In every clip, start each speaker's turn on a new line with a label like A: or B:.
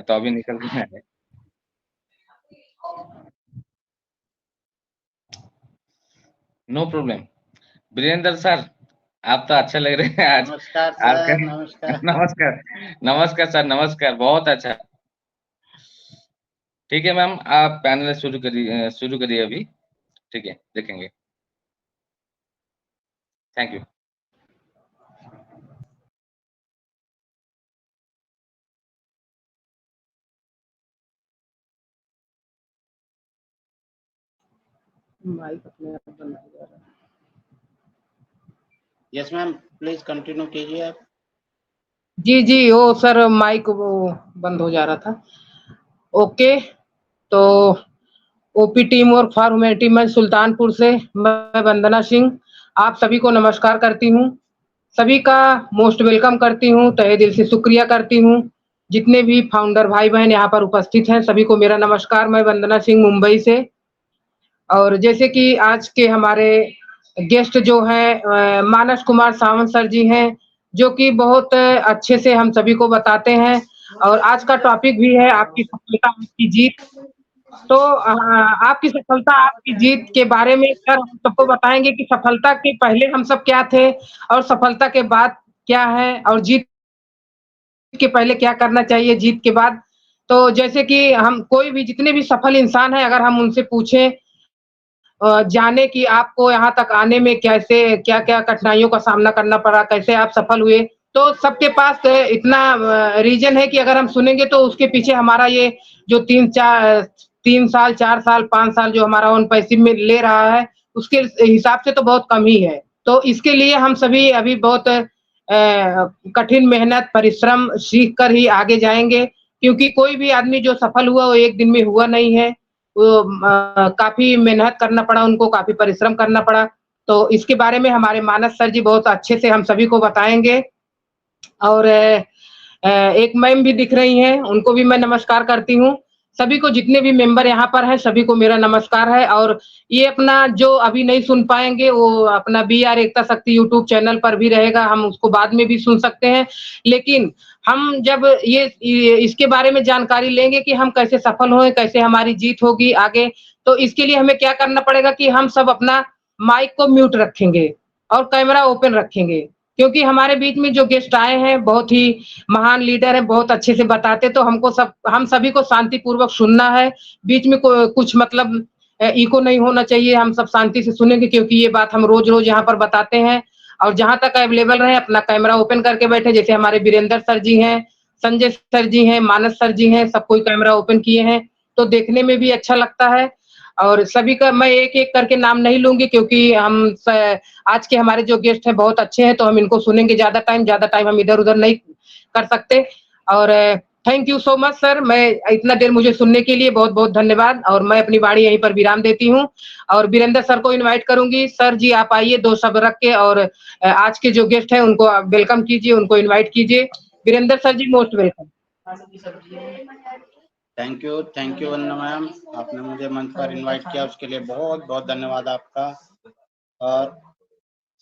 A: तो अभी निकल के आए। No problem. वीरेंद्र सर, आप तो अच्छे लग रहे हैं आज।
B: नमस्कार
A: आपका
B: सर, नमस्कार।
A: नमस्कार। नमस्कार सर, नमस्कार, बहुत अच्छा। ठीक है मैम, आप पैनल शुरू करिए अभी। ठीक है, देखेंगे। Thank you.
C: माइक अपने आप बंद हो जा रहा है।
B: यस मैम, प्लीज कंटिन्यू कीजिए आप।
C: जी जी, वो सर माइक वो बंद हो जा रहा था। ओके, तो ओपी टीम और फॉर ह्यूमैनिटी मैं सुल्तानपुर से मैं वंदना सिंह आप सभी को नमस्कार करती हूँ। सभी का मोस्ट वेलकम करती हूँ, तहे दिल से शुक्रिया करती हूँ। जितने भी फाउंडर भाई बहन यहाँ पर उपस्थित हैं सभी को मेरा नमस्कार। मैं वंदना सिंह मुंबई से। और जैसे कि आज के हमारे गेस्ट जो हैं मानस कुमार सावंत सर जी हैं, जो कि बहुत अच्छे से हम सभी को बताते हैं। और आज का टॉपिक भी है आपकी सफलता आपकी जीत। तो आपकी सफलता आपकी जीत के बारे में सर हम सबको बताएंगे कि सफलता के पहले हम सब क्या थे और सफलता के बाद क्या है, और जीत के पहले क्या करना चाहिए जीत के बाद। तो जैसे कि हम कोई भी जितने भी सफल इंसान हैं अगर हम उनसे पूछें जाने कि आपको यहाँ तक आने में कैसे क्या-क्या कठिनाइयों का सामना करना पड़ा, कैसे आप सफल हुए, तो सबके पास इतना रीज़न है कि अगर हम सुनेंगे तो उसके पीछे हमारा ये जो 3 साल, 4 साल, 5 साल जो हमारा ऑन पैसिव में ले रहा है, उसके हिसाब से तो बहुत कम ही है। तो इसके लिए हम सभी अभी बहुत कठिन मेहनत, परिश्रम सीख कर ही आगे जाएँगे, क्योंकि कोई भी आदमी जो सफल हुआ वो एक दिन में हुआ नहीं है। वो काफ़ी मेहनत करना पड़ा उनको, काफ़ी परिश्रम करना पड़ा। तो इसके बारे में हमारे मानस सर जी बहुत अच्छे से हम सभी को बताएँगे। और एक मैम भी दिख रही हैं, उनको भी मैं नमस्कार करती हूँ। सभी को जितने भी मेंबर यहाँ पर हैं, सभी को मेरा नमस्कार है। और ये अपना जो अभी नहीं सुन पाएँगे, वो अपना बीआर एकता शक्ति यूट्यूब चैनल पर भी रहेगा, हम उसको बाद में भी सुन सकते हैं। लेकिन हम जब ये इसके बारे में जानकारी लेंगे कि हम कैसे सफल होएँ, कैसे हमारी जीत होगी आगे, तो इसके लिए हमें क्या करना पड़ेगा कि हम सब अपना माइक को म्यूट रखेंगे और कैमरा ओपन रखेंगे। क्योंकि हमारे बीच में जो गेस्ट आए हैं, बहुत ही महान लीडर हैं, बहुत अच्छे से बताते, तो हम सभी को शांतिपूर्वक सुनना है। बीच में कुछ मतलब इको नहीं होना चाहिए, हम सब शांति से सुनेंगे, क्योंकि ये बात हम रोज़-रोज़ यहाँ पर बताते हैं। और जहाँ तक अवेलेबल रहें, अपना कैमरा ओपन करके बैठे, जैसे हमारे वीरेंद्र सर जी हैं, संजय सर जी हैं, मानस सर जी हैं, सब कोई कैमरा ओपन किए हैं, तो देखने में भी अच्छा लगता है। और सभी का मैं एक-एक करके नाम नहीं लूँगी, क्योंकि आज के हमारे जो गेस्ट हैं बहुत अच्छे हैं, तो हम इनको सुनेंगे ज़्यादा टाइम हम इधर-उधर नहीं कर सकते। और thank you so much sir, मैं इतना देर मुझे सुनने के लिए बहुत-बहुत धन्यवाद। और मैं अपनी वाणी यहीं पर विराम देती हूँ और वीरेंद्र सर को इनवाइट करूँगी। सर जी आप आइए 2 शब्द रख के, और आज के जो गेस्ट हैं उनको आप वेलकम कीजिए, उनको इनवाइट कीजिए। Virendra sir ji most welcome.
B: Thank you Vandana ma'am, आपने मुझे मंच पर इनवाइट किया उसके लिए बहुत-बहुत धन्यवाद आपका। और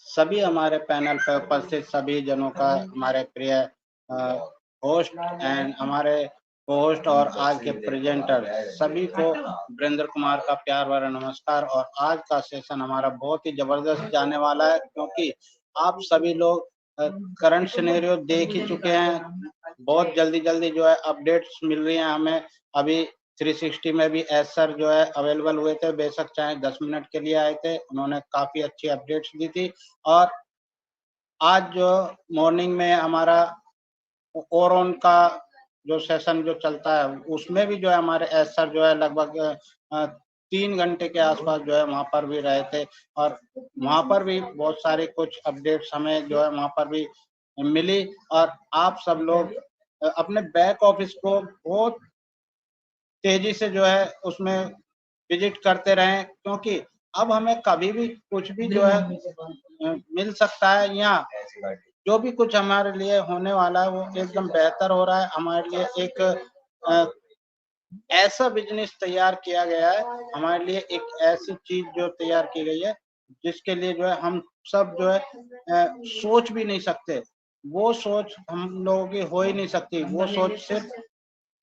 B: सभी हमारे पैनल पर उपस्थित सभी जनों का, हमारे प्रिय होस्ट एंड हमारे होस्ट और आज के प्रेजेंटर सभी को वीरेंद्र कुमार का प्यार भरा नमस्कार। और आज का सेशन हमारा बहुत ही जबरदस्त जाने वाला है, क्योंकि आप सभी लोग करंट सिनेरियो देख ही चुके हैं। बहुत जल्दी जो है अपडेट्स मिल रही हैं हमें। अभी 360 में भी एस सर जो है अवेलेबल हुए थे, बेशक चाहे 10 मिनट के लिए आए थे, उन्होंने काफ़ी अच्छी अपडेट्स दी थी। और आज जो मॉर्निंग में हमारा ओरोन का जो सेशन जो चलता है, उसमें भी जो है हमारे एस सर जो है लगभग 3 घंटे के आसपास जो है वहाँ पर भी रहे थे। और वहाँ पर भी बहुत सारी कुछ अपडेट्स हमें जो है वहाँ पर भी मिली। और आप सब लोग अपने बैक ऑफिस को बहुत तेजी से जो है उसमें विजिट करते रहें, क्योंकि अब हमें कभी भी कुछ भी जो है मिल सकता है। या जो भी कुछ हमारे लिए होने वाला है वो एकदम बेहतर हो रहा है। हमारे लिए एक ऐसा बिजनेस तैयार किया गया है, हमारे लिए एक ऐसी चीज जो तैयार की गई है जिसके लिए जो है हम सब जो है सोच भी नहीं सकते। वो सोच हम लोगों की हो ही नहीं सकती। वो सोच सिर्फ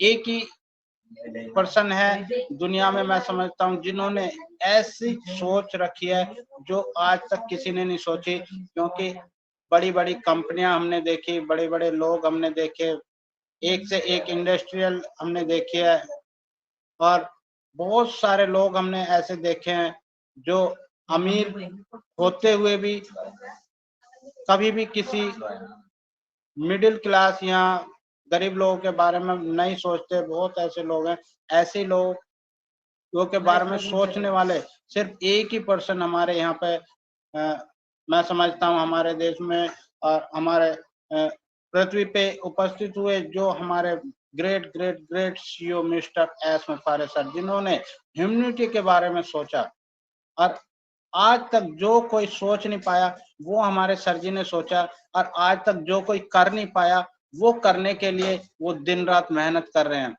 B: एक ही पर्सन है दुनिया में, मैं समझता हूँ, जिन्होंने ऐसी सोच रखी है जो आज तक किसी ने नहीं सोची। क्योंकि बड़ी बड़ी कंपनियां हमने देखी, बड़े बड़े लोग हमने देखे, एक से एक इंडस्ट्रियल हमने देखी है, और बहुत सारे लोग हमने ऐसे देखे हैं जो अमीर होते हुए भी कभी भी किसी मिडिल क्लास या गरीब लोगों के बारे में नहीं सोचते। बहुत ऐसे लोग हैं, ऐसे लोगों के बारे में सोचने वाले सिर्फ एक ही पर्सन हमारे यहाँ पे मैं समझता हूँ हमारे देश में और हमारे पृथ्वी पे उपस्थित हुए, जो हमारे great great great CEO mister S Mufare sir, जिन्होंने ह्यूमैनिटी के बारे में सोचा। और आज तक जो कोई सोच नहीं पाया वो हमारे सर जी ने सोचा, और आज तक जो कोई कर नहीं पाया वो करने के लिए वो दिन रात मेहनत कर रहे हैं।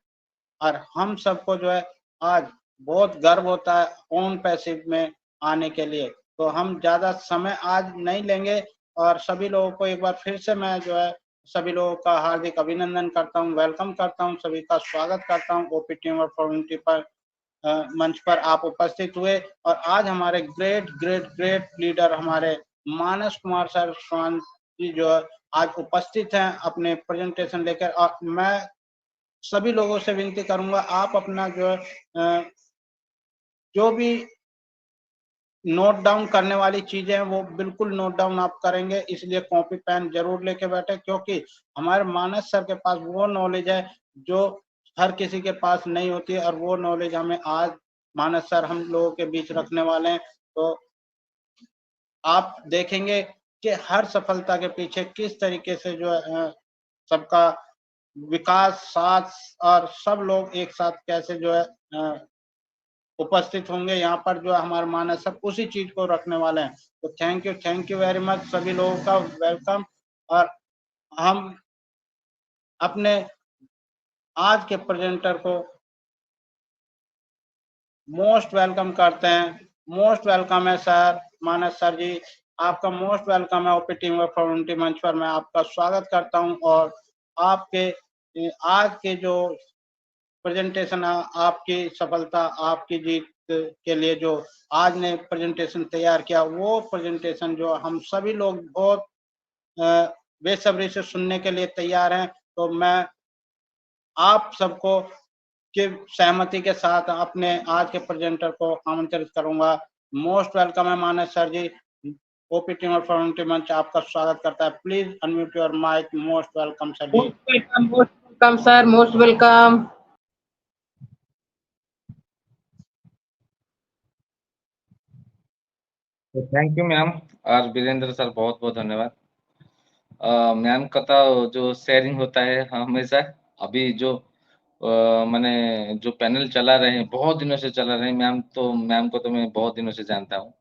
B: और हम सबको जो है आज बहुत गर्व होता है ओन पैसिव में आने के लिए। तो हम ज्यादा समय आज नहीं लेंगे, और सभी लोगों को एक बार फिर से मैं जो है सभी लोगों का हार्दिक अभिनंदन करता हूँ, वेलकम करता हूँ, सभी का स्वागत करता हूँ ओपी टीम और फॉर्मेलिटी पर मंच पर आप उपस्थित हुए। और आज हमारे ग्रेट ग्रेट ग्रेट लीडर हमारे मानस कुमार सर स्वान जी जो आज उपस्थित हैं अपने प्रेजेंटेशन लेकर। और मैं सभी लोगों से विनती करूंगा, आप अपना जो है जो भी नोट डाउन करने वाली चीजें हैं वो बिल्कुल नोट डाउन आप करेंगे, इसलिए कॉपी पेन जरूर लेके बैठे, क्योंकि हमारे मानस सर के पास वो नॉलेज है जो हर किसी के पास नहीं होती है, और वो नॉलेज हमें आज मानस सर हम लोगों के बीच रखने वाले हैं। तो आप देखेंगे कि हर सफलता के पीछे किस तरीके से जो है सबका विकास साथ, और सब लोग एक साथ कैसे जो है उपस्थित होंगे यहाँ पर, जो हमारे मानस सब उसी चीज को रखने वाले हैं। तो थैंक यू वेरी मच, सभी लोगों का वेलकम। और हम अपने आज के प्रेजेंटर को मोस्ट वेलकम करते हैं। मोस्ट वेलकम है सर, मानस सर जी, आपका मोस्ट वेलकम है ओपी टीम वर्क फॉर मंच पर। मैं आपका स्वागत करता हूं, और आपके आज के जो प्रेजेंटेशन है, आपकी सफलता, आपकी जीत के लिए जो आज ने प्रेजेंटेशन तैयार किया, वो प्रेजेंटेशन जो हम सभी लोग बहुत बेसब्री से सुनने के लिए तैयार हैं। तो मैं आप सबको की सहमति के साथ अपने आज के प्रेजेंटर को आमंत्रित करूंगा। मोस्ट वेलकम है Manas sir ji, OP team और फॉर्मेलिटी मंच आपका स्वागत करता है। Please unmute your mic. Most welcome sir ji.
C: Most welcome sir, most welcome.
A: Thank you ma'am, और वीरेंद्र सर बहुत बहुत धन्यवाद। मैम का तो जो शेयरिंग होता है हमेशा, अभी जो मैंने जो पैनल चला रहे हैं बहुत दिनों से चला रहे हैं मैम, तो मैम को तो मैं बहुत दिनों से जानता हूँ।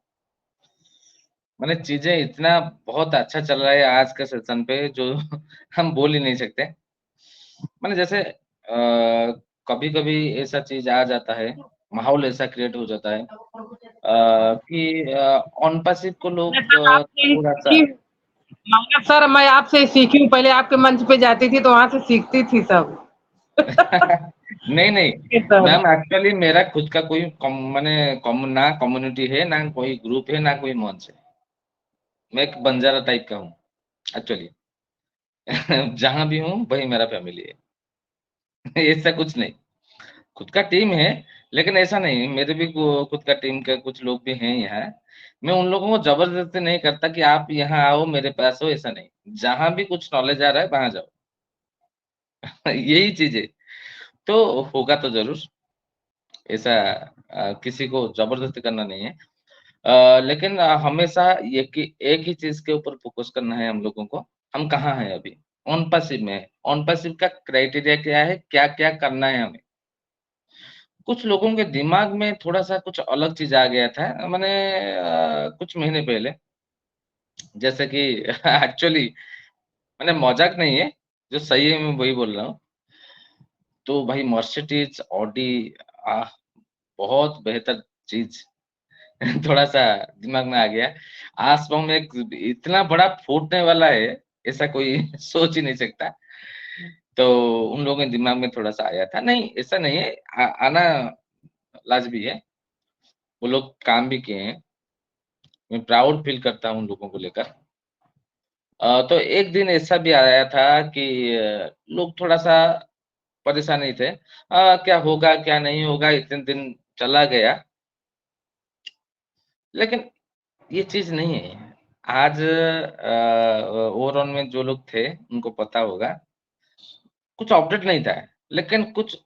A: मैंने चीजें इतना बहुत अच्छा चल रहा है आज के सेशन पे जो हम बोल ही नहीं सकते। मैंने जैसे कभी कभी ऐसा चीज आ जाता है, माहौल ऐसा क्रिएट हो जाता है कि ऑन पैसिव को लोग थोड़ा सा
C: मानस सर, मैं आपसे सीखी हूँ, पहले आपके मंच पे जाती थी तो वहां से सीखती थी सब।
A: नहीं नहीं
C: सर
A: मैम, एक्चुअली मेरा खुद का कोई मैंने ना कम्युनिटी है, ना कोई ग्रुप है, ना कोई मंच है। मैं एक बंजारा टाइप का हूँ एक्चुअली। जहां भी हूँ वही मेरा फैमिली है। ऐसा कुछ नहीं, खुद का टीम है, लेकिन ऐसा नहीं, मेरे भी खुद का टीम के कुछ लोग भी हैं यहाँ। मैं उन लोगों को जबरदस्ती नहीं करता कि आप यहाँ आओ मेरे पास हो, ऐसा नहीं। जहां भी कुछ नॉलेज आ रहा है वहां जाओ। यही चीज है, तो होगा तो जरूर। ऐसा किसी को जबरदस्ती करना नहीं है। लेकिन हमेशा एक ही चीज के ऊपर फोकस करना है हम लोगों को। हम कहाँ हैं अभी? ऑन पैसिव में है। ऑन पैसिव का क्राइटेरिया क्या है, क्या क्या करना है हमें? कुछ लोगों के दिमाग में थोड़ा सा कुछ अलग चीज आ गया था, मैंने कुछ महीने पहले, जैसे कि एक्चुअली मैंने मजाक नहीं है, जो सही है मैं वही बोल रहा हूँ। तो भाई मर्सिडीज, ऑडी, बहुत बेहतर चीज। थोड़ा सा दिमाग में आ गया। आसपास में एक इतना बड़ा फूटने वाला है, ऐसा कोई सोच ही नहीं सकता। तो उन लोगों के दिमाग में थोड़ा-सा आया था। नहीं, ऐसा नहीं है, आना लाज़मी है। वो लोग काम भी किए हैं। मैं प्राउड फ़ील करता हूँ उन लोगों को लेकर। तो एक दिन ऐसा भी आया था कि लोग थोड़ा-सा परेशान ही थे। क्या होगा, क्या नहीं होगा, इतने दिन चला गया। लेकिन ये चीज़ नहीं है। आज ओवरऑल में जो लोग थे, उनको पता होगा, कुछ अपडेट नहीं था, लेकिन कुछ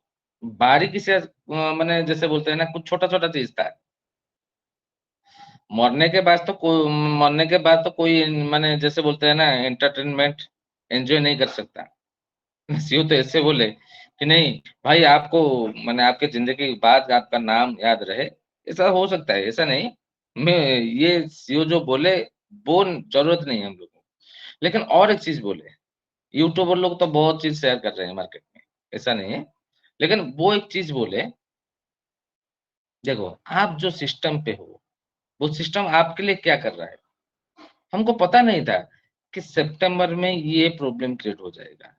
A: बारीकी से माने जैसे बोलते हैं ना, कुछ छोटा-छोटा चीज़ था। मरने के बाद तो कोई माने जैसे बोलते हैं ना, एंटरटेनमेंट एन्जॉय नहीं कर सकता। सीईओ तो ऐसे बोले कि नहीं भाई, आपको माने आपके ज़िंदगी के बाद आपका नाम याद रहे, ऐसा हो सकता है, ऐसा नहीं। मैं ये सीईओ जो बोले, वो ज़रूरत नहीं है हम लोगों को। लेकिन और एक चीज़ बोले, यूट्यूबर लोग तो बहुत चीज़ शेयर कर रहे हैं मार्केट में, ऐसा नहीं है। लेकिन वो एक चीज़ बोले, देखो आप जो सिस्टम पे हो, वो सिस्टम आपके लिए क्या कर रहा है? हमको पता नहीं था कि सितंबर में ये प्रॉब्लम क्रिएट हो जाएगा,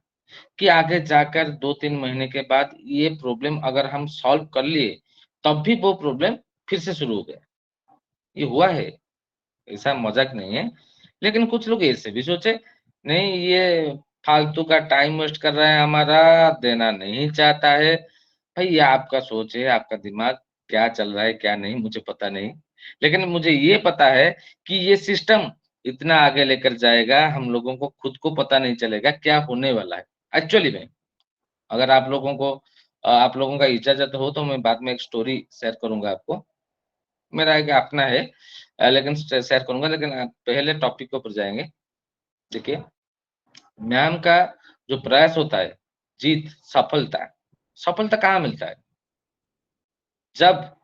A: कि आगे जाकर 2-3 महीने के बाद ये प्रॉब्लम अगर हम सॉल्व कर लिए, तब भी वो प्रॉब्लम फिर से शुरू हो गया। ये हुआ है, ऐसा मज़ाक नहीं है। लेकिन कुछ लोग ऐसे भी सोचे, नहीं ये फालतू का टाइम वेस्ट कर रहा है हमारा, देना नहीं चाहता है। भाई ये आपका सोच है, आपका दिमाग क्या चल रहा है, क्या नहीं मुझे पता नहीं। लेकिन मुझे ये पता है कि ये सिस्टम इतना आगे लेकर जाएगा, हम लोगों को खुद को पता नहीं चलेगा क्या होने वाला है। एक्चुअली में अगर आप लोगों का इजाज़त हो तो मैं बाद में एक स्टोरी शेयर करूँगा आपको। मेरा एक अपना है, लेकिन शेयर करूँगा, लेकिन पहले टॉपिक के ऊपर जाएँगे। देखिए, म्याम का जो प्रयास होता है, जीत, सफलता, सफलता कहाँ मिलता है? जब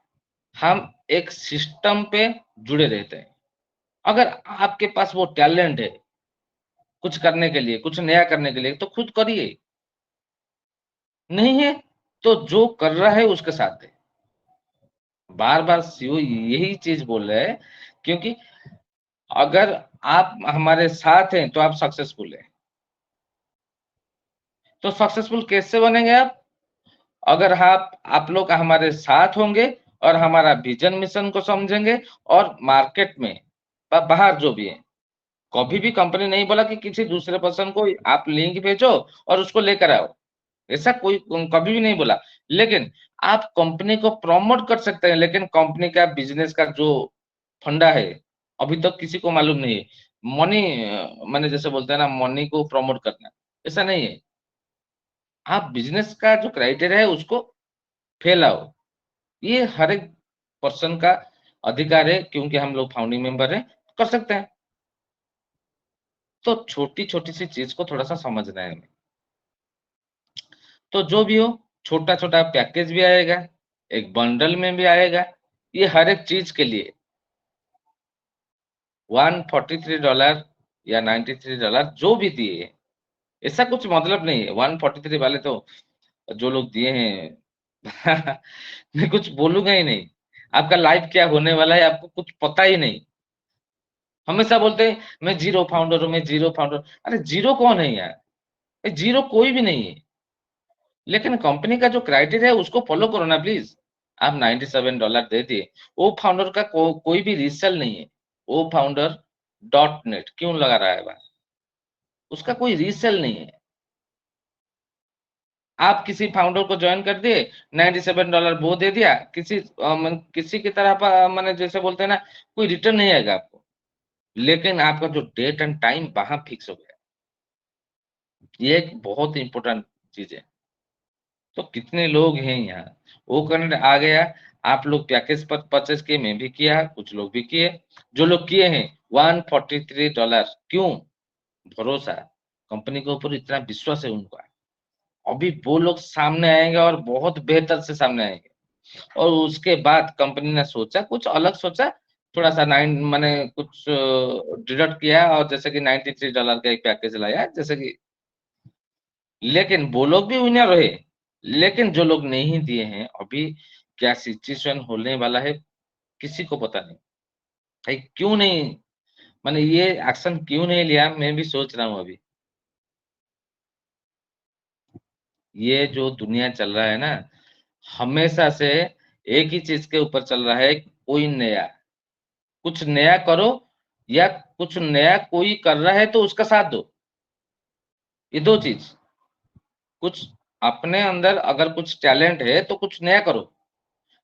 A: हम एक सिस्टम पे जुड़े रहते हैं। अगर आपके पास वो टैलेंट है, कुछ करने के लिए, कुछ नया करने के लिए, तो खुद करिए। नहीं है, तो जो कर रहा है उसके साथ दें। बार-बार सीईओ यही चीज़ बोल रहे हैं, क्योंकि अगर आप हमारे साथ हैं, तो आप सक्सेसफुल हैं। तो सक्सेसफुल कैसे बनेंगे आप? अगर आप लोग हमारे साथ होंगे और हमारा विज़न मिशन को समझेंगे और मार्केट में बाहर जो भी है, कभी भी कंपनी नहीं बोला कि किसी दूसरे पर्सन को आप लिंक भेजो और उसको लेकर आओ। ऐसा कोई कभी भी नहीं बोला। लेकिन आप कंपनी को प्रमोट कर सकते हैं, लेकिन कंपनी का बिज़नेस का जो फंडा है, अभी तक किसी को मालूम नहीं है। मनी माने जैसे बोलते हैं ना, मनी को प्रमोट करना, ऐसा नहीं है। आप बिज़नेस का जो क्राइटेरिया है उसको फैलाओ। ये हर एक पर्सन का अधिकार है, क्योंकि हम लोग फाउंडिंग मेंबर हैं, कर सकते हैं। तो छोटी-छोटी सी चीज़ को थोड़ा-सा समझना है हमें। तो जो भी हो, छोटा-छोटा पैकेज भी आएगा, एक बंडल में भी आएगा। ये हर एक चीज़ के लिए $143 या $93 जो भी दिए, ऐसा कुछ मतलब नहीं है। 143 वाले तो जो लोग दिए हैं मैं कुछ बोलूँगा ही नहीं। आपका लाइफ क्या होने वाला है, आपको कुछ पता ही नहीं। हमेशा बोलते हैं, मैं ज़ीरो फाउंडर हूँ, मैं ज़ीरो फाउंडर। अरे ज़ीरो कौन है यार? ज़ीरो कोई भी नहीं है। लेकिन कंपनी का जो क्राइटेरिया है उसको फॉलो करो ना प्लीज़। आप $97 दे दिए, वो फाउंडर का कोई भी रीसेल नहीं है। वो फाउंडर डॉट नेट क्यों लगा रहा है वहाँ? उसका कोई रीसेल नहीं है। आप किसी फाउंडर को जॉइन कर दिए, $97 वो दे दिया, किसी की तरह माने जैसे बोलते हैं ना, कोई रिटर्न नहीं आएगा आपको। लेकिन आपका जो डेट एंड टाइम वहाँ फिक्स हो गया। ये एक बहुत इम्पोर्टेंट चीज़ है। तो कितने लोग हैं यहाँ, वो करंट आ गया, आप लोग पैकेज पर परचेज़ किए, मैं भी किया, कुछ लोग भी किए। जो लोग किए हैं $143 क्यों? भरोसा, कंपनी के ऊपर इतना विश्वास है उनका। अभी वो लोग सामने आएँगे और बहुत बेहतर से सामने आएँगे। और उसके बाद कंपनी ने सोचा, कुछ अलग सोचा, थोड़ा-सा नाइन माने कुछ डिडक्ट किया और जैसे कि $93 का एक पैकेज लाया, जैसे कि लेकिन वो लोग भी विनर रहे। लेकिन जो लोग नहीं दिए हैं, अभी क्या सिचुएशन होने वाला है, किसी को पता नहीं। भाई क्यों नहीं माने ये एक्शन क्यों नहीं लिया, मैं भी सोच रहा हूँ अभी। ये जो दुनिया चल रहा है ना, हमेशा से एक ही चीज के ऊपर चल रहा है, कोई नया, कुछ नया करो या कुछ नया कोई कर रहा है तो उसका साथ दो। ये दो चीज, कुछ अपने अंदर अगर कुछ टैलेंट है तो कुछ नया करो,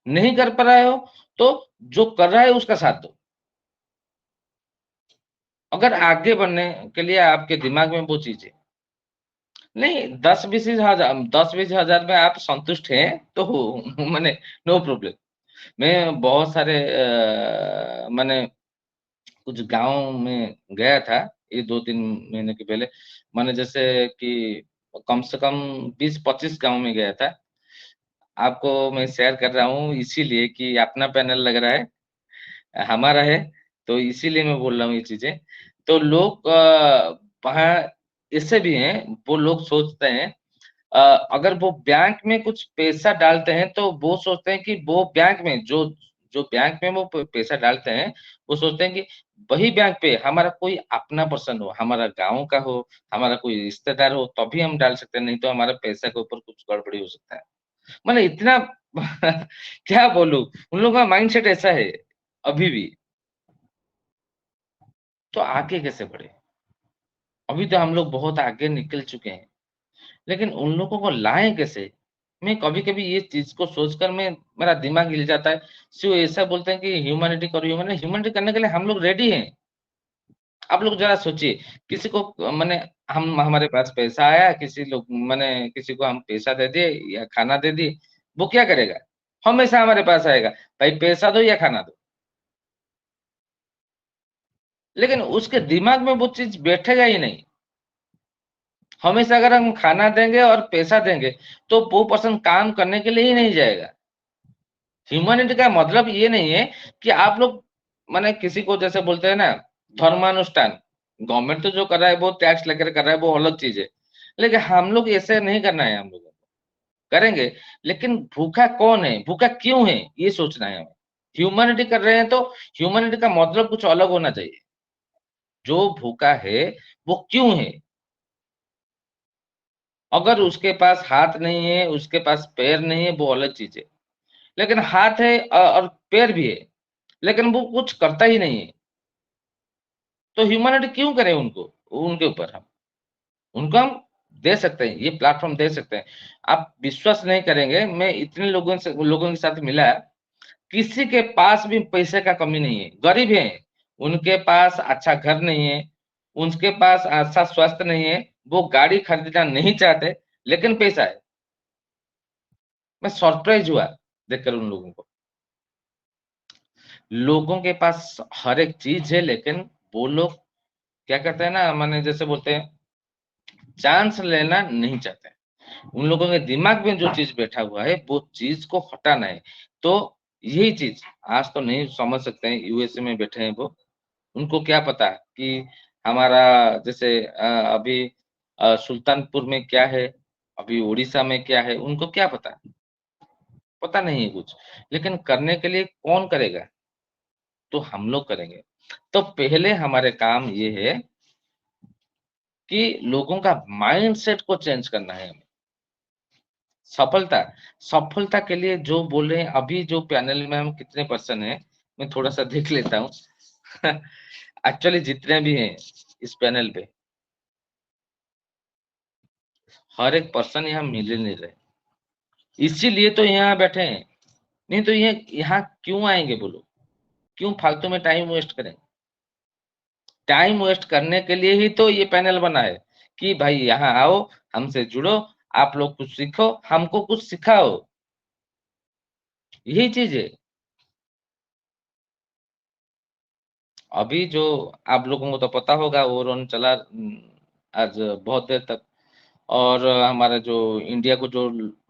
A: नहीं कर पा रहे हो तो जो कर रहा है उसका साथ दो। अगर आगे बढ़ने के लिए आपके दिमाग में वो चीज है, नहीं 10-20 हजार में आप संतुष्ट हैं तो मैंने नो प्रॉब्लम। मैं बहुत सारे मैंने कुछ गाँव में गया था, ये 2-3 महीने के पहले। माने जैसे कि कम से कम 20-25 गाँव में गया था। आपको मैं शेयर कर रहा हूँ इसीलिए कि अपना पैनल लग रहा है, हमारा है, तो इसीलिए मैं बोल रहा हूँ ये चीज़ें। तो लोग वहाँ ऐसे भी हैं, वो लोग सोचते हैं अ, अगर वो बैंक में कुछ पैसा डालते हैं, तो वो सोचते हैं कि वो बैंक में जो जो बैंक में वो पैसा डालते हैं, वो सोचते हैं कि वही बैंक पे हमारा कोई अपना पर्सन हो, हमारा गाँव का हो, हमारा कोई रिश्तेदार हो, तभी हम डाल सकते हैं, नहीं तो हमारा पैसा के ऊपर कुछ गड़बड़ी हो सकता है। मतलब इतना क्या बोलूँ, उन लोगों का माइंडसेट ऐसा है, अभी भी। तो आगे कैसे बढ़े? अभी तो हम लोग बहुत आगे निकल चुके हैं। लेकिन उन लोगों को लाएँ कैसे? मैं कभी-कभी ये चीज़ को सोचकर मैं मेरा दिमाग हिल जाता है। सिर्फ़ ऐसा बोलते हैं कि ह्यूमैनिटी करो, ह्यूमैनिटी करने के लिए हम लोग रेडी हैं। आप लोग ज़रा सोचिए, किसी को माने हम हमारे पास पैसा आया, किसी लोग माने किसी को हम पैसा दे दिए या खाना दे दिए, वो क्या करेगा? हमेशा हमारे पास आएगा, भाई पैसा दो या खाना दो। लेकिन उसके दिमाग में वो चीज़ बैठेगा ही नहीं। हमेशा अगर हम खाना देंगे और पैसा देंगे, तो वो पर्सन काम करने के लिए ही नहीं जाएगा। ह्यूमैनिटी का मतलब ये नहीं है कि आप लोग माने किसी को जैसे बोलते हैं ना धर्मानुष्ठान, गवर्नमेंट तो जो कर रहा है वो टैक्स लेकर कर रहा है वो अलग चीज़ है। लेकिन हम लोग ऐसे नहीं करना है हम लोगों को। करेंगे, लेकिन भूखा कौन है? भूखा क्यों है? ये सोचना है हमें। ह्यूमैनिटी कर रहे हैं तो ह्यूमैनिटी का मतलब कुछ अलग होना चाहिए। जो भूखा है, वो क्यों है? अगर उसके पास हाथ नहीं है, उसके पास पैर नहीं है, वो अलग चीज़ है। लेकिन हाथ है और पैर भी है, लेकिन वो कुछ करता ही नहीं है। तो ह्यूमैनिटी क्यों करें उनको उनके ऊपर हम? उनको हम दे सकते हैं, ये प्लेटफ़ॉर्म दे सकते हैं। आप विश्वास नहीं करेंगे, मैं इतने लोगों के साथ मिला, किसी के पास भी पैसे का कमी नहीं है, गरीब हैं, उनके पास अच्छा घर नहीं है, उनके पास अच्छा स्वास्थ्य नहीं है, वो गाड़ी खरीदना नहीं चाहते, लेकिन पैसा है। मैं सरप्राइज़ हुआ देखकर उन लोगों को। लोगों के पास हर एक चीज़ है, लेकिन वो लोग क्या कहते हैं ना माने जैसे बोलते हैं चांस लेना नहीं चाहते। उन लोगों के दिमाग में जो चीज़ बैठा हुआ है, वो चीज़ को हटाना है। तो यही चीज़ आज तो नहीं समझ सकते हैं, यूएसए में बैठे हैं वो। उनको क्या पता कि हमारा जैसे अभी सुल्तानपुर में क्या है, अभी उड़ीसा में क्या है, उनको क्या पता? पता नहीं है कुछ। लेकिन करने के लिए कौन करेगा? तो हम लोग करेंगे। तो पहले हमारे काम ये है कि लोगों का माइंडसेट को चेंज करना है हमें। सफलता सफलता के लिए जो बोल रहे हैं अभी जो पैनल में हम कितने पर्सन हैं, मैं थोड़ा-सा देख लेता हूँ। एक्चुअली जितने भी हैं इस पैनल पे, हर एक पर्सन यहाँ मिल ही नहीं रहे। इसीलिए तो यहाँ बैठे हैं, नहीं तो ये यहाँ क्यों आएँगे बोलो? क्यों फालतू में टाइम वेस्ट करें? टाइम वेस्ट करने के लिए ही तो ये पैनल बना है, कि भाई यहाँ आओ, हमसे जुड़ो, आप लोग कुछ सीखो, हमको कुछ सिखाओ। यही चीज़ है। अभी जो आप लोगों को तो पता होगा वो रन चला आज बहुत देर तक और हमारा जो इंडिया को जो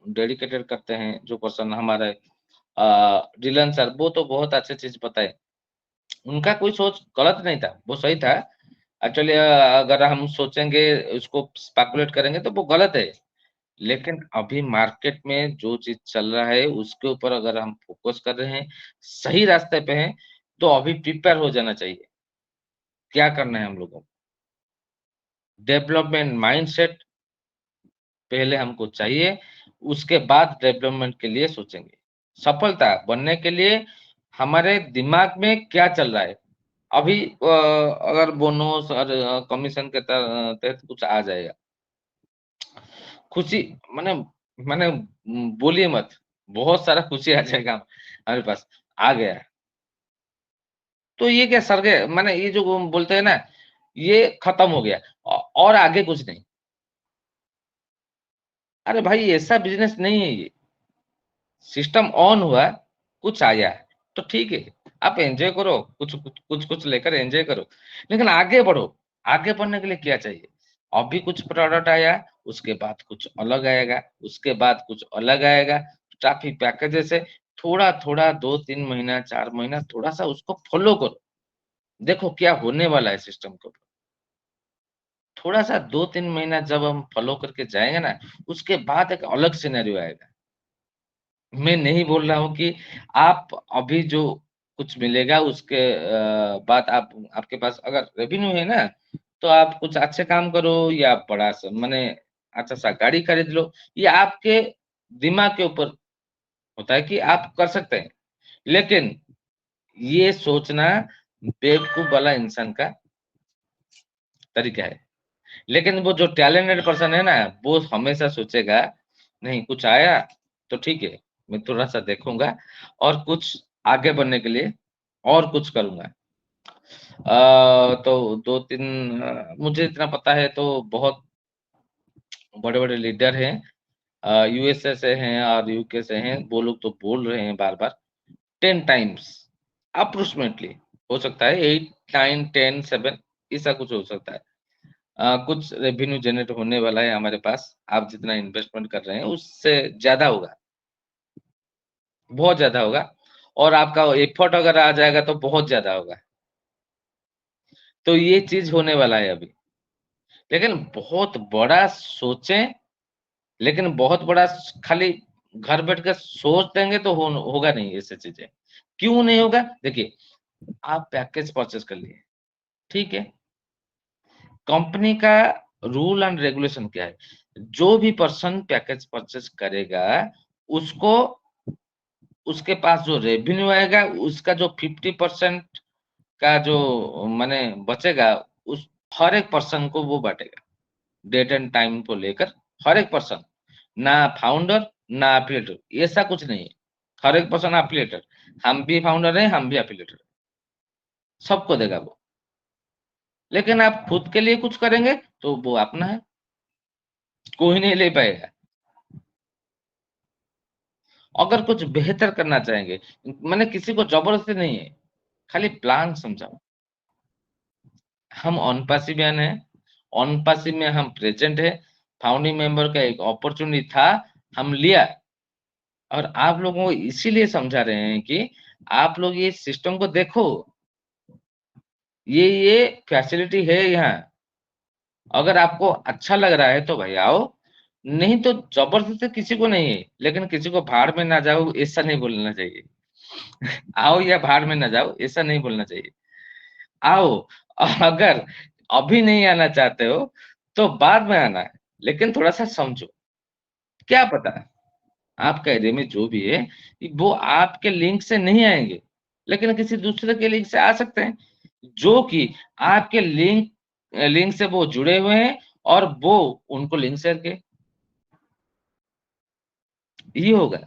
A: डेडिकेटेड करते हैं, जो पर्सन हमारे डिलन सर वो तो बहुत अच्छी चीज़ बताए। उनका कोई सोच गलत नहीं था, वो सही था। एक्चुअली अगर हम सोचेंगे उसको स्पेकुलेट करेंगे तो वो गलत है। लेकिन अभी मार्केट में जो चीज़ चल रहा है उसके ऊपर अगर हम फ़ोकस कर रहे हैं, सही रास्ते पे हैं, तो अभी प्रिपेयर हो जाना चाहिए। क्या करना है हम लोगों को? डेवलपमेंट माइंडसेट पहले हमको चाहिए, उसके बाद डेवलपमेंट के लिए सोचेंगे। सफलता बनने के लिए हमारे दिमाग में क्या चल रहा है? अभी अगर बोनस और कमीशन के तहत कुछ आ जाएगा, खुशी माने माने बोलिए मत, बहुत सारा खुशी आ जाएगा हमारे पास, आ गया। तो ये क्या सर गए माने ये जो बोलते हैं ना, ये खत्म हो गया और आगे कुछ नहीं। अरे भाई ऐसा बिज़नेस नहीं है ये। सिस्टम ऑन हुआ, कुछ आया, तो ठीक है, आप एन्जॉय करो, कुछ लेकर एन्जॉय करो। लेकिन आगे बढ़ो, आगे बढ़ने के लिए क्या चाहिए? अभी कुछ प्रोडक्ट आया, उसके बाद कुछ अलग आएगा, उसके बाद कुछ अलग आएगा। काफ़ी पैकेजेज़ है, थोड़ा-थोड़ा 2-3 महीना, 4 महीना थोड़ा-सा उसको फॉलो करो। देखो क्या होने वाला है सिस्टम के ऊपर। थोड़ा-सा 2-3 महीना जब हम फॉलो करके जाएँगे ना, उसके बाद एक अलग सिनेरियो आएगा। मैं नहीं बोल रहा हूँ कि आप अभी जो कुछ मिलेगा उसके बाद आप आपके पास अगर रेवेन्यू है ना, तो आप कुछ अच्छे काम करो या बड़ा सा माने अच्छा-सा गाड़ी खरीद लो, ये आपके दिमाग के ऊपर होता है कि आप कर सकते हैं। लेकिन ये सोचना बेवकूफ वाला इंसान का तरीका है। लेकिन वो जो टैलेंटेड पर्सन है ना, वो हमेशा सोचेगा, नहीं कुछ आया तो ठीक है, मैं थोड़ा-सा देखूँगा और कुछ आगे बढ़ने के लिए और कुछ करूँगा। तो 2-3 मुझे इतना पता है तो बहुत बड़े-बड़े लीडर हैं यूएसए से हैं और यूके से हैं, वो लोग तो बोल रहे हैं बार-बार 10 टाइम्स अप्रोक्सिमेटली हो सकता है 8, 9, 10, 7 ऐसा कुछ हो सकता है। कुछ रेवेन्यू जनरेट होने वाला है हमारे पास, आप जितना इन्वेस्टमेंट कर रहे हैं उससे ज़्यादा होगा, बहुत ज़्यादा होगा और आपका एफर्ट अगर आ जाएगा तो बहुत ज़्यादा होगा। तो ये चीज़ होने वाला है अभी। लेकिन बहुत बड़ा सोचें, लेकिन बहुत बड़ा खाली घर बैठ के सोच देंगे तो होगा नहीं ऐसी चीज़ें। क्यों नहीं होगा? देखिए, आप पैकेज परचेज़ कर लिए, ठीक है? कंपनी का रूल एंड रेगुलेशन क्या है? जो भी पर्सन पैकेज परचेज़ करेगा, उसको उसके पास जो रेवेन्यू आएगा, उसका जो 50% का जो माने बचेगा, उस हर एक पर्सन को वो बाँटेगा। डेट एंड टाइम को लेकर हर एक पर्सन, ना फाउंडर, ना एफिलिएटर, ऐसा कुछ नहीं है। हर एक पर्सन एफिलिएटर, हम भी फाउंडर हैं, हम भी एफिलिएटर, सबको देगा वो। लेकिन आप खुद के लिए कुछ करेंगे, तो वो अपना है, कोई नहीं ले पाएगा। अगर कुछ बेहतर करना चाहेंगे, मैंने किसी को ज़बरदस्ती नहीं है, खाली प्लान समझाओ। हम ऑन पासिवियन हैं, ऑन पासिव में हम प्रेज़ेंट हैं, फाउंडिंग मेंबर का एक अपॉर्च्युनिटी था, हम लिया और आप लोगों को इसीलिए समझा रहे हैं कि आप लोग ये सिस्टम को देखो, ये फैसिलिटी है यहाँ। अगर आपको अच्छा लग रहा है तो भाई आओ, नहीं तो ज़बरदस्ती किसी को नहीं है, लेकिन किसी को भाड़ में ना जाओ ऐसा नहीं बोलना चाहिए। आओ या भाड़ में ना जाओ ऐसा नहीं बोलना चाहिए। आओ, अगर अभी नहीं आना चाहते हो, तो बाद में आना है, लेकिन थोड़ा-सा समझो। क्या पता आपका एरिया में जो भी है, वो आपके लिंक से नहीं आएँगे, लेकिन किसी दूसरे के लिंक से आ सकते हैं, जो कि आपके लिंक से वो जुड़े हुए हैं और वो उनको लिंक शेयर किए, ये होगा।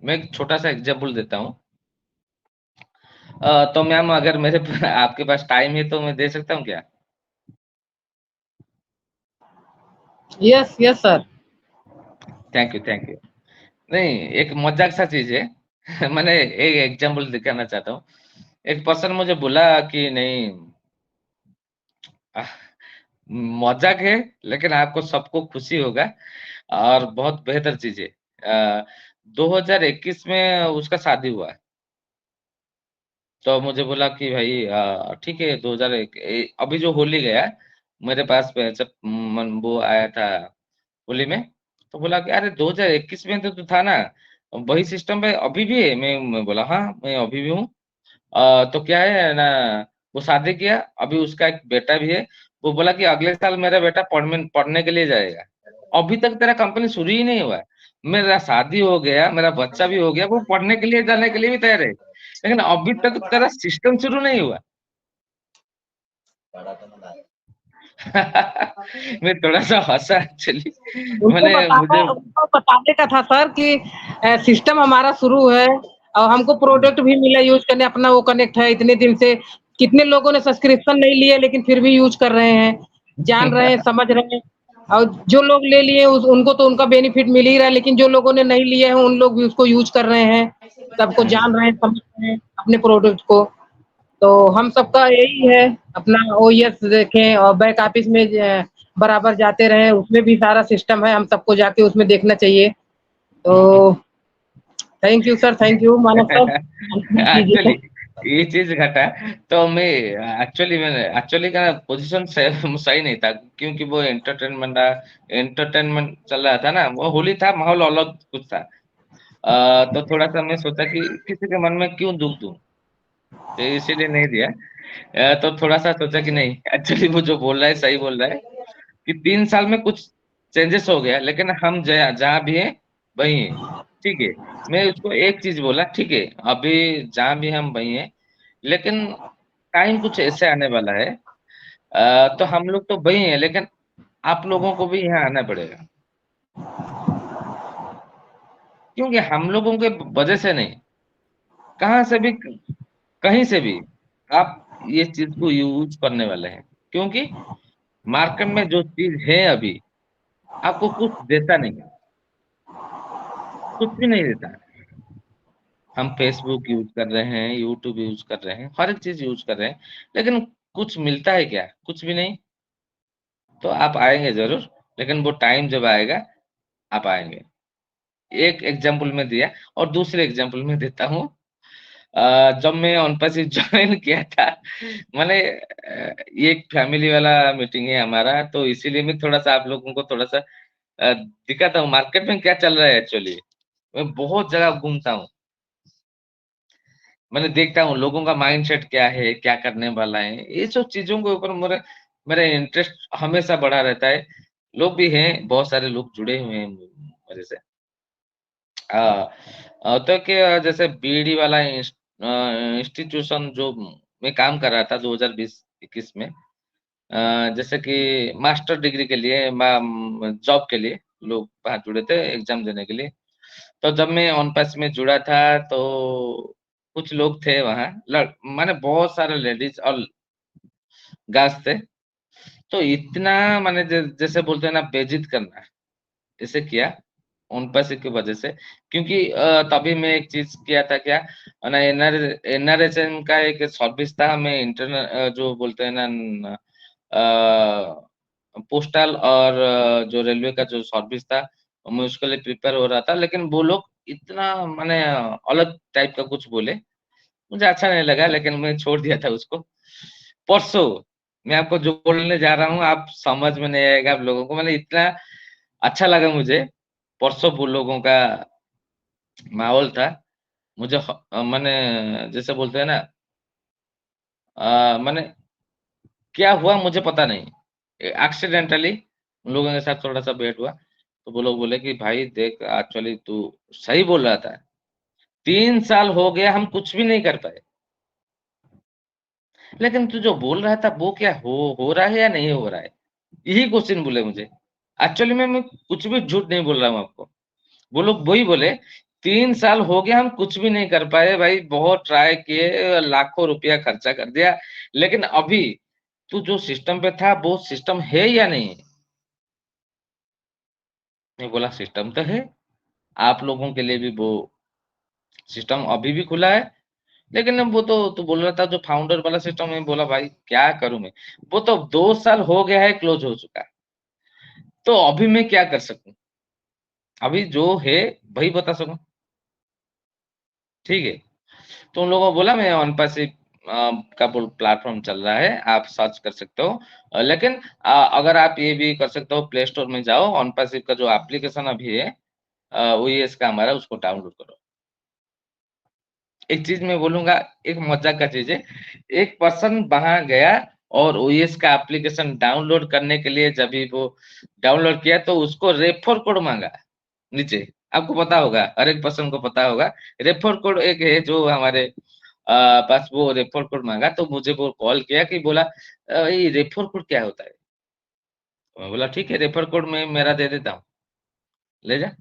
A: मैं एक छोटा-सा एग्ज़ाम्पल देता हूँ। तो मैम अगर मेरे आपके पास टाइम है तो मैं दे सकता हूँ क्या?
C: Yes yes sir.
A: Thank you, thank you. नहीं, एक मज़ाक सा चीज़ है। मैंने एक एग्ज़ाम्पल दिखाना चाहता हूँ। एक पर्सन मुझे बोला कि नहीं अह, मज़ाक है, लेकिन आपको सबको खुशी होगा और बहुत बेहतर चीज़ है। 2021 में उसका शादी हुआ। तो मुझे बोला कि भाई ठीक है 2001 अभी जो होली गया, मेरे पास जब वो आया था होली में, तो बोला कि अरे 2021 में तो तू था ना, वही सिस्टम पे अभी भी है? मैं बोला हाँ, मैं अभी भी हूँ। तो क्या है ना, वो शादी किया, अभी उसका एक बेटा भी है। वो बोला कि अगले साल मेरा बेटा पढ़ने के लिए जाएगा। अभी तक तेरा कंपनी शुरू ही नहीं हुआ। मेरा शादी हो गया, मेरा बच्चा भी हो गया, वो पढ़ने के लिए जाने के लिए भी तैयार है, लेकिन अभी तक तेरा सिस्टम शुरू नहीं हुआ। मैं थोड़ा-सा हँसा एक्चुअली,
C: उनको
A: मुझे
C: बताने का था सर कि सिस्टम हमारा शुरू है और हमको प्रोडक्ट भी मिला यूज करने, अपना वो कनेक्ट है इतने दिन से। कितने लोगों ने सब्सक्रिप्शन नहीं लिए लेकिन फिर भी यूज कर रहे हैं, जान रहे हैं, समझ रहे हैं। और जो लोग ले लिए उनको तो उनका बेनिफिट मिल ही रहा है, लेकिन जो लोगों ने नहीं लिए हैं उन लोग भी उसको यूज कर रहे हैं, सबको जान रहे हैं, समझ रहे हैं अपने प्रोडक्ट को। तो हम सबका यही है, अपना ओएस देखें और बैक ऑफिस में बराबर जाते रहे, उसमें भी सारा सिस्टम है, हम सबको जाके उसमें देखना चाहिए। तो thank you sir, thank you Manav sir.
A: Actually ये चीज घटा, तो मैं एक्चुअली का पोजीशन सही नहीं था, क्योंकि वो एंटरटेनमेंट चल रहा था ना, वो होली था, माहौल अलग कुछ था। तो थोड़ा सा मैं सोचा कि किसी के मन में क्यों दुख दूं, तो इसीलिए नहीं दिया। तो थोड़ा सा सोचा कि नहीं, एक्चुअली वो जो बोल रहा है सही बोल रहा है कि 3 साल में कुछ चेंजेस हो गया, लेकिन हम जहाँ भी हैं वही हैं। ठीक है, मैं उसको एक चीज बोला, ठीक है, अभी जहाँ भी हम वही हैं, लेकिन टाइम कुछ ऐसे आने वाला है, तो हम लोग तो वही हैं, लेकिन आप लोगों को भी यहाँ आना पड़ेगा, क्योंकि हम लोगों के वजह से नहीं, कहाँ से भी, कहीं से भी आप ये चीज को यूज करने वाले हैं, क्योंकि मार्केट में जो चीज है अभी आपको कुछ देता नहीं है, कुछ भी नहीं देता है। हम फेसबुक यूज कर रहे हैं, यूट्यूब यूज कर रहे हैं, हर एक चीज यूज कर रहे हैं, लेकिन कुछ मिलता है क्या? कुछ भी नहीं। तो आप आएंगे जरूर, लेकिन वो टाइम जब आएगा आप आएंगे। एक एग्जाम्पल में दिया, और दूसरे एग्जाम्पल में देता हूँ। जब मैं ऑनपासिस ज्वाइन किया था, मैंने ये एक फैमिली वाला मीटिंग है हमारा, तो इसीलिए मैं थोड़ा सा आप लोगों को थोड़ा सा दिखाता हूँ मार्केट में क्या चल रहा है। एक्चुअली मैं बहुत जगह घूमता हूँ, मैंने देखता हूँ लोगों का माइंडसेट क्या है, क्या करने वाला है, ये सब चीजों के ऊपर मेरा मेरा इंटरेस्ट हमेशा बढ़ा रहता है। लोग भी हैं, बहुत सारे लोग जुड़े हुए हैं मेरे से। तो कि जैसे बीईडी वाला इंस्टीट्यूशन जो मैं काम कर रहा था 2020-21 में, जैसे कि मास्टर डिग्री के लिए, जॉब के लिए लोग वहाँ जुड़े थे एग्जाम देने के लिए। तो जब मैं ऑन पास में जुड़ा था, तो कुछ लोग थे वहाँ, माने बहुत सारे लेडीज और गर्ल्स थे। तो इतना माने जैसे बोलते हैं ना, बेइज्जत करना, इसे किया उन पैसे की वजह से। क्योंकि तभी मैं एक चीज किया था, क्या ना, एनआरएचएम का एक सर्विस था, मैं इंटरनल जो बोलते हैं ना, पोस्टल और जो रेलवे का जो सर्विस था, मैं उसके लिए प्रिपेयर हो रहा था, लेकिन वो लोग इतना माने अलग टाइप का कुछ बोले, मुझे अच्छा नहीं लगा, लेकिन मैं छोड़ दिया था उसको। परसों मैं आपको जो बोलने जा रहा हूँ, आप समझ में नहीं आएगा आप लोगों को, मैंने इतना अच्छा लगा मुझे। परसों वो लोगों का माहौल था, मुझे मैंने जैसे बोलते हैं ना, मैंने क्या हुआ मुझे पता नहीं, एक्सीडेंटली उन लोगों के साथ थोड़ा सा भेंट हुआ, तो वो लोग बोले कि भाई देख, एक्चुअली तू सही बोल रहा था, 3 साल हो गया हम कुछ भी नहीं कर पाए, लेकिन तू जो बोल रहा था वो क्या हो रहा है या नहीं हो रहा है, यही क्वेश्चन बोले मुझे। एक्चुअली मैं कुछ भी झूठ नहीं बोल रहा हूँ आपको। वो लोग वही बोले, 3 साल हो गया हम कुछ भी नहीं कर पाए भाई, बहुत ट्राई किए, लाखों रुपया खर्चा कर दिया, लेकिन अभी तू जो सिस्टम पे था वो सिस्टम है या नहीं? मैं बोला सिस्टम तो है, आप लोगों के लिए भी वो सिस्टम अभी भी खुला है, लेकिन वो तो बोल रहा था जो फाउंडर वाला सिस्टम है, बोला भाई क्या करूं मैं, वो तो 2 साल हो गया है, क्लोज हो चुका है, तो अभी मैं क्या कर सकूं? अभी जो है वही बता सकूं। ठीक है, तो उन लोगों को बोला मैं ऑनपासिव का प्लेटफॉर्म चल रहा है, आप सर्च कर सकते हो। लेकिन अगर आप ये भी कर सकते हो, प्ले स्टोर में जाओ, ऑनपासिव का जो एप्लीकेशन अभी है ओएस का हमारा, उसको डाउनलोड करो। एक चीज मैं बोलूंगा, एक मजाक का चीज है, एक पर्सन वहां गया, और ओएस का एप्लीकेशन डाउनलोड करने के लिए जब भी वो डाउनलोड किया तो उसको रेफर कोड मांगा नीचे। आपको पता होगा, हर एक पर्सन को पता होगा, रेफर कोड एक है जो हमारे पास वो रेफर कोड मांगा। तो मुझे वो कॉल किया कि बोला ये रेफर कोड क्या होता है? मैं बोला ठीक है, रेफर कोड मैं मेरा दे देता हूँ, ले जा।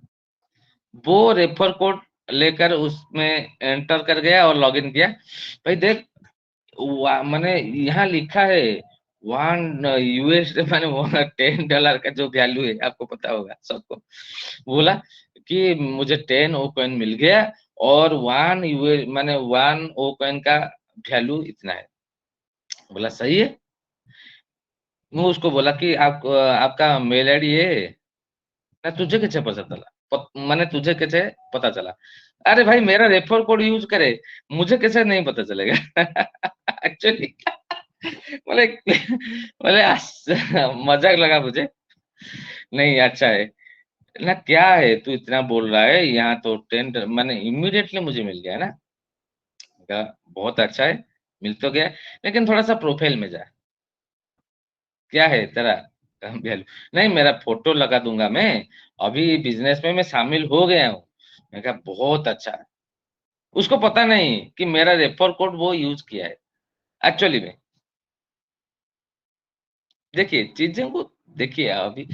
A: वो रेफर कोड लेकर उसमें एंटर कर गया और लॉगिन किया। भाई देख, मैंने यहाँ लिखा है 1 यूएस माने $10 का जो वैल्यू है, आपको पता होगा सबको। बोला कि मुझे 10 ओ कॉइन मिल गया और 1 यूएस माने 1 ओ कॉइन का वैल्यू इतना है। बोला सही है। मैं उसको बोला कि आपका मेल आईडी है ना, तुझे कैसे पता चला? माने तुझे कैसे पता चला? अरे भाई मेरा रेफर कोड यूज करे, मुझे कैसे नहीं पता चलेगा? एक्चुअली बोले बोले मजाक लगा मुझे। नहीं अच्छा है ना, क्या है तू इतना बोल रहा है, यहाँ तो 10 मैंने इमीडिएटली मुझे मिल गया ना। कहा बहुत अच्छा है, मिल तो गया, लेकिन थोड़ा सा प्रोफाइल में जा। क्या है तेरा वैल्यू? नहीं मेरा फोटो लगा दूंगा मैं, अभी बिजनेस में मैं शामिल हो गया हूँ। मैं कहा बहुत अच्छा। उसको पता नहीं कि मेरा रेफर कोड वो यूज किया है एक्चुअली में। देखिए चीजें को, देखिए अभी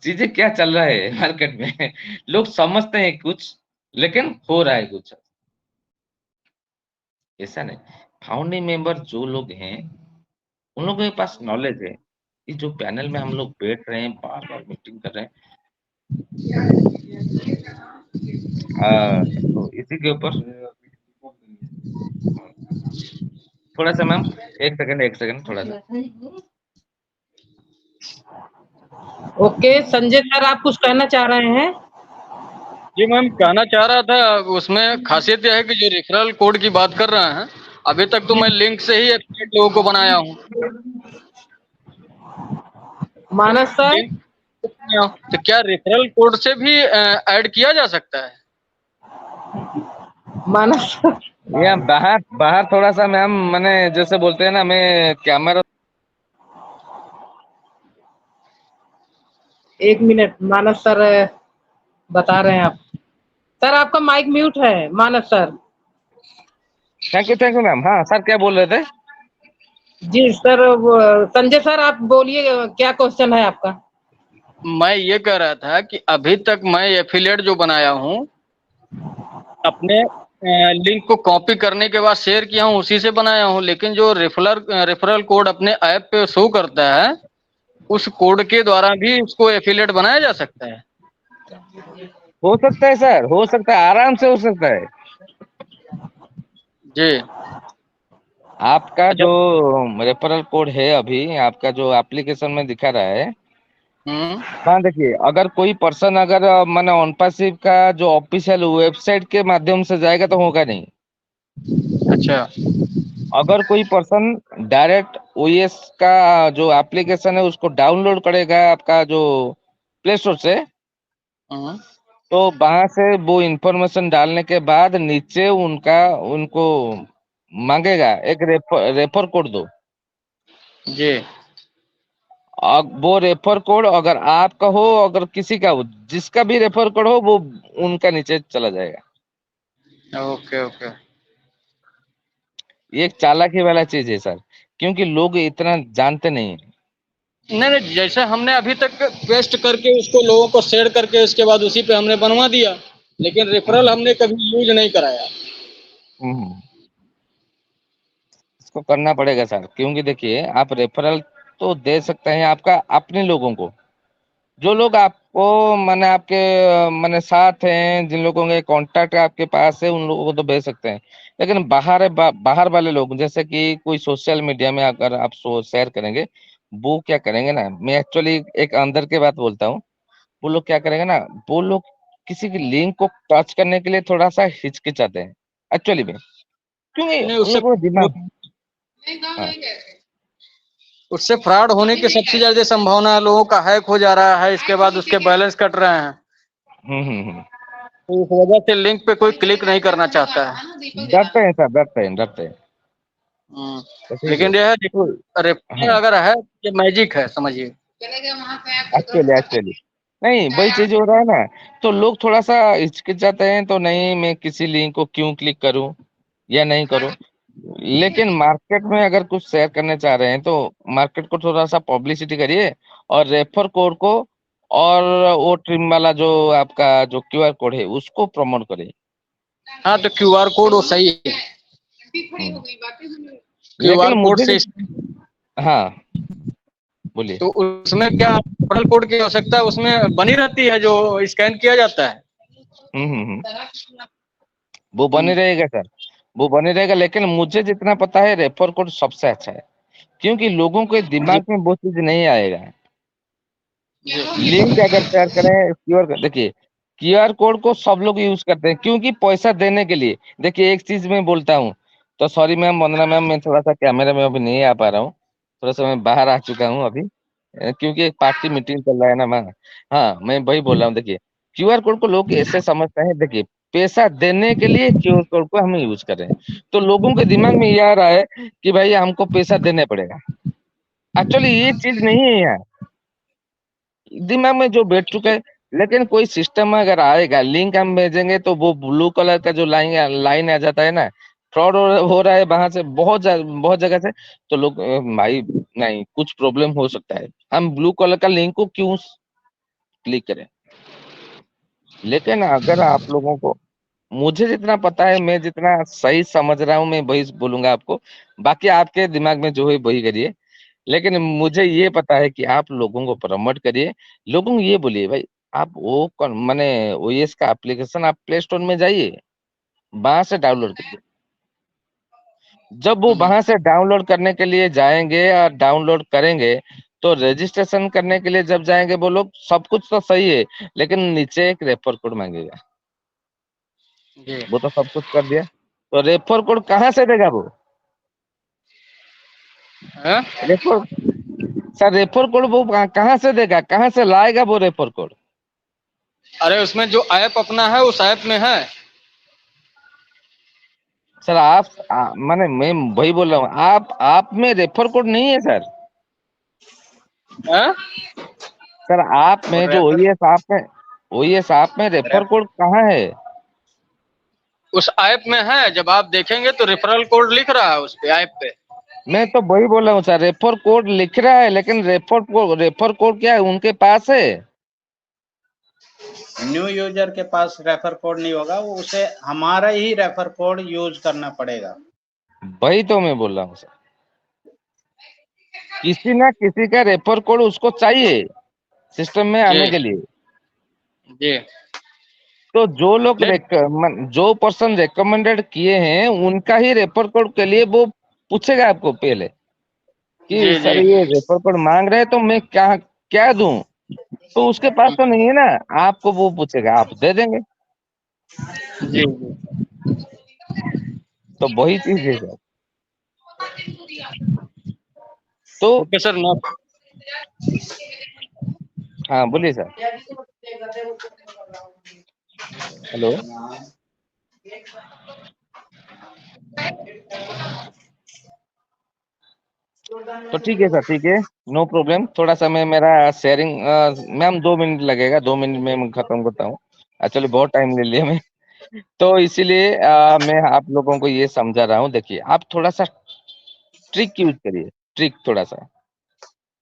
A: चीजें क्या चल रहा है मार्केट में। लोग समझते हैं कुछ, लेकिन हो रहा है कुछ, ऐसा नहीं। फाउंडिंग मेंबर जो लोग हैं, उन लोगों के पास नॉलेज है। ये जो पैनल में हम लोग बैठ रहे हैं, बार बार मीटिंग कर रहे हैं, तो इसी के ऊपर थोड़ा सा मैम, एक सेकंड थोड़ा सा।
C: ओके संजय सर, आप कुछ कहना चाह रहे हैं?
D: जी मैम, कहना चाह रहा था, उसमें खासियत यह है कि जो रेफरल कोड की बात कर रहे हैं, अभी तक तो मैं लिंक से ही एफिलिएट लोगों को बनाया हूँ।
C: मानस सर,
D: लिंक तो क्या रेफरल कोड से भी ऐड किया जा सकता है?
C: मानस सर,
A: या बाहर बाहर थोड़ा सा मैम, मैंने जैसे बोलते हैं ना, मैं कैमरा।
C: 1 मिनट मानस सर बता रहे हैं आप। सर आपका माइक म्यूट है Manas sir.
A: Thank you ma'am. हाँ सर क्या बोल रहे थे?
C: जी सर, संजय सर आप बोलिए, क्या क्वेश्चन है आपका?
D: मैं ये कह रहा था कि अभी तक मैं एफिलिएट जो बनाया हूँ, अपने लिंक को कॉपी करने के बाद शेयर किया हूँ, उसी से बनाया हूँ। लेकिन जो रेफरल कोड अपने ऐप पे शो करता है, उस कोड के द्वारा भी उसको एफिलिएट बनाया जा सकता है?
A: हो सकता है सर, हो सकता है, आराम से हो सकता है।
D: जी।
A: आपका जो रेफरल कोड है, अभी आपका जो एप्लीकेशन में दिखा रहा है, हाँ देखिए, अगर कोई पर्सन अगर माने ऑन पैसिव का जो ऑफिशियल वेबसाइट के माध्यम से जाएगा तो होगा नहीं।
D: अच्छा।
A: अगर कोई पर्सन डायरेक्ट ओएस का जो एप्लीकेशन है उसको डाउनलोड करेगा आपका जो प्ले स्टोर से, तो वहां से वो इंफॉर्मेशन डालने के बाद नीचे उनको मांगेगा एक रेफर कोड दो।
D: जी।
A: वो रेफर कोड अगर आपका हो, अगर किसी का हो, जिसका भी रेफर कोड हो, वो उनका नीचे चला जाएगा।
D: Okay okay.
A: ये एक चालाकी वाला चीज है सर, क्योंकि लोग इतना जानते नहीं है।
D: नहीं, जैसे हमने अभी तक पेस्ट करके उसको लोगों को शेयर करके उसके बाद उसी पे हमने बनवा दिया, लेकिन रेफरल हमने कभी यूज नहीं कराया।
A: इसको करना पड़ेगा सर, क्योंकि देखिए आप रेफरल तो दे सकते हैं आपका अपने लोगों को, जो लोग आपको माने आपके माने साथ हैं, जिन लोगों के कांटेक्ट आपके पास है, उन लोगों को तो भेज सकते हैं। लेकिन बाहर वाले लोग, जैसे कि कोई सोशल मीडिया में अगर आप शेयर करेंगे, वो क्या करेंगे ना, मैं एक्चुअली एक अंदर की बात बोलता हूँ, वो लोग क्या करेंगे ना, वो लोग किसी की लिंक को टच करने के लिए थोड़ा सा हिचकिचाते हैं एक्चुअली में, क्योंकि
D: नहीं,
A: उन लोगों को दिमाग, हाँ।
D: उससे फ्रॉड होने की सबसे ज्यादा संभावना है। लोगों का हैक हो जा रहा है, इसके बाद उसके बैलेंस कट रहे हैं। तो इस वजह से लिंक पे कोई क्लिक नहीं करना चाहता है।
A: डरते हैं सर, डरते हैं। तो ठीक है।
D: लेकिन यह है
A: तो
D: रेफरल
A: हाँ,
D: अगर है ये मैजिक है, समझिए।
A: एक्चुअली नहीं वही चीज हो रहा है ना, तो लोग थोड़ा सा हिचकिचाते हैं, तो नहीं मैं किसी लिंक को क्यों क्लिक करूं या नहीं करूं। लेकिन मार्केट में अगर कुछ शेयर करने चाह रहे हैं तो मार्केट को थोड़ा सा पब्लिसिटी करिए और रेफर कोड को और वो ट्रिम वाला जो आपका जो क्यूआर कोड है उसको प्रमोट करिए।
D: हाँ, तो क्यूआर कोड वो सही है।
A: हम्म। लेकिन
D: क्यूआर कोड
A: मुझे
D: से
A: हाँ बोलिए।
D: तो उसमें क्या रेफरल कोड की आवश्यकता उसमें बनी रहती है जो स्कैन किया जाता है।
A: वो बने रहेगा सर, वो बने रहेगा, लेकिन मुझे जितना पता है रेफर कोड सबसे अच्छा है, क्योंकि लोगों के
D: जी
A: दिमाग में वो चीज नहीं आएगा।
D: जी
A: लिंक अगर शेयर करें क्यूआर, देखिए क्यूआर कोड को सब लोग यूज करते हैं क्योंकि पैसा देने के लिए। देखिए एक चीज मैं बोलता हूँ, तो सॉरी मैम, वंदना मैम, मैं थोड़ा सा कैमरे में अभी नहीं आ पा रहा हूँ, थोड़ा सा मैं बाहर आ चुका हूँ अभी, क्योंकि एक पार्टी मीटिंग चल रहा है ना मैं। हाँ मैं वही बोल रहा हूँ, देखिए क्यूआर कोड को लोग ऐसे समझते हैं, देखिए पैसा देने के लिए क्यूआर कोड को हम यूज कर रहे हैं, तो लोगों के दिमाग में ये आ रहा है कि भाई हमको पैसा देने पड़ेगा। एक्चुअली ये चीज नहीं है यहाँ दिमाग में जो बैठ चुका है। लेकिन कोई सिस्टम अगर आएगा, लिंक हम भेजेंगे तो वो ब्लू कलर का जो लाइन लाइन आ जाता है ना, फ्रॉड हो रहा है वहां से बहुत जगह से, तो लोग भाई नहीं कुछ प्रॉब्लम हो सकता है, हम ब्लू कलर का लिंक को क्यों क्लिक करें। लेकिन अगर आप लोगों को, मुझे जितना पता है, मैं जितना सही समझ रहा हूँ मैं वही बोलूंगा आपको, बाकी आपके दिमाग में जो है वही करिए। लेकिन मुझे ये पता है कि आप लोगों को प्रमोट करिए, लोगों को ये बोलिए भाई आप वो माने ओएस का एप्लीकेशन आप प्ले स्टोर में जाइए, वहां से डाउनलोड करिए। जब वो वहां से डाउनलोड करने के लिए जाएंगे और डाउनलोड करेंगे, तो रजिस्ट्रेशन करने के लिए जब जाएंगे वो लोग, सब कुछ तो सही है, लेकिन नीचे एक रेफर कोड मांगेगा।
D: जी
A: वो तो सब कुछ कर दिया, तो रेफर कोड कहाँ से देगा वो?
D: हाँ?
A: रेफर सर रेफर कोड वो कहाँ से देगा, कहाँ से लाएगा वो रेफर कोड?
D: अरे उसमें जो ऐप अपना है उस ऐप में है।
A: सर माने मैं वही बोल रहा हूँ, आप में रेफर कोड नहीं है सर।
D: हाँ?
A: सर आप
B: और
A: में जो
B: रेफर
A: ओएस आप में रेफर कोड कहाँ है?
D: उस ऐप में है, जब आप देखेंगे तो रेफरल कोड लिख रहा है उस पे ऐप पे।
A: मैं तो वही बोल रहा हूँ सर, रेफर कोड लिख रहा है, लेकिन रेफर कोड क्या है उनके पास है?
B: न्यू यूजर के पास रेफर कोड नहीं होगा, वो उसे हमारा ही रेफर कोड यूज करना पड़ेगा।
A: वही तो मैं बोल रहा हूँ सर, किसी ना किसी का रेफर कोड उसको चाहिए सिस्टम में
D: जी
A: आने के लिए।
D: जी
A: तो जो लोग
D: ले
A: जो पर्सन रेकमेंडेड किए हैं उनका ही रेफर कोड के लिए वो पूछेगा आपको पहले कि
D: जी
A: सर
D: जी
A: ये रेफर कोड मांग रहे हैं तो मैं क्या क्या दूं, तो उसके पास तो नहीं है ना, आपको वो पूछेगा, आप दे देंगे।
D: जी
A: तो वही चीज है सर। तो
D: ओके सर नो।
A: हाँ बोलिए सर। हेलो। तो ठीक है सर, ठीक है, नो प्रॉब्लम। थोड़ा सा मैं मेरा शेयरिंग मैम 2 मिनट लगेगा, 2 मिनट में मैं खत्म करता हूँ। एक्चुअली बहुत टाइम ले लिया मैं, तो इसीलिए मैं आप लोगों को ये समझा रहा हूँ। देखिए आप थोड़ा सा ट्रिक यूज करिए, ट्रिक थोड़ा सा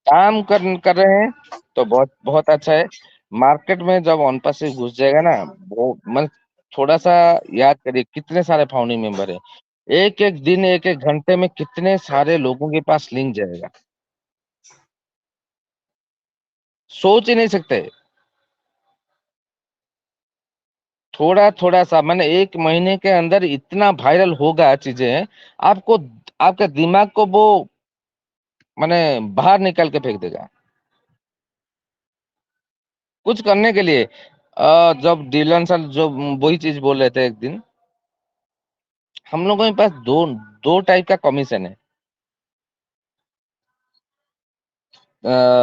A: काम कर रहे हैं तो बहुत बहुत अच्छा है। मार्केट में जब ऑन पास से घुस जाएगा ना, वो मतलब थोड़ा सा याद करिए कितने सारे फाउंडिंग मेंबर है, एक एक दिन एक एक घंटे में कितने सारे लोगों के पास लिंक जाएगा, सोच ही नहीं सकते। थोड़ा थोड़ा सा मैंने 1 महीने के अंदर इतना वायरल होगा चीजें, आपको आपके दिमाग को वो मैंने बाहर निकाल के फेंक देगा। कुछ करने के लिए जब डीलन सर जो वही चीज बोल रहे थे एक दिन, हम लोगों के पास दो दो टाइप का कमीशन है।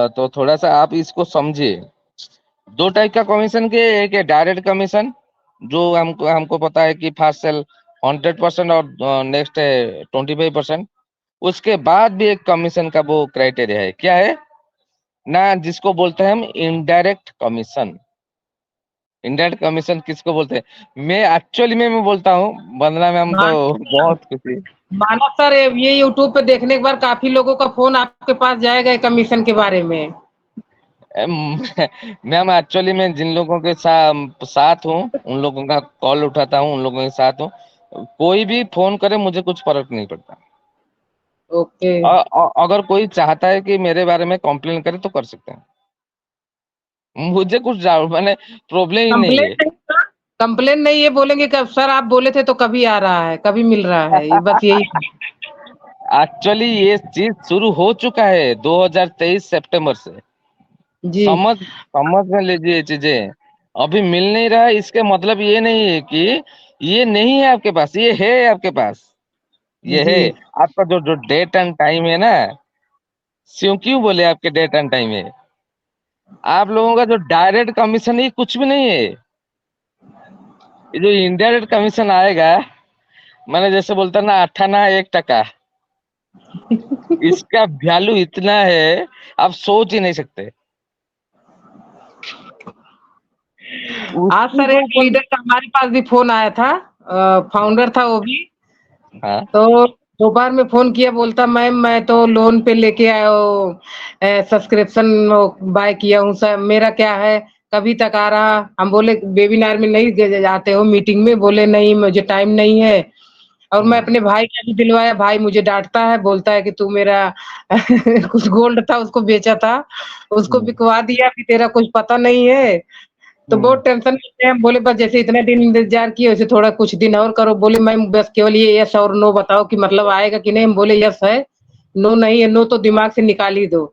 A: तो थोड़ा सा आप इसको समझिए, दो टाइप का कमीशन के, एक है डायरेक्ट कमीशन जो हमको हमको पता है कि फर्स्ट सेल 100% और नेक्स्ट है 25%। उसके बाद भी एक कमीशन का वो क्राइटेरिया है, क्या है ना, जिसको बोलते हैं हम इनडायरेक्ट कमीशन। इनडायरेक्ट कमीशन किसको बोलते हैं, मैं एक्चुअली में मैं बोलता हूँ वंदना मैम तो बहुत खुशी।
C: माना सर, ये यूट्यूब पे देखने के बाद काफी लोगों का फोन आपके पास जाएगा कमीशन के बारे में।
A: मैम एक्चुअली मैं जिन लोगों के साथ हूँ उन लोगों का कॉल उठाता हूँ, उन लोगों के साथ हूँ, कोई भी फोन करे मुझे कुछ फर्क नहीं पड़ता।
C: ओके।
A: अगर कोई चाहता है कि मेरे बारे में कंप्लेन करे तो कर सकते हैं, मुझे कुछ मैंने प्रॉब्लम ही नहीं
C: कंप्लेन
A: है।
C: नहीं सर, कंप्लेन नहीं, ये बोलेंगे कि सर आप बोले थे तो कभी आ रहा है, कभी मिल रहा है, ये बस यही है।
A: एक्चुअली ये चीज शुरू हो चुका है 2023 सितंबर से।
C: जी
A: समझ में लीजिए चीजें, अभी मिल नहीं रहा है, इसके मतलब ये नहीं है कि ये नहीं है आपके पास, ये है आपके पास, ये
C: जी
A: है। आपका जो जो डेट एंड टाइम है ना, क्यों बोले आपके डेट एंड टाइम है, आप लोगों का जो डायरेक्ट कमीशन है कुछ भी नहीं है। ये जो इनडायरेक्ट कमीशन आएगा, मैंने जैसे बोलता ना 8 आना 1 टका, इसका वैल्यू इतना है आप सोच ही नहीं सकते।
C: आज
A: उसी
C: सर
A: के
C: एक
A: ऊपर।
C: लीडर का हमारे पास भी फोन आया था, फाउंडर था वो भी।
A: हाँ
C: तो दोपहर में फोन किया, बोलता मैम मैं तो लोन पे लेके आया हूँ, सब्सक्रिप्शन बाय किया हूँ सर, मेरा क्या है, कभी तक आ रहा। हम बोले वेबिनार में नहीं जाते हो, मीटिंग में? बोले नहीं मुझे टाइम नहीं है। और मैं अपने भाई का भी दिलवाया, भाई मुझे डांटता है, बोलता है कि तू मेरा कुछ गोल्ड था उसको बेचा था, उसको
A: हम्म,
C: बिकवा दिया, कि तेरा कुछ पता नहीं है। तो
A: हम्म,
C: बहुत टेंशन में थे हम। बोले बस जैसे इतने दिन इंतजार किए वैसे थोड़ा कुछ दिन और करो। बोले मैम बस केवल ये यस और नो बताओ कि मतलब आएगा कि नहीं। हम बोले यस है, नो नहीं है, नो तो दिमाग से निकाल ही दो।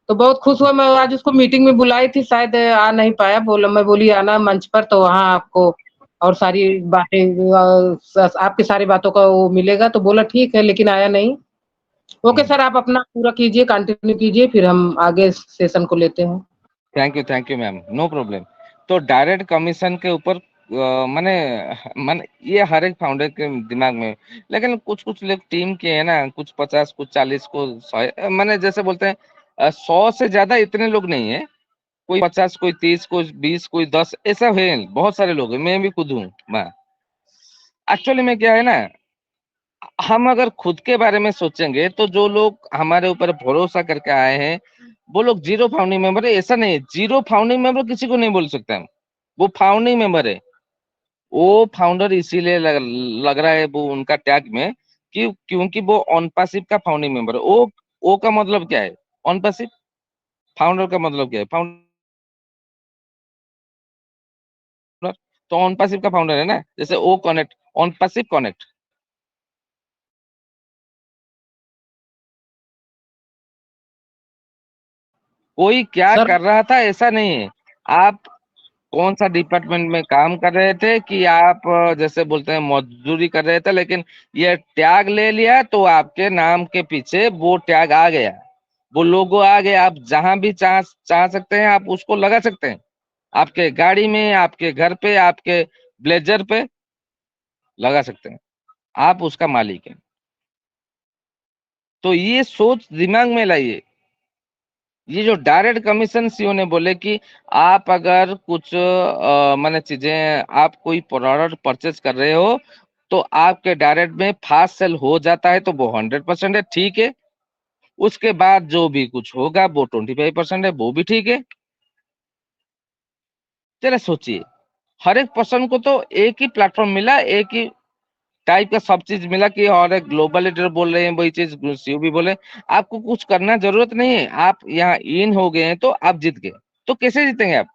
C: तो बहुत खुश हुआ। मैं आज उसको मीटिंग में बुलाई थी, शायद आ नहीं पाया। बोला, मैं बोली आना मंच पर, तो वहाँ आपको और सारी बातें, आपकी सारी बातों का वो मिलेगा। तो बोला ठीक है, लेकिन आया नहीं। ओके
A: हम्म।
C: सर, आप अपना पूरा कीजिए, कंटिन्यू कीजिए, फिर हम आगे सेशन को लेते हैं।
A: Thank you ma'am, no problem. तो डायरेक्ट कमीशन के ऊपर माने माने ये हर एक फाउंडर के दिमाग में, लेकिन कुछ कुछ लोग टीम के है ना, कुछ 50 कुछ 40 को 100, माने जैसे बोलते हैं 100 से ज्यादा इतने लोग नहीं है, कोई 50 कोई 30 कोई 20 कोई 10 ऐसा है, बहुत सारे लोग हैं, मैं भी खुद हूँ मैं। एक्चुअली में क्या है ना, हम अगर खुद के बारे में सोचेंगे तो जो लोग हमारे ऊपर भरोसा करके आए हैं वो लोग जीरो फाउंडिंग मेंबर है, ऐसा नहीं है। जीरो फाउंडिंग मेंबर किसी को नहीं बोल सकते हम, वो फाउंडिंग मेंबर है। वो फाउंडर इसीलिए लग रहा है वो उनका टैग में कि क्योंकि वो ऑन पैसिव का फाउंडिंग मेंबर है। ओ का मतलब क्या है, ऑन पैसिव। फाउंडर का मतलब क्या है, फाउंडर। तो ऑन पैसिव का फाउंडर है ना, जैसे O connect, on passive connect. कोई क्या
C: सर
A: कर रहा था ऐसा नहीं है। आप कौन सा डिपार्टमेंट में काम कर रहे थे कि आप जैसे बोलते हैं मजदूरी कर रहे थे, लेकिन ये टैग ले लिया तो आपके नाम के पीछे वो टैग आ गया, वो लोगो आ गया। आप जहां भी चाह सकते हैं आप उसको लगा सकते हैं, आपके गाड़ी में, आपके घर पे, आपके ब्लेजर पे लगा सकते हैं, आप उसका मालिक हैं। तो ये सोच दिमाग में लाइए। ये जो डायरेक्ट कमीशन सीओ ने बोले कि आप अगर कुछ माने चीजें, आप कोई प्रोडक्ट परचेज कर रहे हो तो आपके डायरेक्ट में फास्ट सेल हो जाता है तो वो 100% है, ठीक है। उसके बाद जो भी कुछ होगा वो 25% है, वो भी ठीक है। जरा सोचिए, हर एक पर्सन को तो एक ही प्लेटफॉर्म मिला, एक ही टाइप का सब चीज मिला कि और एक ग्लोबल लीडर बोल रहे हैं वही चीज सीओ भी बोले। आपको कुछ करना जरूरत नहीं है, आप यहाँ इन हो गए हैं तो आप जीत गए। तो कैसे जीतेंगे आप?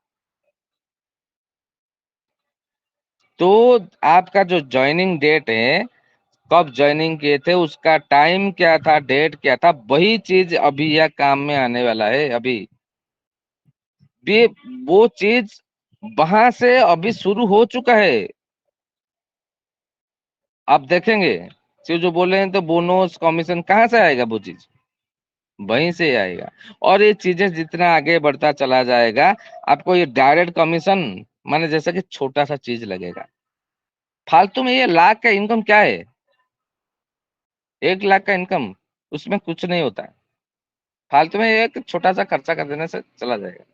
A: तो आपका जो ज्वाइनिंग डेट है, कब ज्वाइनिंग किए थे, उसका टाइम क्या था, डेट क्या था, वही चीज अभी यह काम में आने वाला है। अभी भी वो चीज वहां से अभी शुरू हो चुका है। आप देखेंगे सिर्फ जो बोल रहे हैं तो बोनस कमीशन कहाँ से आएगा, वो चीज वहीं से आएगा। और ये चीजें जितना आगे बढ़ता चला जाएगा, आपको ये डायरेक्ट कमीशन माने जैसे कि छोटा सा चीज लगेगा। फालतू में ये लाख का इनकम क्या है, 1 लाख का इनकम उसमें कुछ नहीं होता है, फालतू में एक छोटा-सा खर्चा कर देने से चला जाएगा।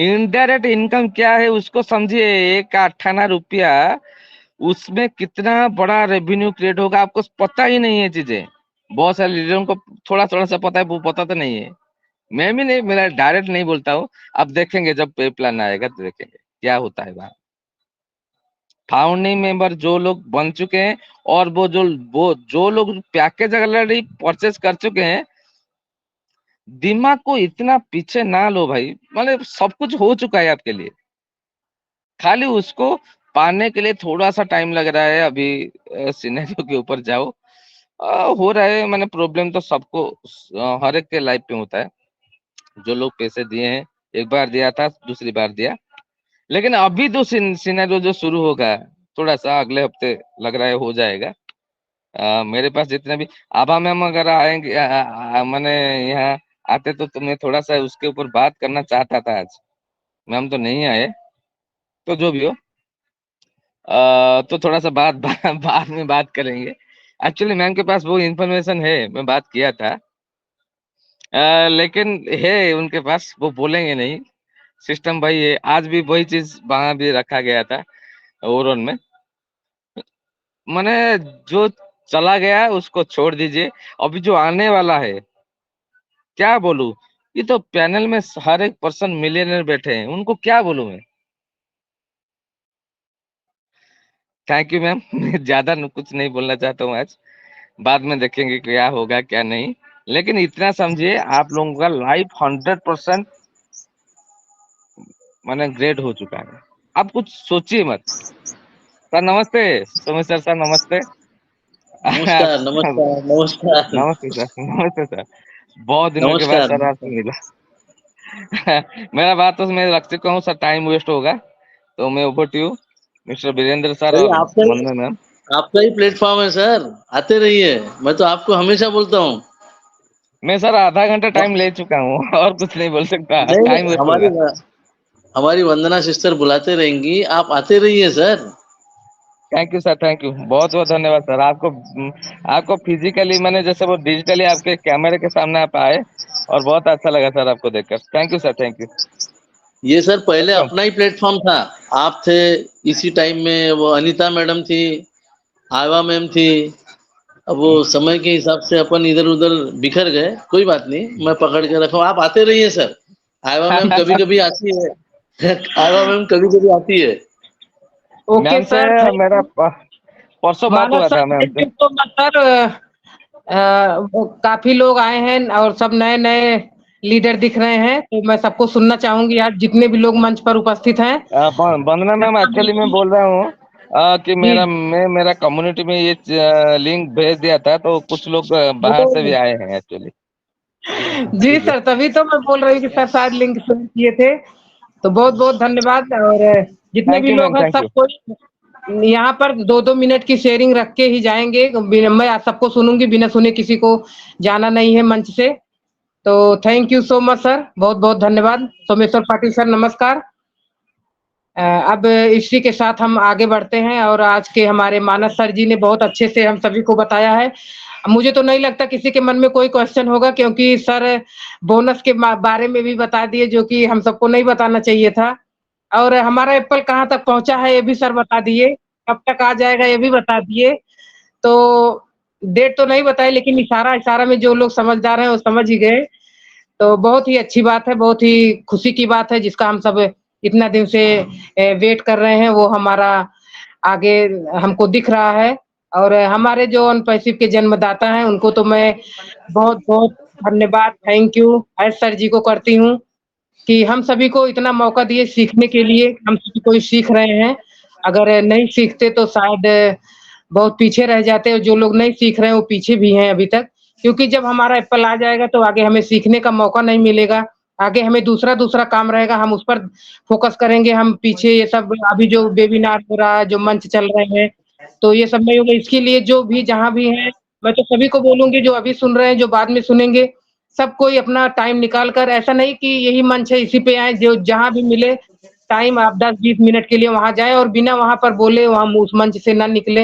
A: इनडायरेक्ट इनकम क्या है उसको समझिए, एक आठाना रुपया उसमें कितना बड़ा रेवेन्यू क्रिएट होगा आपको पता ही नहीं है चीजें। बहुत सारे लीडरों को थोड़ा-थोड़ा सा पता है, वो पता तो नहीं है। मैं भी नहीं, मेरा डायरेक्ट नहीं बोलता हूँ। अब देखेंगे जब पे प्लान आएगा तो देखेंगे क्या होता है वहाँ। फाउंडिंग मेंबर जो लोग बन चुके हैं और वो जो लोग पैकेज ऑलरेडी परचेज कर चुके हैं, दिमाग को इतना पीछे ना लो भाई, मतलब सब कुछ हो चुका है आपके लिए, खाली उसको पाने के लिए थोड़ा सा टाइम लग रहा है। अभी सिनेरियो के ऊपर जाओ, हो रहा है, मैंने प्रॉब्लम तो सबको हर एक के लाइफ में होता है। जो लोग पैसे दिए हैं, एक बार दिया था, दूसरी बार दिया, लेकिन अभी तो सिनेरियो जो शुरू होगा थोड़ा सा अगले हफ्ते लग रहा है हो जाएगा। मेरे पास जितने भी आभा मैम अगर आएंगे, मैंने यहाँ आते तो मैं थोड़ा सा उसके ऊपर बात करना चाहता था आज। मैम तो नहीं आए, तो जो भी हो, तो थोड़ा सा बाद में बात करेंगे। एक्चुअली मैम के पास वो इन्फॉर्मेशन है, मैं बात किया था, लेकिन है उनके पास, वो बोलेंगे नहीं। सिस्टम भाई है, आज भी वही चीज वहां भी रखा गया था ओवरऑल में। मैंने जो चला गया उसको छोड़ दीजिए, अभी जो आने वाला है क्या बोलूं, ये तो पैनल में हर एक पर्सन मिलियनर बैठे हैं, उनको क्या बोलूं मैं। Thank you ma'am. मैं ज्यादा कुछ नहीं बोलना चाहता हूँ आज, बाद में देखेंगे क्या होगा क्या नहीं, लेकिन इतना समझिए आप लोगों का लाइफ 100% माने ग्रेड हो चुका है। आप कुछ सोचिए मत। सर नमस्ते, सोमेश्वर सर नमस्ते।
E: नमस्कार नमस्कार नमस्कार
A: नमस्ते सर, नमस्ते सर, बहुत दिनों के बाद
E: नमस्कार
A: सर आपसे मिला। मेरा बात तो मैं रख चुका हूँ सर, टाइम वेस्ट होगा, तो मैं over to you mister Virendra sir
E: भाई
A: और
E: आपका
A: मनोज मैम।
E: ही प्लेटफॉर्म है सर, आते रहिए। मैं तो आपको हमेशा बोलता हूँ।
A: मैं सर आधा घंटा टाइम ले चुका हूँ और कुछ नहीं बोल सकता,
E: नहीं
A: टाइम वेस्ट
E: हमारी
A: होगा।
E: हमारी वंदना सिस्टर बुलाते रहेंगी, आप आते रहिए sir.
A: Thank you sir, thank you, बहुत बहुत धन्यवाद सर। आपको फिजिकली मैंने जैसे वो डिजिटली आपके कैमरे के सामने आप आए और बहुत अच्छा लगा सर आपको देखकर। Thank you sir, thank you.
E: ये सर पहले
A: थैंक यू।
E: अपना ही प्लेटफॉर्म था, आप थे इसी टाइम में, वो अनीता मैडम थी, आवा मैम थी। अब वो समय के हिसाब से अपन इधर उधर बिखर गए, कोई बात नहीं, मैं पकड़ के रखा हूँ, आप आते रहिए सर। आवा मैम कभी कभी आती है आवा मैम कभी कभी आती है।
C: ओके
A: मैम से
C: सर, थैंक
A: मेरा
C: यू।
A: परसों बात
C: मानस
A: हुआ
C: सर,
A: था मैम
C: थैंक
A: से।
C: You so much sir. काफी लोग आए हैं और सब नए नए लीडर दिख रहे हैं, तो मैं सबको सुनना चाहूंगी आज, जितने भी लोग मंच पर उपस्थित हैं।
A: वंदना मैम, एक्चुअली मैं बोल रहा हूँ कि
C: जी
A: मेरा कम्युनिटी में ये लिंक भेज दिया था, तो कुछ लोग बाहर से भी
C: वो
A: आए हैं एक्चुअली।
C: जी सर, तभी तो मैं बोल रही हूँ कि सर शायद लिंक शेयर किए थे। तो बहुत बहुत धन्यवाद। और जितने
A: थैंक
C: भी
A: यू मैम,
C: लोग हैं
A: थैंक यू।
C: सबको यहाँ पर 2-2 मिनट की शेयरिंग रख के ही जाएंगे। मैं आज सबको सुनूंगी, बिना सुने किसी को जाना नहीं है मंच से। तो thank you so much sir, बहुत बहुत धन्यवाद। सोमेश्वर पाटिल सर नमस्कार। अब इसी के साथ हम आगे बढ़ते हैं, और आज के हमारे मानस सर जी ने बहुत अच्छे से हम सभी को बताया है। मुझे तो नहीं लगता किसी के मन में कोई क्वेश्चन होगा, क्योंकि सर बोनस के बारे में भी बता दिए, जो कि हम सबको नहीं बताना चाहिए था। और हमारा एप्पल कहाँ तक पहुंचा है ये भी सर बता दिए, कब तक आ जाएगा ये भी बता दिए। तो डेट तो नहीं बताई, लेकिन इशारा इशारा में जो लोग समझदार हैं वो समझ ही गए। तो बहुत ही अच्छी बात है, बहुत ही खुशी की बात है, जिसका हम सब इतना दिन से वेट कर रहे हैं, वो हमारा आगे हमको दिख रहा है। और हमारे जो अनपैसिव के जन्मदाता हैं उनको तो मैं बहुत बहुत धन्यवाद, थैंक यू एस सर जी को करती हूँ कि हम सभी को इतना मौका दिए सीखने के लिए। हम सभी कोई सीख रहे हैं, अगर नहीं सीखते तो शायद बहुत पीछे रह जाते हैं। जो लोग नहीं सीख रहे हैं वो पीछे भी हैं अभी तक, क्योंकि जब हमारा एप्पल आ जाएगा तो आगे हमें सीखने का मौका नहीं मिलेगा। आगे हमें दूसरा दूसरा काम रहेगा, हम उस पर फोकस करेंगे। हम पीछे ये सब अभी जो वेबिनार हो रहा है, जो मंच चल रहे हैं, तो ये सब नहीं होगा। इसके लिए जो भी जहाँ भी हैं, मैं तो सभी को बोलूंगी, जो अभी सुन रहे हैं, जो बाद में सुनेंगे, सब कोई अपना टाइम निकाल कर, ऐसा नहीं कि यही मंच है इसी पे आए, जो जहाँ भी मिले टाइम आप 10-20 मिनट के लिए वहां जाए और बिना वहां पर बोले वहां उस मंच से ना निकले।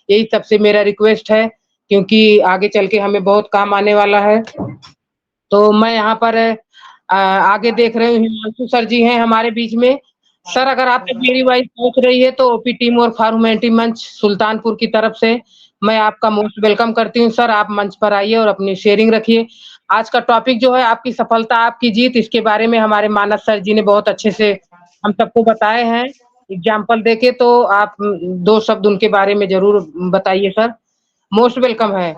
C: यही सबसे मेरा रिक्वेस्ट है। क्योंकि आगे चल के हमें बहुत काम आने वाला है। तो मैं यहाँ पर आगे देख रहे हूँ हिमांशु सर जी हैं हमारे बीच में। सर अगर आप तक मेरी वॉइस पहुंच रही है तो ओपी टीम और फार्मेटी मंच सुल्तानपुर की तरफ से मैं आपका मोस्ट वेलकम करती हूँ। सर आप मंच पर आइए और अपनी शेयरिंग रखिए। आज का टॉपिक जो है आपकी सफलता आपकी जीत, इसके बारे में हमारे मानस सर जी ने बहुत अच्छे से हम सबको बताए हैं एग्जाम्पल देके। तो आप 2 शब्द उनके बारे में जरूर बताइए सर। मोस्ट वेलकम है।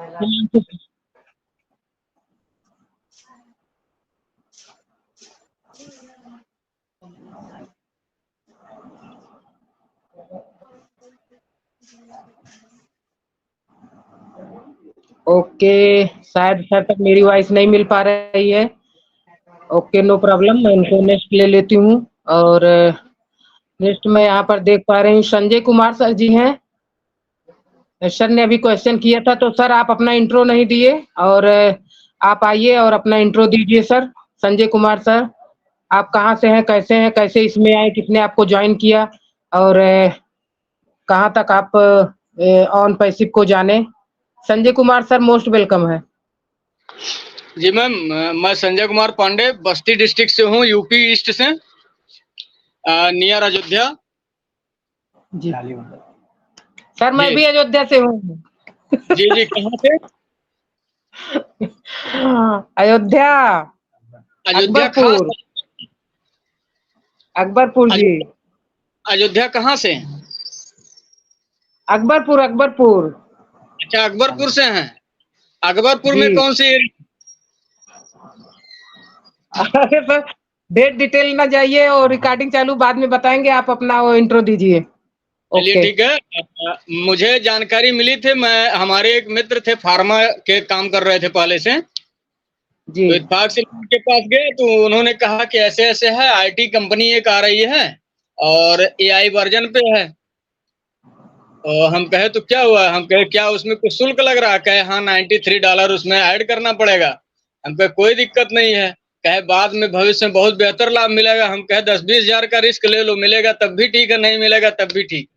C: ओके, शायद सर तक मेरी वॉइस नहीं मिल पा रही है। ओके नो प्रॉब्लम, मैं उनको नेक्स्ट ले लेती हूँ। और नेक्स्ट मैं यहाँ पर देख पा रही हूँ संजय कुमार सर जी हैं। सर ने अभी क्वेश्चन किया था, तो सर आप अपना इंट्रो नहीं दिए और आप आइए और अपना इंट्रो दीजिए सर। संजय कुमार सर, आप कहाँ से हैं, कैसे इसमें आए, किसने आपको ज्वाइन किया और कहाँ तक आप ऑन पैसिव को जाने। Sanjay Kumar sir most welcome है।
D: जी मैम, मैं संजय कुमार पांडे बस्ती डिस्ट्रिक्ट से हूँ, यूपी ईस्ट से, नियर अयोध्या।
C: जी सर मैं भी अयोध्या से हूँ।
D: जी जी, कहाँ से?
C: अयोध्या,
D: अयोध्या खास?
C: अकबरपुर जी।
D: अयोध्या कहाँ से?
C: अकबरपुर।
D: अच्छा, अकबरपुर से हैं। अकबरपुर में
C: जी।
D: कौन सी एरिया?
C: अरे सर डेट डिटेल ना जाइए और रिकॉर्डिंग चालू बाद में बताएंगे, आप अपना वो इंट्रो दीजिए।
D: चलिए ठीक है। मुझे जानकारी मिली थी, मैं हमारे एक मित्र थे फार्मा के काम कर रहे थे पहले से,
C: जी
D: तो इत्तेफाक से उनके पास गए तो उन्होंने कहा कि ऐसे ऐसे है, आईटी कंपनी एक आ रही है और एआई वर्जन पे है। और हम कहे तो क्या हुआ, हम कहे क्या उसमें कुछ शुल्क लग रहा है? कहे हाँ $93 उसमें ऐड करना पड़ेगा। हम कहे कोई दिक्कत नहीं है। कहे बाद में भविष्य में बहुत बेहतर लाभ मिलेगा। हम कहे 10-20 हजार का रिस्क ले लो, मिलेगा तब भी ठीक है, नहीं मिलेगा तब भी ठीक।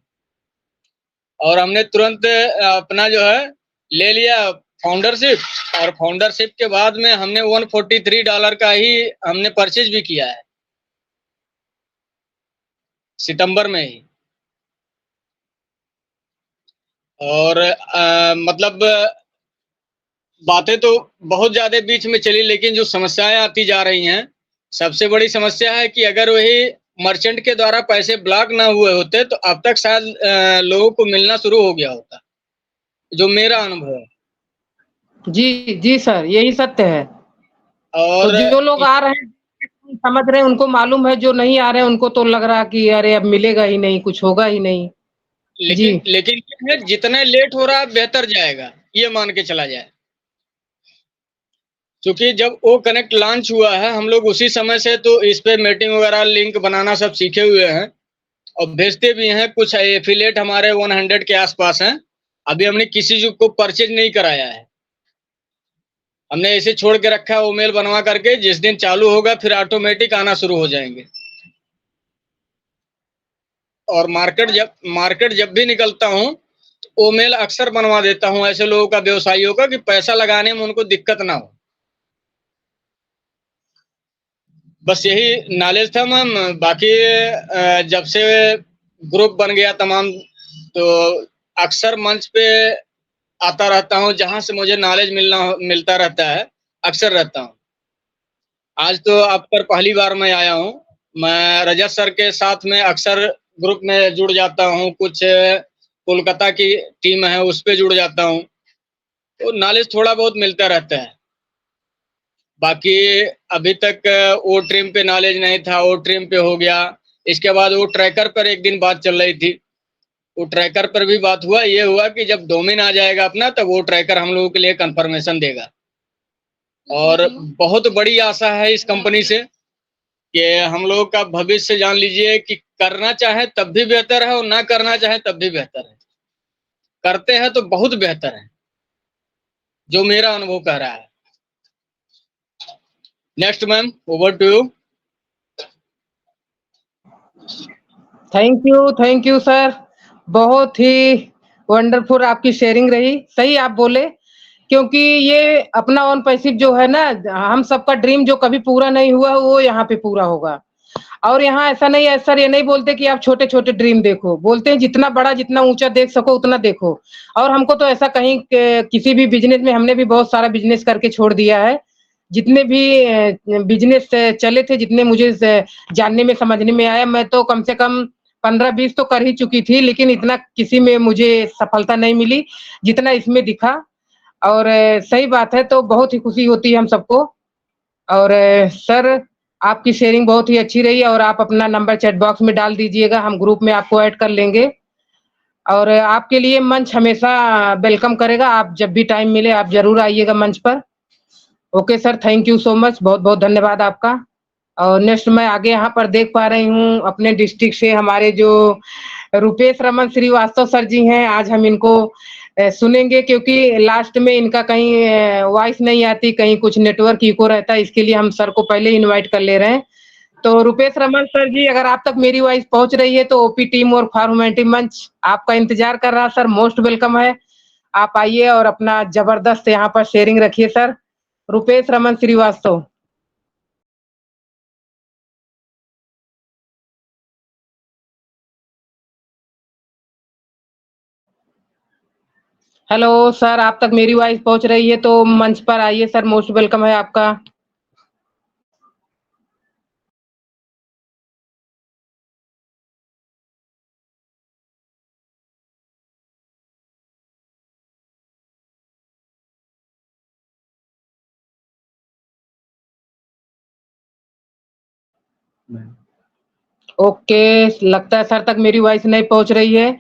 D: और हमने तुरंत अपना जो है ले लिया फाउंडरशिप, और फाउंडरशिप के बाद में हमने $143 का ही हमने परचेज भी किया है सितंबर में ही। और मतलब बातें तो बहुत ज्यादा बीच में चली, लेकिन जो समस्याएं आती जा रही हैं, सबसे बड़ी समस्या है कि अगर वही मर्चेंट के द्वारा पैसे ब्लॉक ना हुए होते तो अब तक शायद लोगों को मिलना शुरू हो गया होता, जो मेरा अनुभव है।
C: जी सर यही सत्य है।
D: और
C: तो जो लोग आ रहे हैं समझ रहे हैं, उनको मालूम है, जो नहीं आ रहे हैं उनको तो लग रहा कि अरे अब मिलेगा ही नहीं, कुछ होगा ही नहीं।
D: लेकिन क्या है, जितने लेट हो रहा है बेहतर जाएगा, ये मान के चला जाए। क्योंकि जब वो कनेक्ट लॉन्च हुआ है, हम लोग उसी समय से तो इस पे मीटिंग वगैरह लिंक बनाना सब सीखे हुए हैं और भेजते भी हैं। कुछ एफिलिएट हमारे 100 के आसपास हैं। अभी हमने किसी को परचेज नहीं कराया है, हमने ऐसे छोड़ के रखा है वो मेल बनवा करके, जिस दिन चालू होगा फिर ऑटोमेटिक आना शुरू हो जाएंगे। और मार्केट जब भी निकलता हूँ वो मेल अक्सर बनवा देता हूँ ऐसे लोगों का, व्यवसायियों का, कि पैसा लगाने में उनको दिक्कत ना हो। बस यही नॉलेज था मैम। बाकी जब से ग्रुप बन गया तमाम, तो अक्सर मंच पे आता रहता हूँ, जहां से मुझे नॉलेज मिलता रहता है, अक्सर रहता हूँ। आज तो आप पर पहली बार मैं आया हूँ। मैं रजत सर के साथ में अक्सर ग्रुप में जुड़ जाता हूँ, कुछ कोलकाता की टीम है उस पे जुड़ जाता हूँ, तो नॉलेज थोड़ा बहुत मिलता रहता है। बाकी अभी तक वो ट्रिम पे नॉलेज नहीं था, वो ट्रिम पे हो गया। इसके बाद वो ट्रैकर पर एक दिन बात चल रही थी, वो ट्रैकर पर भी बात हुआ। ये हुआ कि जब डोमेन आ जाएगा अपना, तब वो ट्रैकर हम लोगों के लिए कंफर्मेशन देगा। और बहुत बड़ी आशा है इस कंपनी से कि हम लोगों का भविष्य जान लीजिए कि करना चाहे तब भी बेहतर है और ना करना चाहे तब भी बेहतर है। करते हैं तो बहुत बेहतर है, जो मेरा अनुभव कह रहा है। Next ma'am, over to you.
C: Thank you sir, बहुत ही वंडरफुल आपकी शेयरिंग रही। सही आप बोले, क्योंकि ये अपना ऑन पैसिव जो है ना, हम सबका ड्रीम जो कभी पूरा नहीं हुआ वो यहाँ पे पूरा होगा। और यहाँ ऐसा नहीं है सर, ये नहीं बोलते कि आप छोटे-छोटे ड्रीम देखो, बोलते हैं जितना बड़ा जितना ऊँचा देख सको उतना देखो। और हमको तो ऐसा कहीं किसी भी बिज़नेस में हमने भी बहुत सारा बिज़नेस करके छोड़ दिया है। जितने भी बिज़नेस चले थे, जितने मुझे जानने में समझने में आया, मैं तो कम से कम 15-20 तो कर ही चुकी थी, लेकिन इतना किसी में मुझे सफलता नहीं मिली, जितना इसमें दिखा। और सही बात है, तो बहुत ही खुशी होती है हम सबको। और सर, आपकी शेयरिंग बहुत ही अच्छी रही और आप अपना नंबर चैट बॉक्स में डाल दीजिएगा, हम ग्रुप में आपको ऐड कर लेंगे। और आपके लिए मंच हमेशा वेलकम करेगा, आप जब भी टाइम मिले आप ज़रूर आइएगा मंच पर। Okay sir, thank you so much, बहुत-बहुत धन्यवाद आपका। और नेक्स्ट मैं आगे यहाँ पर देख पा रही हूँ अपने डिस्ट्रिक्ट से हमारे जो रुपेश रमन श्रीवास्तव सर जी हैं, आज हम इनको सुनेंगे, क्योंकि लास्ट में इनका कहीं वॉइस नहीं आती, कहीं कुछ नेटवर्क इको रहता है, इसके लिए हम सर को पहले ही इनवाइट कर ले रहे हैं। तो रुपेश रमन सर जी, अगर आप तक मेरी वॉइस पहुंच रही है तो ओपी टीम और फार्म ह्यूमैनिटी मंच आपका इंतजार कर रहा है सर, मोस्ट वेलकम है। आप आइए और अपना जबरदस्त यहाँ पर शेयरिंग रखिए sir. Rupesh Raman Srivastava. Hello sir, आप तक मेरी वॉइस पहुंच रही है तो मंच पर आइए सर, मोस्ट वेलकम है आपका। ओके, लगता है सर तक मेरी वॉइस नहीं पहुंच रही है,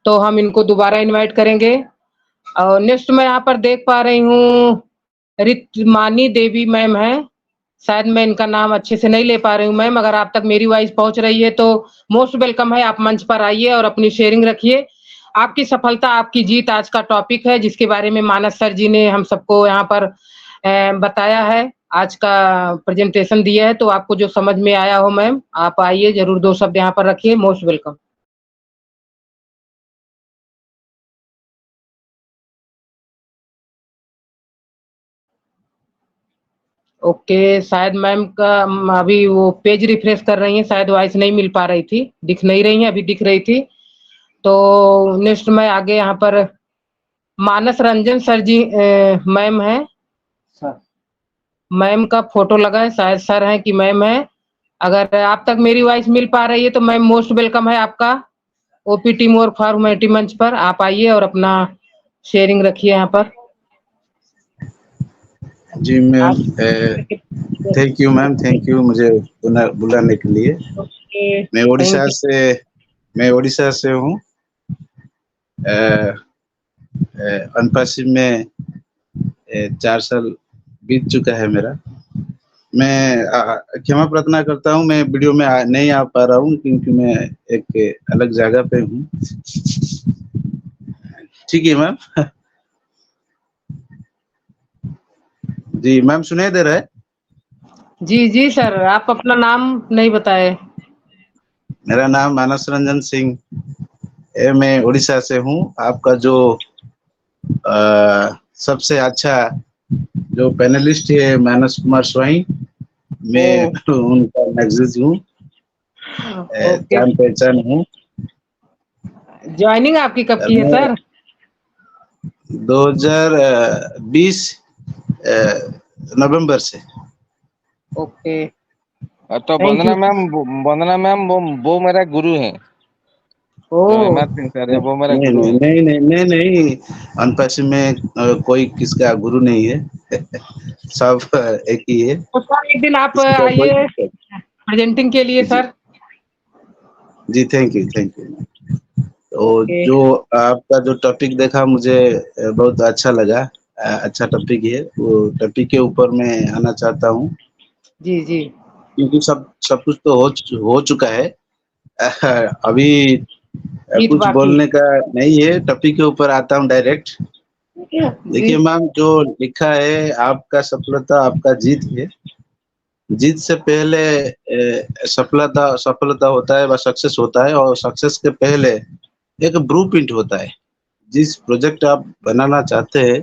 C: तो हम इनको दोबारा इनवाइट करेंगे। और नेक्स्ट मैं यहाँ पर देख पा रही हूँ रितमानी देवी मैम है, शायद मैं इनका नाम अच्छे से नहीं ले पा रही हूँ मैम, अगर आप तक मेरी वॉइस पहुंच रही है तो मोस्ट वेलकम है, आप मंच पर आइए और अपनी शेयरिंग रखिए। आपकी सफलता आपकी जीत आज का टॉपिक है, जिसके बारे में मानस सर जी ने हम सबको यहाँ पर बताया है, आज का प्रेजेंटेशन दिया है, तो आपको जो समझ में आया हो मैम, आप आइए जरूर 2 शब्द यहाँ पर रखिए, मोस्ट वेलकम। ओके, शायद मैम का अभी वो पेज रिफ्रेश कर रही हैं, शायद वॉइस नहीं मिल पा रही थी, दिख नहीं रही हैं, अभी दिख रही थी। तो नेक्स्ट मैं आगे यहाँ पर मानस रंजन सर जी मैम है, मैम का फोटो लगा है, शायद सर है कि मैम है। अगर आप तक मेरी वॉइस मिल पा रही है तो मैम मोस्ट वेलकम है आपका ओपी टीम और फॉर ह्यूमैनिटी मंच पर, आप आइए और अपना शेयरिंग रखिए यहाँ पर।
F: जी ma'am, thank you ma'am, thank you मुझे बुलाने के लिए। मैं उड़ीसा से हूँ। अनपश्चिम में 4 साल बीत चुका है मेरा। मैं क्षमा प्रार्थना करता हूँ, मैं वीडियो में नहीं आ पा रहा हूँ क्योंकि मैं एक अलग जगह पे हूँ। ठीक है मैम। जी मैम, सुनाई दे रहा है?
C: जी जी सर, आप अपना नाम नहीं बताए।
F: मेरा नाम मानस रंजन सिंह है, मैं उड़ीसा से हूँ। आपका जो सबसे अच्छा जो पैनलिस्ट है मानस कुमार स्वाई, मैं उनका मैगजीन हूँ, जान पहचान हूँ।
C: ज्वाइनिंग आपकी कब की है सर?
F: 2020 नवंबर से।
C: ओके,
A: तो वंदना मैम वो मेरा गुरु है। वो मेरा गुरु है।
F: नहीं, अनपश्चिम में कोई किसका गुरु नहीं है। सब एक ही है।
C: तो सर एक दिन आप आइए प्रेजेंटिंग के लिए सर।
F: Ji thank you. तो जो आपका जो टॉपिक देखा मुझे बहुत अच्छा लगा, अच्छा टॉपिक है। वो टॉपिक के ऊपर मैं आना चाहता हूँ।
C: जी जी,
F: क्योंकि सब कुछ तो हो चुका है। अभी कुछ बोलने का नहीं है, टॉपिक के ऊपर आता हूँ डायरेक्ट। देखिए मैम, जो लिखा है आपका सफलता आपका जीत है। जीत से पहले सफलता होता है व सक्सेस होता है, और सक्सेस के पहले एक ब्लूप्रिंट होता है। जिस प्रोजेक्ट आप बनाना चाहते हैं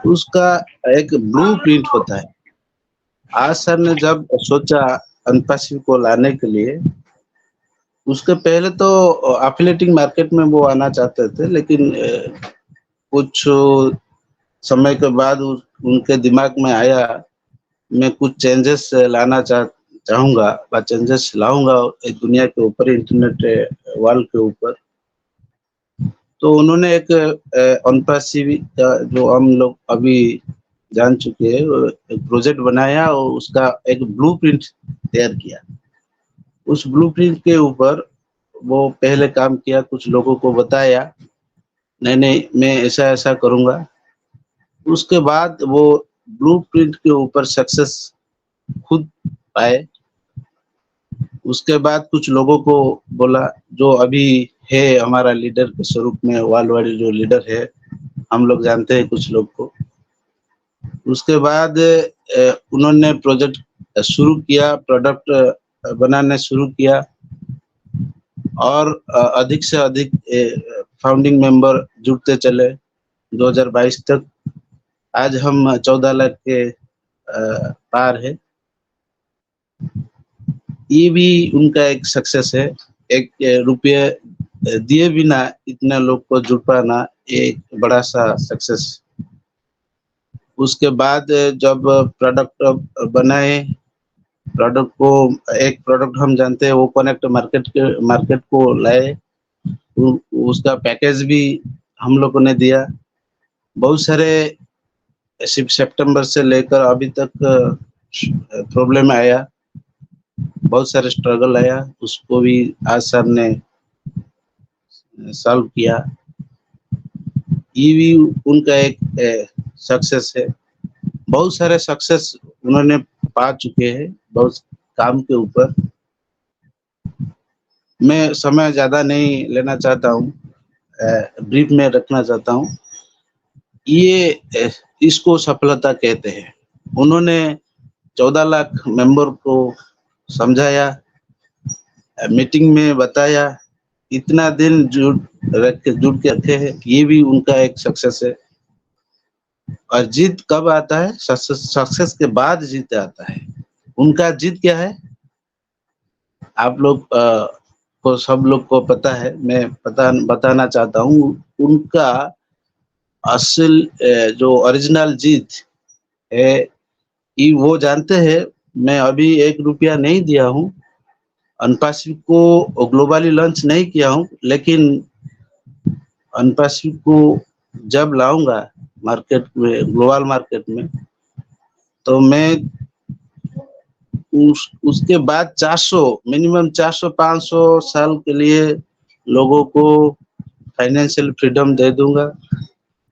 F: उसका एक ब्लूप्रिंट होता है। आज सर ने जब सोचा अनपासिव को लाने के लिए, उसके पहले तो एफिलिएटिंग मार्केट में वो आना चाहते थे, लेकिन कुछ समय के बाद उनके दिमाग में आया मैं कुछ चेंजेस लाना चाहूंगा, चेंजेस लाऊंगा इस दुनिया के ऊपर, इंटरनेट वर्ल्ड के ऊपर। तो उन्होंने एक अनपासिव जो हम लोग अभी जान चुके हैं, एक प्रोजेक्ट बनाया और उसका एक ब्लूप्रिंट तैयार किया। उस ब्लूप्रिंट के ऊपर वो पहले काम किया, कुछ लोगों को बताया नहीं मैं ऐसा ऐसा करूंगा। उसके बाद वो ब्लूप्रिंट के ऊपर सक्सेस खुद पाए। उसके बाद कुछ लोगों को बोला, जो अभी है हमारा लीडर के स्वरूप में, वर्ल्ड वाइड जो लीडर है, हम लोग जानते हैं कुछ लोग को। उसके बाद उन्होंने प्रोजेक्ट शुरू किया, प्रोडक्ट बनाने शुरू किया और अधिक से अधिक फाउंडिंग मेंबर जुड़ते चले 2022 तक। आज हम 14 लाख के पार है। ये भी उनका एक सक्सेस है। एक रुपये दिए बिना इतने लोग को जुड़ पाना एक बड़ा सा सक्सेस। उसके बाद जब प्रोडक्ट बनाए, प्रोडक्ट को एक प्रोडक्ट हम जानते हैं वो कनेक्ट मार्केट को लाए, उसका पैकेज भी हम लोगों ने दिया। बहुत सारे सितंबर से लेकर अभी तक प्रॉब्लम आया, बहुत सारे स्ट्रगल आया, उसको भी आज सर ने सॉल्व किया। ये भी उनका एक सक्सेस है। बहुत सारे सक्सेस उन्होंने पा चुके हैं बहुत काम के ऊपर। मैं समय ज्यादा नहीं लेना चाहता हूँ, ब्रीफ में रखना चाहता हूँ। ये इसको सफलता कहते हैं। उन्होंने 14 लाख मेंबर को समझाया, मीटिंग में बताया, इतना दिन जुड़ के रखे हैं, ये भी उनका एक सक्सेस है। और जीत कब आता है? सक्सेस के बाद जीत आता है। उनका जीत क्या है आप लोग को, सब लोग को पता है, मैं बताना चाहता हूँ। उनका असल जो ओरिजिनल जीत है, ये वो जानते हैं। मैं अभी 1 रुपया नहीं दिया हूँ, अनपासिव को ग्लोबली लॉन्च नहीं किया हूँ, लेकिन अनपासिव को जब लाऊंगा मार्केट में, ग्लोबल मार्केट में, तो मैं उसके बाद 400 मिनिमम 400-500 साल के लिए लोगों को फाइनेंशियल फ्रीडम दे दूंगा।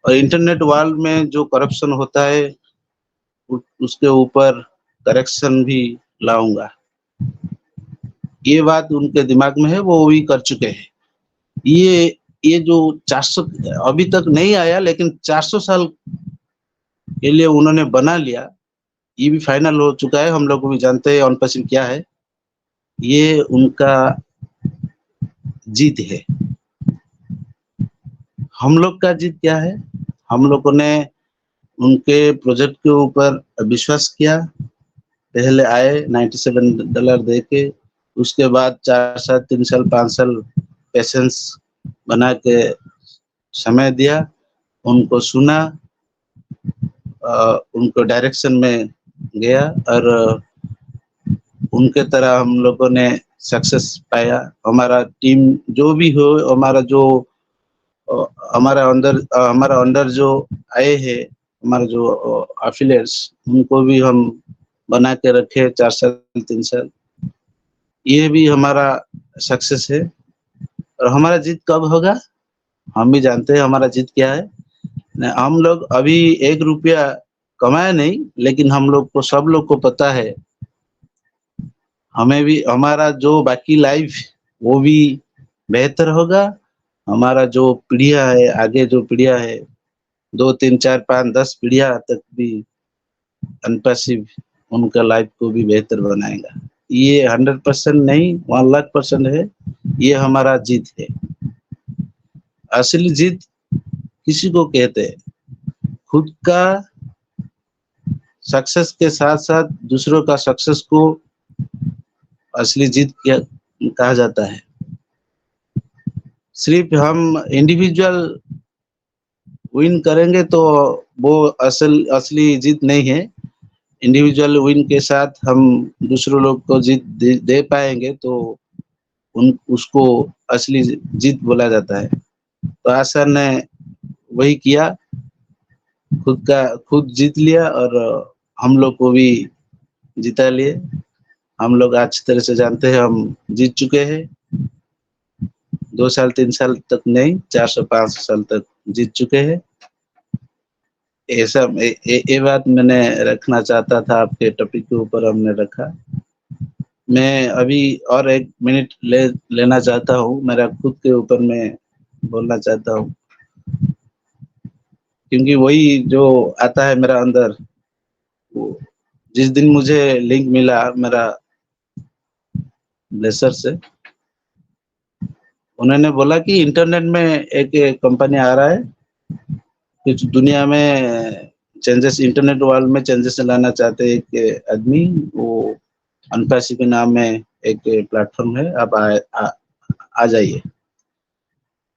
F: और इंटरनेट वर्ल्ड में जो करप्शन होता है उसके ऊपर करेक्शन भी लाऊंगा। ये बात उनके दिमाग में है, वो भी कर चुके हैं। ये जो 400 अभी तक नहीं आया, लेकिन 400 साल के लिए उन्होंने बना लिया, ये भी फाइनल हो चुका है। हम लोग भी जानते हैं अनपासिव क्या है। ये उनका जीत है। हम लोग का जीत क्या है? हम लोगों ने उनके प्रोजेक्ट के ऊपर विश्वास किया। पहले आए $97 दे के, उसके बाद 4 साल 3 साल 5 साल पेशेंस बना के समय दिया, उनको सुना, उनको डायरेक्शन में गया और उनके तरह हम लोगों ने सक्सेस पाया। हमारा टीम जो भी हो, हमारा अंडर जो आए हैं, हमारे जो एफिलिएट्स, उनको भी हम बना के रखे 4 साल 3 साल। ये भी हमारा सक्सेस है। और हमारा जीत कब होगा? हम भी जानते हैं हमारा जीत क्या है। हम लोग अभी 1 रुपया कमाए नहीं, लेकिन हम लोग को, सब लोग को पता है, हमें भी हमारा जो बाकी लाइफ वो भी बेहतर होगा। हमारा जो पीढ़ियां है, आगे जो पीढ़ियां है, 2 3 4 5 10 पीढ़ियां तक भी अनपासिव उनका लाइफ को भी बेहतर बनाएगा। ये 100% नहीं, 1 लाख% है। ये हमारा जीत है। असली जीत किसी को कहते हैं? खुद का सक्सेस के साथ साथ दूसरों का सक्सेस को असली जीत कहा जाता है। सिर्फ हम इंडिविजुअल विन करेंगे तो वो असली जीत नहीं है। इंडिविजुअल विन के साथ हम दूसरों लोग को जीत दे पाएंगे तो उसको असली जीत बोला जाता है। तो आशा ने वही किया, खुद जीत लिया और हम लोग को भी जिता लिए। हम लोग अच्छी तरह से जानते हैं हम जीत चुके हैं। 2 साल 3 साल तक नहीं, 400-500 साल तक जीत चुके हैं। ऐसा ये बात मैंने रखना चाहता था, आपके टॉपिक के ऊपर हमने रखा। मैं अभी और 1 मिनट लेना चाहता हूँ, मेरा खुद के ऊपर मैं बोलना चाहता हूँ, क्योंकि वही जो आता है मेरा अंदर। जिस दिन मुझे लिंक मिला मेरा ब्लेसर से, उन्होंने बोला कि इंटरनेट में एक कंपनी आ रहा है, कुछ दुनिया में चेंजेस, इंटरनेट वर्ल्ड में चेंजेस लाना चाहते हैं एक आदमी, वो अनपासी के नाम में एक प्लेटफॉर्म है, आप आ जाइए।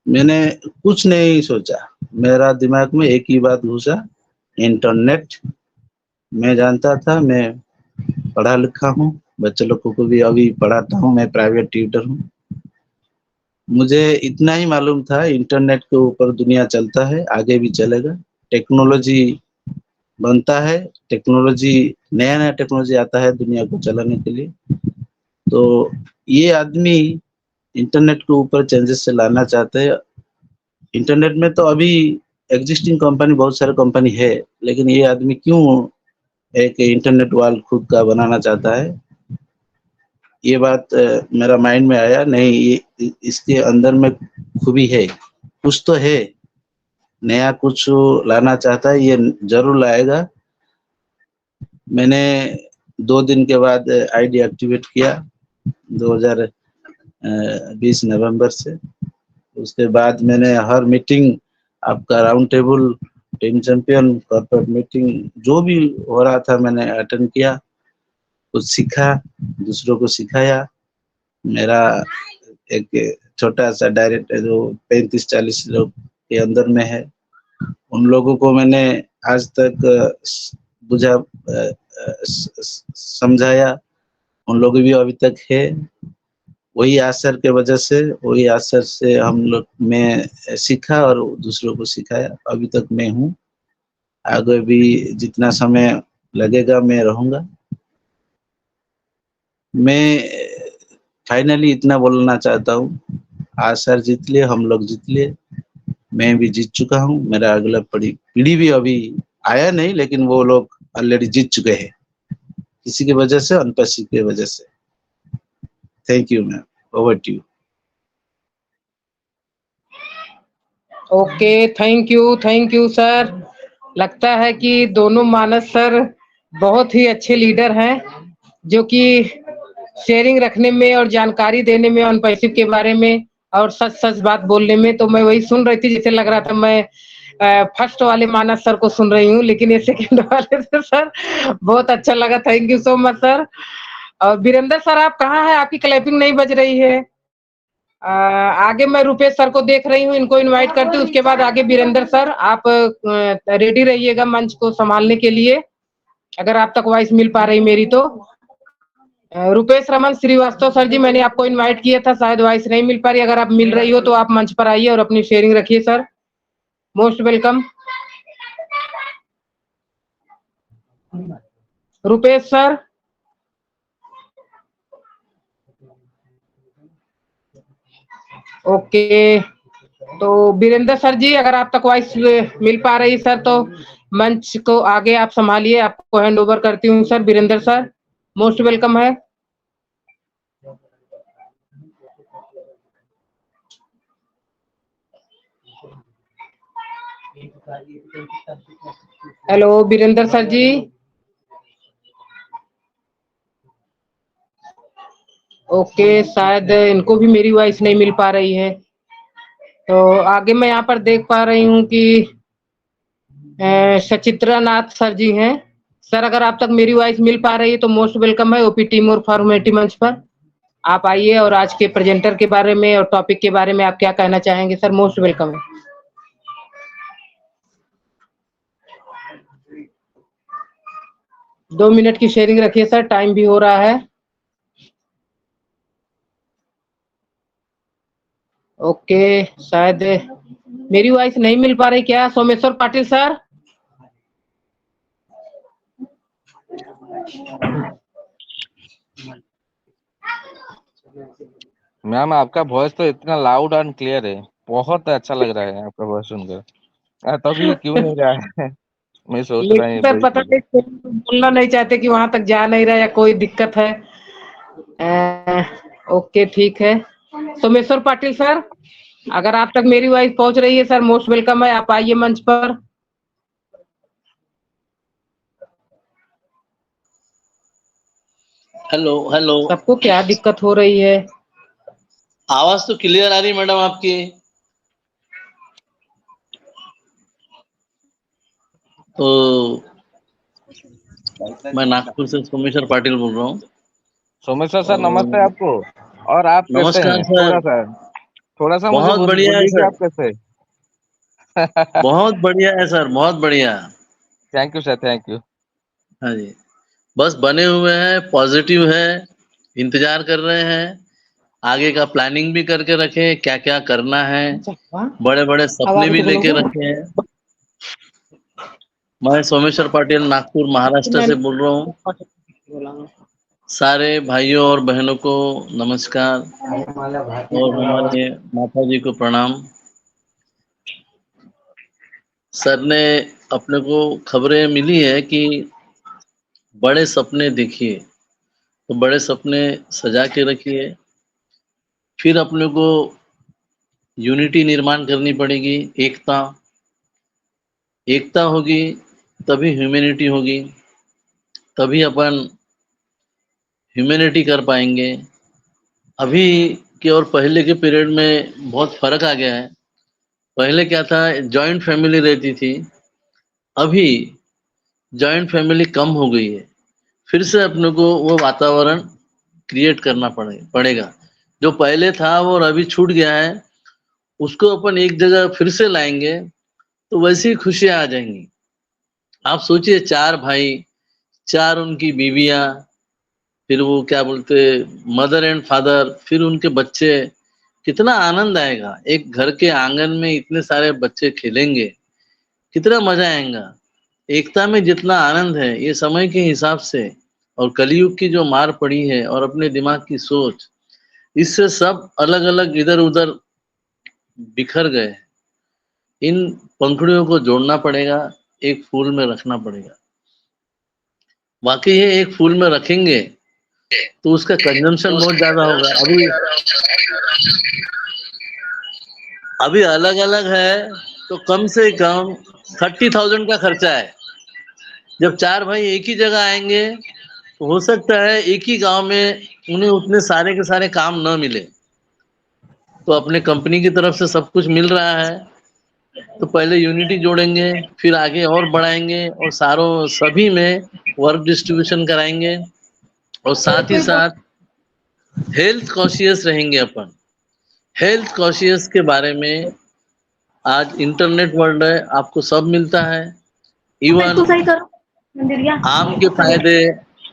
F: मैंने कुछ नहीं सोचा, मेरा दिमाग में एक ही बात घुसा, इंटरनेट। मैं जानता था, मैं पढ़ा लिखा हूँ, बच्चे लोगों को भी अभी पढ़ाता हूँ, मैं प्राइवेट ट्यूटर हूँ। मुझे इतना ही मालूम था, इंटरनेट के ऊपर दुनिया चलता है, आगे भी चलेगा। टेक्नोलॉजी बनता है, टेक्नोलॉजी नया टेक्नोलॉजी आता है दुनिया को चलाने के लिए। तो ये आदमी इंटरनेट के ऊपर चेंजेस से लाना चाहते हैं। इंटरनेट में तो अभी एग्जिस्टिंग कंपनी, बहुत सारे कंपनी है, लेकिन ये आदमी क्यों एक इंटरनेट वर्ल्ड खुद का बनाना चाहता है? ये बात मेरा माइंड में आया, नहीं ये इसके अंदर में खूबी है, कुछ तो है, नया कुछ लाना चाहता है, ये जरूर लाएगा। मैंने 2 दिन के बाद आईडी एक्टिवेट किया 2020 नवंबर से। उसके बाद मैंने हर मीटिंग, आपका round table, team champion, corporate meeting, जो भी हो रहा था मैंने अटेंड किया, कुछ सीखा, दूसरों को सिखाया। मेरा एक छोटा सा डायरेक्ट जो 35-40 लोग के अंदर में है, उन लोगों को मैंने आज तक समझाया, उन लोग भी अभी तक है। वही आसर के वजह से, वही आसर से हम लोग, मैं सीखा और दूसरों को सिखाया, अभी तक मैं हूँ। आगे भी जितना समय लगेगा मैं रहूंगा। मैं फाइनली इतना बोलना चाहता हूँ, आज सर जीत लिए, हम लोग जीत लिए, मैं भी जीत चुका हूँ, मेरा अगला पीढ़ी भी अभी आया नहीं, लेकिन वो लोग ऑलरेडी जीत चुके हैं, किसी की वजह से, अनपसी की वजह से। Thank you ma'am, over to you.
C: Okay, thank you sir. लगता है कि दोनों मानस सर बहुत ही अच्छे लीडर हैं, जो कि शेयरिंग रखने में और जानकारी देने में अनपैसिव के बारे में और सच सच बात बोलने में। तो मैं वही सुन रही थी, जैसे लग रहा था मैं फर्स्ट वाले मानस सर को सुन रही हूँ, लेकिन ये सेकंड वाले से सर बहुत अच्छा लगा। Thank you so much sir. और वीरेंद्र सर, आप कहाँ हैं? आपकी क्लैपिंग नहीं बज रही है। आगे मैं रुपेश सर को देख रही हूँ, इनको इनवाइट करती हूँ, उसके बाद आगे वीरेंद्र सर, आप रेडी रहिएगा मंच को संभालने के लिए, अगर आप तक वॉइस मिल पा रही मेरी तो। रुपेश रमन श्रीवास्तव सर जी, मैंने आपको इनवाइट किया था, शायद वॉइस नहीं मिल पा रही, अगर आप मिल रही हो तो आप मंच पर आइए और अपनी शेयरिंग रखिए sir. Most welcome Rupesh sir. Okay, तो वीरेंद्र सर जी, अगर आप तक वॉइस मिल पा रही सर तो मंच को आगे आप संभालिए, आपको हैंड ओवर करती हूँ sir. Virendra sir most welcome है। Hello Virendra sir ji. Okay, शायद इनको भी मेरी वॉइस नहीं मिल पा रही है। तो आगे मैं यहाँ पर देख पा रही हूँ कि सचित्रा नाथ सर जी हैं। सर अगर आप तक मेरी वॉइस मिल पा रही है तो मोस्ट वेलकम है ओपी टीम और फॉर्मेलिटी मंच पर। आप आइए और आज के प्रेजेंटर के बारे में और टॉपिक के बारे में आप क्या कहना चाहेंगे सर? मोस्ट वेलकम है। दो मिनट की शेयरिंग रखिए सर, टाइम भी हो रहा है। ओके, शायद मेरी वॉइस नहीं मिल पा रही क्या? सोमेश्वर पाटिल सर।
A: मैम आपका वॉइस तो इतना लाउड एंड क्लियर है, बहुत अच्छा लग रहा है आपका वॉइस सुनकर। तभी क्यों नहीं रहा है मैं सोच रहा
C: लेकिन
A: हूँ
C: सर
A: वही
C: पता
A: चीज।
C: नहीं बोलना नहीं चाहते कि वहां तक जा नहीं रहा या कोई दिक्कत है। ओके ठीक है। सोमेश्वर पाटिल सर, अगर आप तक मेरी वॉइस पहुंच रही है सर, मोस्ट वेलकम है, आप आइए मंच पर।
E: हेलो हेलो,
C: सबको क्या दिक्कत हो रही है?
E: आवाज तो क्लियर आ रही मैडम आपकी। तो मैं नागपुर से सोमेश्वर पाटिल बोल रहा हूँ।
A: सोमेश्वर सर नमस्ते
E: और
A: आपको। और आप कैसे
E: नमस्कार
A: हैं?
E: सर।
A: थोड़ा सा मुझे
E: बहुत बढ़िया है
A: बोलिए कि
E: सर,
A: आप कैसे
E: बहुत बढ़िया है सर, बहुत बढ़िया।
A: Thank you sir, thank you.
E: हाँ जी, बस बने हुए हैं, पॉजिटिव है, इंतजार कर रहे हैं, आगे का प्लानिंग भी करके रखे, क्या क्या करना है, बड़े बड़े सपने
C: आवाज
E: भी
C: तो
E: लेके
C: बोलो।
E: रखे हैं। मैं सोमेश्वर पाटिल नागपुर महाराष्ट्र से बोल रहा हूँ। सारे भाइयों और बहनों को नमस्कार और हमारे माता जी को प्रणाम। सर ने अपने को खबरें मिली है कि बड़े सपने देखिए, तो बड़े सपने सजा के रखिए। फिर अपने को यूनिटी निर्माण करनी पड़ेगी, एकता। एकता होगी तभी ह्यूमैनिटी होगी, तभी अपन ह्यूमैनिटी कर पाएंगे। अभी के और पहले के पीरियड में बहुत फर्क आ गया है। पहले क्या था, जॉइंट फैमिली रहती थी, अभी जॉइंट फैमिली कम हो गई है। फिर से अपने को वो वातावरण क्रिएट करना पड़ेगा। जो पहले था वो और अभी छूट गया है, उसको अपन एक जगह फिर से लाएंगे तो वैसी ही खुशियां आ जाएंगी। आप सोचिए, 4 भाई, 4 उनकी बीवियां, फिर वो क्या बोलते मदर एंड फादर, फिर उनके बच्चे, कितना आनंद आएगा। एक घर के आंगन में इतने सारे बच्चे खेलेंगे, कितना मजा आएगा। एकता में जितना आनंद है, ये समय के हिसाब से और कलयुग की जो मार पड़ी है और अपने दिमाग की सोच, इससे सब अलग अलग इधर उधर बिखर गए। इन पंखुड़ियों को जोड़ना पड़ेगा, एक फूल में रखना पड़ेगा। वाकई ये एक फूल में रखेंगे तो उसका कंजम्पशन बहुत ज्यादा होगा। अभी अलग अलग है तो कम से कम 30,000 का खर्चा है। जब 4 भाई एक ही जगह आएंगे तो हो सकता है एक ही गांव में उन्हें उतने सारे के सारे काम न मिले। तो अपने कंपनी की तरफ से सब कुछ मिल रहा है, तो पहले यूनिटी जोड़ेंगे, फिर आगे और बढ़ाएंगे और सभी में वर्क डिस्ट्रीब्यूशन कराएंगे। और साथ ही साथ हेल्थ कॉन्शियस रहेंगे अपन। हेल्थ कॉन्शियस के बारे में आज इंटरनेट वर्ल्ड है, आपको सब मिलता है। इवन आम के फायदे,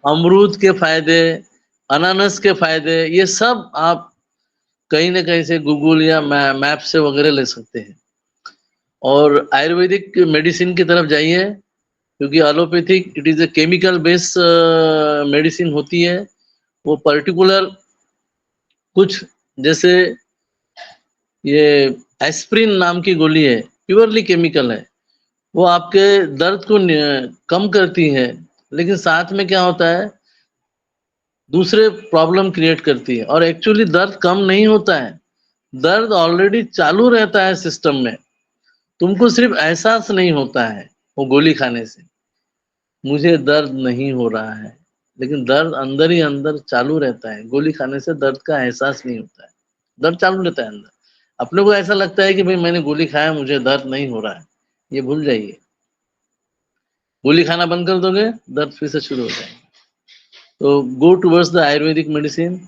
E: अमरूद के फायदे, अनानास के फायदे, ये सब आप कहीं ना कहीं से गूगल या मैप से वगैरह ले सकते हैं। और आयुर्वेदिक मेडिसिन की तरफ जाइए, क्योंकि allopathic it is a chemical based medicine होती है। वो पर्टिकुलर कुछ, जैसे ये एस्प्रिन नाम की गोली है, प्योरली केमिकल है, वो आपके दर्द को कम करती है, लेकिन साथ में क्या होता है, दूसरे प्रॉब्लम क्रिएट करती है। और एक्चुअली दर्द कम नहीं होता है, दर्द ऑलरेडी चालू रहता है सिस्टम में, तुमको सिर्फ एहसास नहीं होता है वो गोली खाने से। मुझे दर्द नहीं हो रहा है, लेकिन दर्द अंदर ही अंदर चालू रहता है। गोली खाने से दर्द का एहसास नहीं होता है, दर्द चालू रहता है अंदर। अपने को ऐसा लगता है कि भाई मैंने गोली खाया, मुझे दर्द नहीं हो रहा है, ये भूल जाइए। गोली खाना बंद कर दोगे, दर्द फिर से शुरू हो जाएगा। तो go towards the Ayurvedic medicine,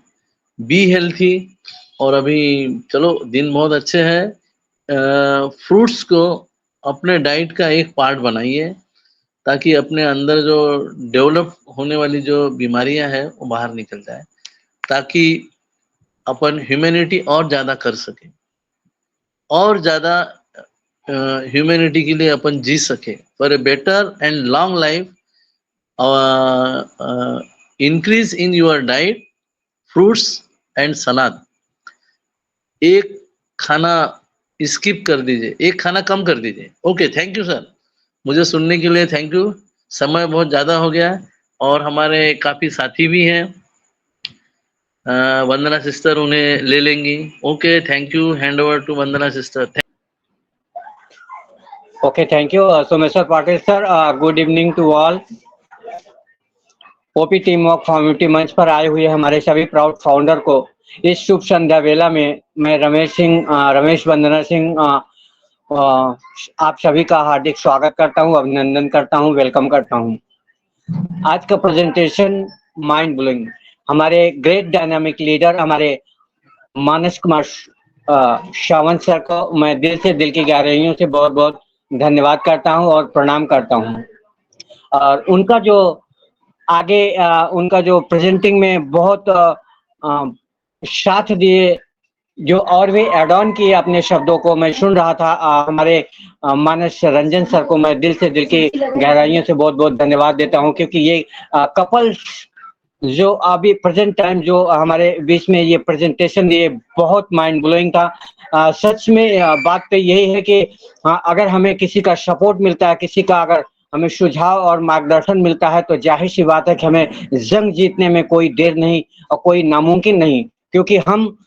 E: be healthy. और अभी चलो दिन बहुत अच्छे हैं, फ्रूट्स को अपने डाइट का एक पार्ट बनाइए, ताकि अपने अंदर जो डेवलप होने वाली जो बीमारियां हैं वो बाहर निकल जाए, ताकि अपन ह्यूमैनिटी और ज्यादा कर सके, और ज्यादा ह्यूमैनिटी के लिए अपन जी सके, for a better and long life. Increase in your diet, fruits and salad. एक खाना स्किप कर दीजिए, एक खाना कम कर दीजिए। ओके, थैंक यू सर, मुझे सुनने के लिए थैंक यू। समय बहुत ज्यादा हो गया है और हमारे काफी साथी भी हैं, वंदना सिस्टर उन्हें ले लेंगी। Okay, thank you, hand over to Vandana sister.
G: Okay, thank you. Someshwar Patil sir, good evening to all. OP team work community मंच पर आए हुए हमारे सभी प्राउड फाउंडर को इस शुभ संध्या वेला में मैं रमेश वंदना सिंह आप सभी का हार्दिक स्वागत करता हूं, अभिनंदन करता हूं, वेलकम करता हूं। आज का प्रेजेंटेशन माइंड ब्लोइंग। हमारे ग्रेट डायनामिक लीडर हमारे मानस कुमार सावंत सर को मैं दिल से, दिल की गहराइयों से बहुत बहुत धन्यवाद करता हूं और प्रणाम करता हूं। और उनका जो आगे उनका जो प्रेजेंटिंग में बहुत साथ दिए, जो और भी एड ऑन किए अपने शब्दों को मैं सुन रहा था, हमारे मानस रंजन सर को मैं दिल से, दिल की गहराइयों से बहुत बहुत धन्यवाद देता हूं, क्योंकि ये कपल जो अभी प्रेजेंट टाइम जो हमारे बीच में ये प्रेजेंटेशन दिए बहुत माइंड ब्लोइंग था। सच में बात तो यही है कि अगर हमें किसी का सपोर्ट मिलता है, किसी का अगर हमें सुझाव और मार्गदर्शन मिलता है, तो जाहिर सी बात है कि हमें जंग जीतने में कोई देर नहीं और कोई नामुमकिन नहीं, क्योंकि हम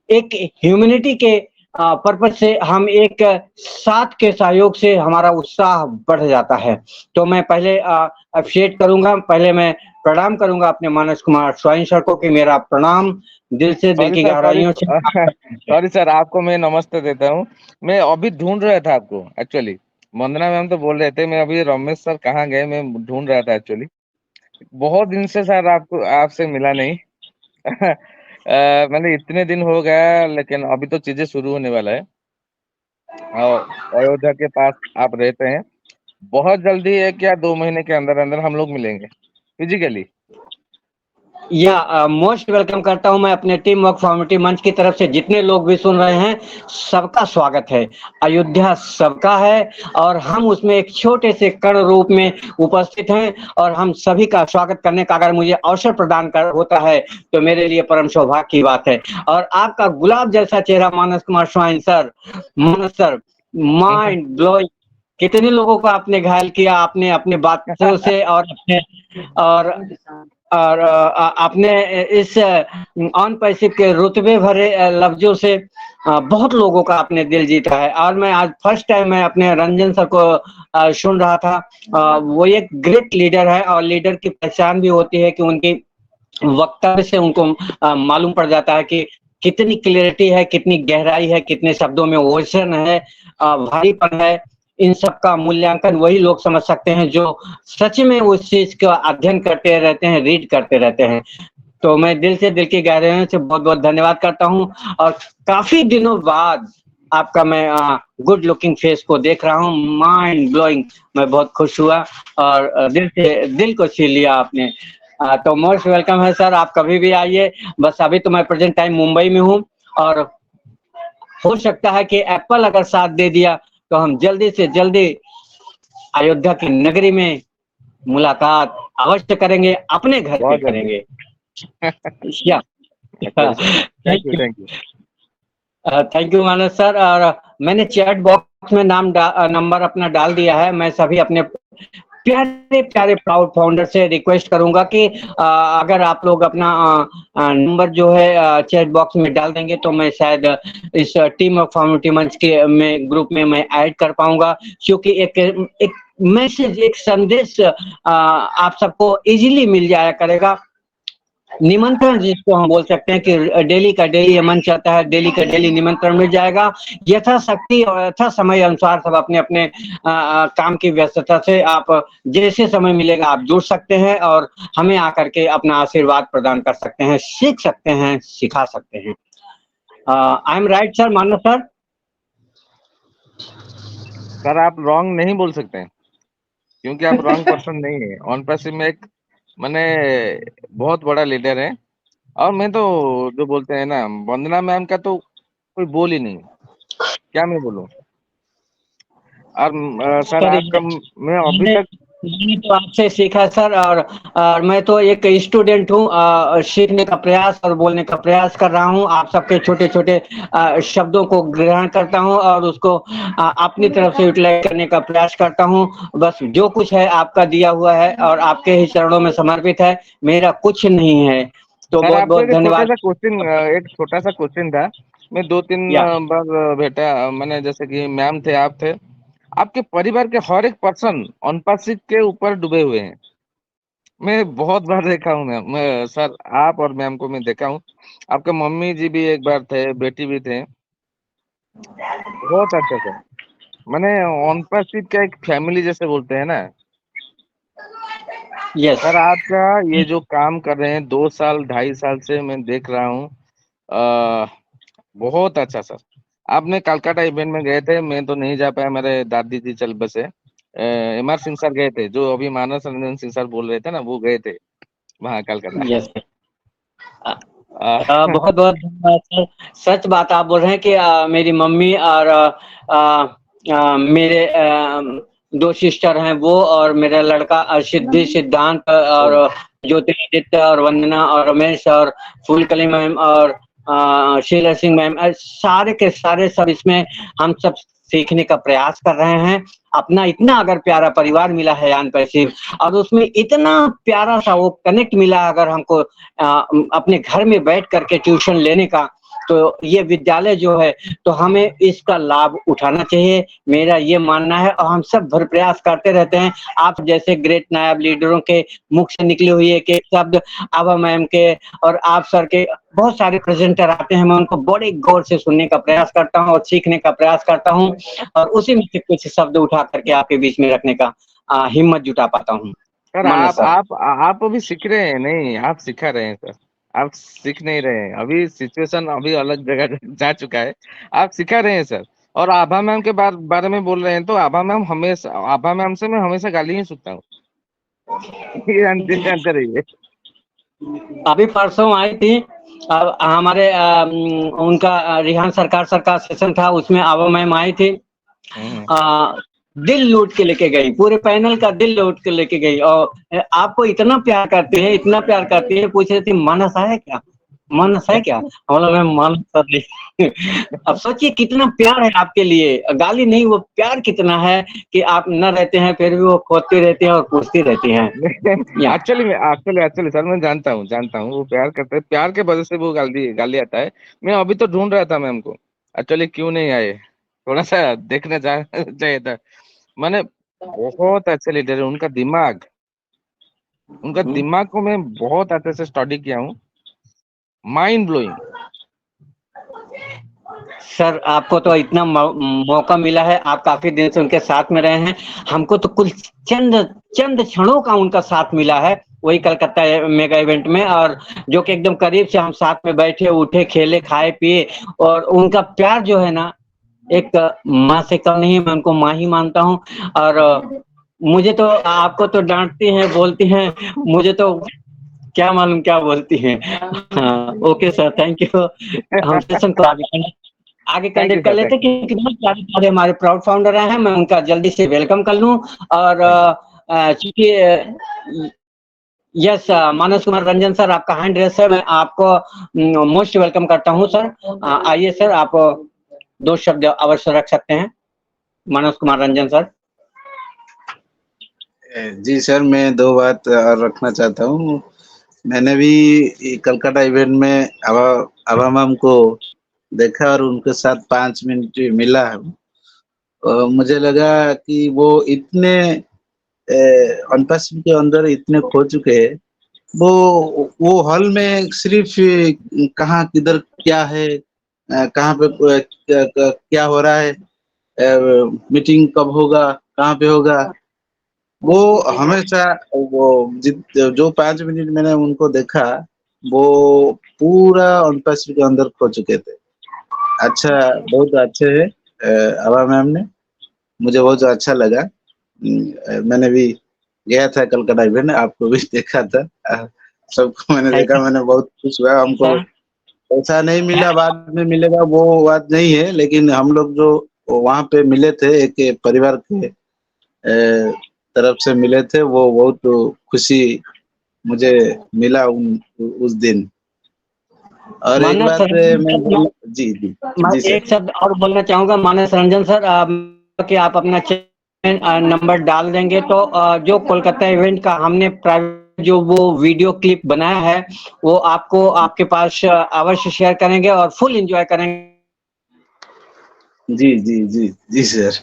G: एक ह्यूमैनिटी के पर्पज से, हम एक साथ के सहयोग से हमारा उत्साह बढ़ जाता है। तो मैं पहले अप्रिशिएट करूंगा, पहले मैं प्रणाम करूंगा अपने मानस कुमार स्वाइन सर को कि मेरा प्रणाम दिल से, दिल की गहराइयों से।
A: सॉरी सर, आपको मैं नमस्ते देता हूँ। मैं अभी ढूंढ रहा था आपको एक्चुअली, वंदना मैम तो बोल रहे थे, मैं अभी रमेश सर कहाँ गए मैं ढूंढ रहा था एक्चुअली। बहुत दिन से सर आपसे मिला नहीं। मैंने इतने दिन हो गया, लेकिन अभी तो चीजें शुरू होने वाला है और अयोध्या के पास आप रहते हैं। बहुत जल्दी 1 या 2 महीने के अंदर अंदर हम लोग मिलेंगे फिजिकली।
G: या मोस्ट वेलकम करता हूं मैं अपने टीम वर्क कम्युनिटी मंच की तरफ से। जितने लोग भी सुन रहे हैं सबका स्वागत है। अयोध्या सबका है और हम उसमें एक छोटे से कण रूप में उपस्थित हैं, और हम सभी का स्वागत करने का अगर मुझे अवसर प्रदान होता है तो मेरे लिए परम सौभाग्य की बात है। और आपका गुलाब जैसा चेहरा मानस कुमार स्वाइन सर, मानस सर, माइंड ब्लोइंग। कितने लोगों को आपने घायल किया, आपने अपने बातों से और आपने इस ऑन पैसिव के रुतबे भरे लफ्जों से बहुत लोगों का आपने दिल जीता है। और मैं आज फर्स्ट टाइम मैं अपने रंजन सर को सुन रहा था। वो एक ग्रेट लीडर है और लीडर की पहचान भी होती है कि उनकी वक्तव्य से उनको मालूम पड़ जाता है कि कितनी क्लियरिटी है, कितनी गहराई है, कितने शब्दों में ओशन है, भारीपन है। इन सब का मूल्यांकन वही लोग समझ सकते हैं जो सच में उस चीज का अध्ययन करते रहते हैं, रीड करते रहते हैं। तो मैं दिल से, दिल की गहराइयों से बहुत बहुत धन्यवाद करता हूं। और काफी दिनों बाद आपका मैं गुड लुकिंग फेस को देख रहा हूं, माइंड ब्लोइंग। मैं बहुत खुश हुआ और दिल से दिल को छीन लिया आपने। तो मोस्ट वेलकम है सर, आप कभी भी आइए। बस अभी तो मैं प्रेजेंट टाइम मुंबई में हूँ, और हो सकता है कि एप्पल अगर साथ दे दिया तो हम जल्दी से जल्दी अयोध्या की नगरी में मुलाकात अवश्य करेंगे, अपने घर पे करेंगे। Thank you Manas sir. और मैंने चैट बॉक्स में नंबर अपना डाल दिया है। मैं सभी अपने प्यारे प्यारे प्राउड फाउंडर से रिक्वेस्ट करूंगा कि अगर आप लोग अपना नंबर जो है चैट बॉक्स में डाल देंगे तो मैं शायद इस टीम ऑफ कम्युनिटी मंच के में ग्रुप में मैं ऐड कर पाऊंगा, क्योंकि एक मैसेज, एक संदेश आप सबको इजीली मिल जाया करेगा। निमंत्रण जिसको हम बोल सकते हैं कि डेली का डेली ये मंच आता है, डेली का डेली निमंत्रण मिल जाएगा। यथाशक्ति और यथा समय अनुसार सब अपने अपने काम की व्यस्तता से आप जैसे समय मिलेगा आप जुड़ सकते हैं और हमें आकर के अपना आशीर्वाद प्रदान कर सकते हैं, सीख सकते हैं, सिखा सकते हैं। I am right sir, Manav sir?
A: Sir आप रॉन्ग नहीं बोल सकते हैं, क्योंकि आप रॉन्ग पर्सन नहीं है। ऑन पैसिव में एक मैंने बहुत बड़ा लीडर है, और मैं तो जो बोलते हैं ना, वंदना मैम का तो कोई बोल ही नहीं, क्या मैं बोलूं। और सर आपका मैं अभी तक
G: मैंने तो आपसे सीखा सर, और मैं तो एक स्टूडेंट हूँ, सीखने का प्रयास और बोलने का प्रयास कर रहा हूँ। आप सबके छोटे छोटे शब्दों को ग्रहण करता हूँ और उसको अपनी तरफ से यूटिलाइज करने का प्रयास करता हूँ। बस जो कुछ है आपका दिया हुआ है और आपके ही चरणों में समर्पित है, मेरा कुछ नहीं है। तो
A: सर
G: बहुत
A: आपसे
G: बहुत धन्यवाद।
A: एक छोटा सा क्वेश्चन था। मैं 2-3
G: या
A: बार भेटा, मैंने जैसे कि मैम थे, आप थे, आपके परिवार के हर एक पर्सन अनुपासिक के ऊपर डूबे हुए हैं। मैं बहुत बार देखा हूँ मैम, मैं सर आप और मैम को मैं देखा हूँ। आपके मम्मी जी भी एक बार थे, बेटी भी थे, बहुत अच्छा सर। मैंने अनुपासिक का एक फैमिली जैसे बोलते हैं ना
G: यस
A: सर। आपका ये जो काम कर रहे हैं 2 साल 2.5 साल से मैं देख रहा हूँ, बहुत अच्छा सर। आपने कलकत्ता इवेंट में गए थे, मैं तो नहीं जा पाया, मेरे दादी जी चल बसे। MR सिंह सर गए थे, जो अभी मानस रंजन सिंह सर बोल रहे थे ना, वो गए थे वहाँ कलकत्ता।
G: यस बहुत बहुत धन्यवाद सर। सच बात आप बोल रहे हैं कि मेरी मम्मी और मेरे 2 सिस्टर हैं वो, और मेरा लड़का सिद्धि, सिद्धांत और ज्योतिरादित्य और वंदना और रमेश और फूलकली मैम और शीला सिंह मैम, सारे के सारे सब इसमें हम सब सीखने का प्रयास कर रहे हैं। अपना इतना अगर प्यारा परिवार मिला है यान पैसिव, और उसमें इतना प्यारा सा वो कनेक्ट मिला अगर हमको अपने घर में बैठ करके ट्यूशन लेने का, तो ये विद्यालय जो है तो हमें इसका लाभ उठाना चाहिए, मेरा ये मानना है। और हम सब भर प्रयास करते रहते हैं। आप जैसे ग्रेट नायब लीडरों के मुख से निकली हुई एक एक शब्द, आभा मैम के और आप सर के, बहुत सारे प्रेजेंटर आते हैं, मैं उनको बड़े गौर से सुनने का प्रयास करता हूँ और सीखने का प्रयास करता हूँ, और उसी में से कुछ शब्द उठा करके आपके बीच में रखने का हिम्मत जुटा पाता हूँ।
A: सर आप अभी सीख रहे हैं, नहीं आप सिखा रहे हैं सर। आप सीख नहीं रहे हैं, अभी सिचुएशन अभी अलग जगह जा चुका है। आप सिखा रहे हैं सर। और आभा मैम के बारे में बोल रहे हैं, तो आभा मैम से मैं हमेशा गाली ही सुनता हूँ। ये जानते रहिए।
G: अभी परसों आई थी, अब हमारे उनका रिहान सरकार का सेशन था, उसमें आभा मैम आई थी, दिल लूट के लेके गई, पूरे पैनल का दिल लूट के लेके गई, और आपको इतना प्यार करती है, इतना प्यार करती है, पूछ रही थी मानस है क्या, मानस है क्या, मैं मानस नहीं। अब सोचिए कितना प्यार है आपके लिए, गाली नहीं, वो प्यार कितना है कि आप न रहते हैं फिर भी वो खोदती रहती है और पूछती रहती हैं।
A: एक्चुअली सर मैं जानता हूँ वो प्यार करते हैं, प्यार के वजह से वो गाली आता है। मैं अभी तो ढूंढ रहा था मैम को, एक्चुअली क्यों नहीं आए, थोड़ा सा देखना चाहिए था। मैंने बहुत अच्छे लीडर है, उनका दिमाग को मैं बहुत अच्छे से स्टडी किया हूँ, माइंड ब्लोइंग।
G: सर आपको तो इतना मौका मिला है, आप काफी दिन से उनके साथ में रहे हैं, हमको तो कुल चंद क्षणों का उनका साथ मिला है, वही कलकत्ता मेगा इवेंट में, और जो कि एकदम करीब से हम साथ में बैठे उठे, खेले, खाए पिए, और उनका प्यार जो है ना, एक माँ से कम नहीं, मैं उनको माँ ही मानता हूँ। और मुझे तो, आपको तो डांटती हैं, बोलती हैं, मुझे तो क्या मालूम क्या बोलती हैं। हाँ, ओके सर, थैंक यू। हम सेशन को आगे कंडक्ट कर लेते, क्योंकि बहुत प्यारे हमारे प्राउड फाउंडर हैं, मैं उनका जल्दी से वेलकम कर लूं। और चूंकि यस, मानस कुमार रंजन सर आपका हैंड रेस है, मैं आपको मोस्ट वेलकम करता हूं सर। आइए सर, आप 2 शब्द अवश्य रख सकते हैं, मानस कुमार रंजन सर।
F: जी सर, मैं 2 बात और रखना चाहता हूँ। मैंने भी कलकत्ता इवेंट में आभा मैम को देखा और उनके साथ 5 मिनट मिला हूँ। मुझे लगा कि वो इतने अनुपस्थित के अंदर इतने खो चुके हैं वो हॉल में सिर्फ कहाँ किधर क्या है, कहाँ पे क्या हो रहा है, मीटिंग कब होगा, कहाँ पे होगा, वो हमेशा वो जो 5 मिनट मैंने उनको देखा, वो पूरा अनुपस्थित के अंदर खो चुके थे। अच्छा, बहुत अच्छे है आभा मैम ने, मुझे बहुत अच्छा लगा। मैंने भी गया था कलकत्ता इवेंट, आपको भी देखा था, सबको मैंने
G: थैंक
F: देखा, मैंने बहुत खुश हुआ।
G: यू
F: हमको
G: सर।
F: पैसा नहीं मिला, बाद में मिलेगा वो बात नहीं है, लेकिन हम लोग जो वहाँ पे मिले थे, एक परिवार के तरफ से मिले थे, वो बहुत खुशी मुझे मिला उस दिन। और एक
G: मानस
F: बात मैं
G: रंजन
F: बोल,
G: सर,
F: जी जी
G: मैं
F: जी सर।
G: एक शब्द और बोलना चाहूंगा मानस रंजन सर, कि आप अपना नंबर डाल देंगे तो जो कोलकाता इवेंट का हमने प्राइवेट जो वो वीडियो क्लिप बनाया है वो आपको आपके पास अवश्य शेयर करेंगे और फुल एंजॉय करेंगे।
F: जी जी जी जी सर।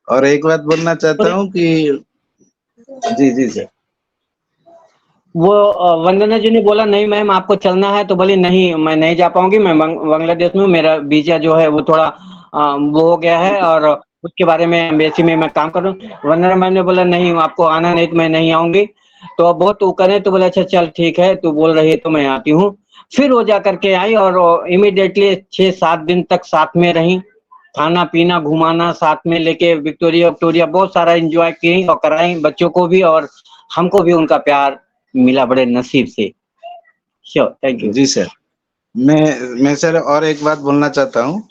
F: और एक बात बोलना चाहता हूँ कि जी जी सर।
G: वो वंदना जी ने बोला नहीं मैम आपको चलना है, तो बोली नहीं मैं नहीं जा पाऊंगी, मैं बांग्लादेश में हूँ, मेरा वीजा जो है वो थोड़ा वो हो गया है और उसके बारे में एम्बेसी में मैं काम कर रहा हूँ। वंदना मैम ने बोला नहीं आपको आना नहीं तो मैं नहीं आऊंगी। तो अब बहुत वो करे तो बोला अच्छा चल ठीक है तू बोल रही है तो मैं आती हूँ। फिर वो जा करके आई और इमीडिएटली 6-7 दिन तक साथ में रही, खाना पीना घुमाना साथ में लेके विक्टोरिया विक्टोरिया बहुत सारा एंजॉय की और कराई बच्चों को भी, और हमको भी उनका प्यार मिला बड़े नसीब से। Sure, thank you.
F: जी सर, मैं सर और एक बात बोलना चाहता हूँ।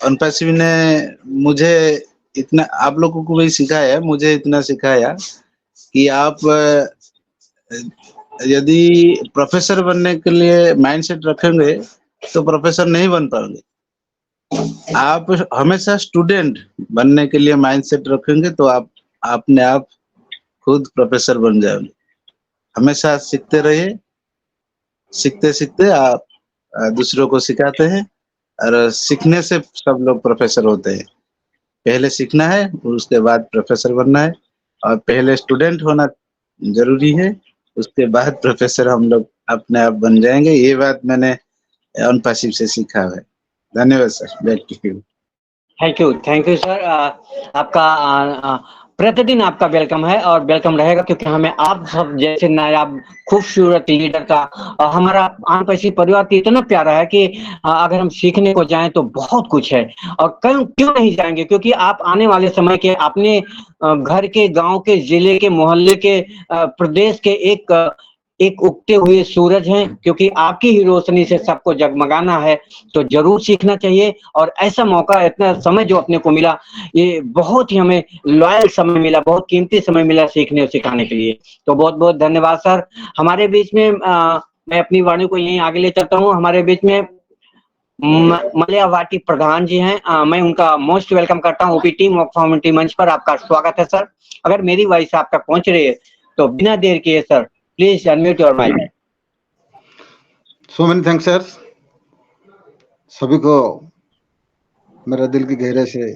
F: अनपैसिव ने मुझे इतना, आप लोगों को भी सिखाया है, मुझे इतना सिखाया कि आप यदि प्रोफेसर बनने के लिए माइंडसेट रखेंगे तो प्रोफेसर नहीं बन पाओगे। आप हमेशा स्टूडेंट बनने के लिए माइंडसेट रखेंगे तो आप अपने आप खुद प्रोफेसर बन जाओगे। हमेशा सीखते रहिए, सीखते सीखते आप दूसरों को सिखाते हैं, और सीखने से सब लोग प्रोफेसर होते हैं। पहले सीखना है, उसके बाद प्रोफेसर बनना है, और पहले स्टूडेंट होना जरूरी है, उसके बाद प्रोफेसर हम लोग अपने आप बन जाएंगे। ये बात मैंने अनपासिव से सीखा है। धन्यवाद sir, back to you.
G: Thank you sir. आपका प्रतिदिन आपका वेलकम है और वेलकम रहेगा, क्योंकि हमें आप सब जैसे नायाब खूबसूरत लीडर का हमारा आनपैसी परिवार तो इतना प्यारा है कि अगर हम सीखने को जाएं तो बहुत कुछ है। और क्यों नहीं जाएंगे, क्योंकि आप आने वाले समय के अपने घर के, गांव के, जिले के, मोहल्ले के, प्रदेश के एक उगते हुए सूरज हैं, क्योंकि आपकी ही रोशनी से सबको जगमगाना है। तो जरूर सीखना चाहिए, और ऐसा मौका, इतना समय जो अपने को मिला, ये बहुत ही हमें लॉयल समय मिला, बहुत कीमती समय मिला सीखने और सिखाने के लिए। तो बहुत बहुत धन्यवाद सर। हमारे बीच में मैं अपनी वाणी को यहीं आगे ले चलता हूँ। हमारे बीच में मलयावाटी प्रधान जी हैं, मैं उनका मोस्ट वेलकम करता हूँ। ओपी टीम वर्क फॉर्मेटी मंच पर आपका स्वागत है सर। अगर मेरी वॉइस आप तक पहुंच रही है तो बिना देर किए sir please unmute your mic.
H: So many thanks sir. सभी को मेरा दिल की गहराई से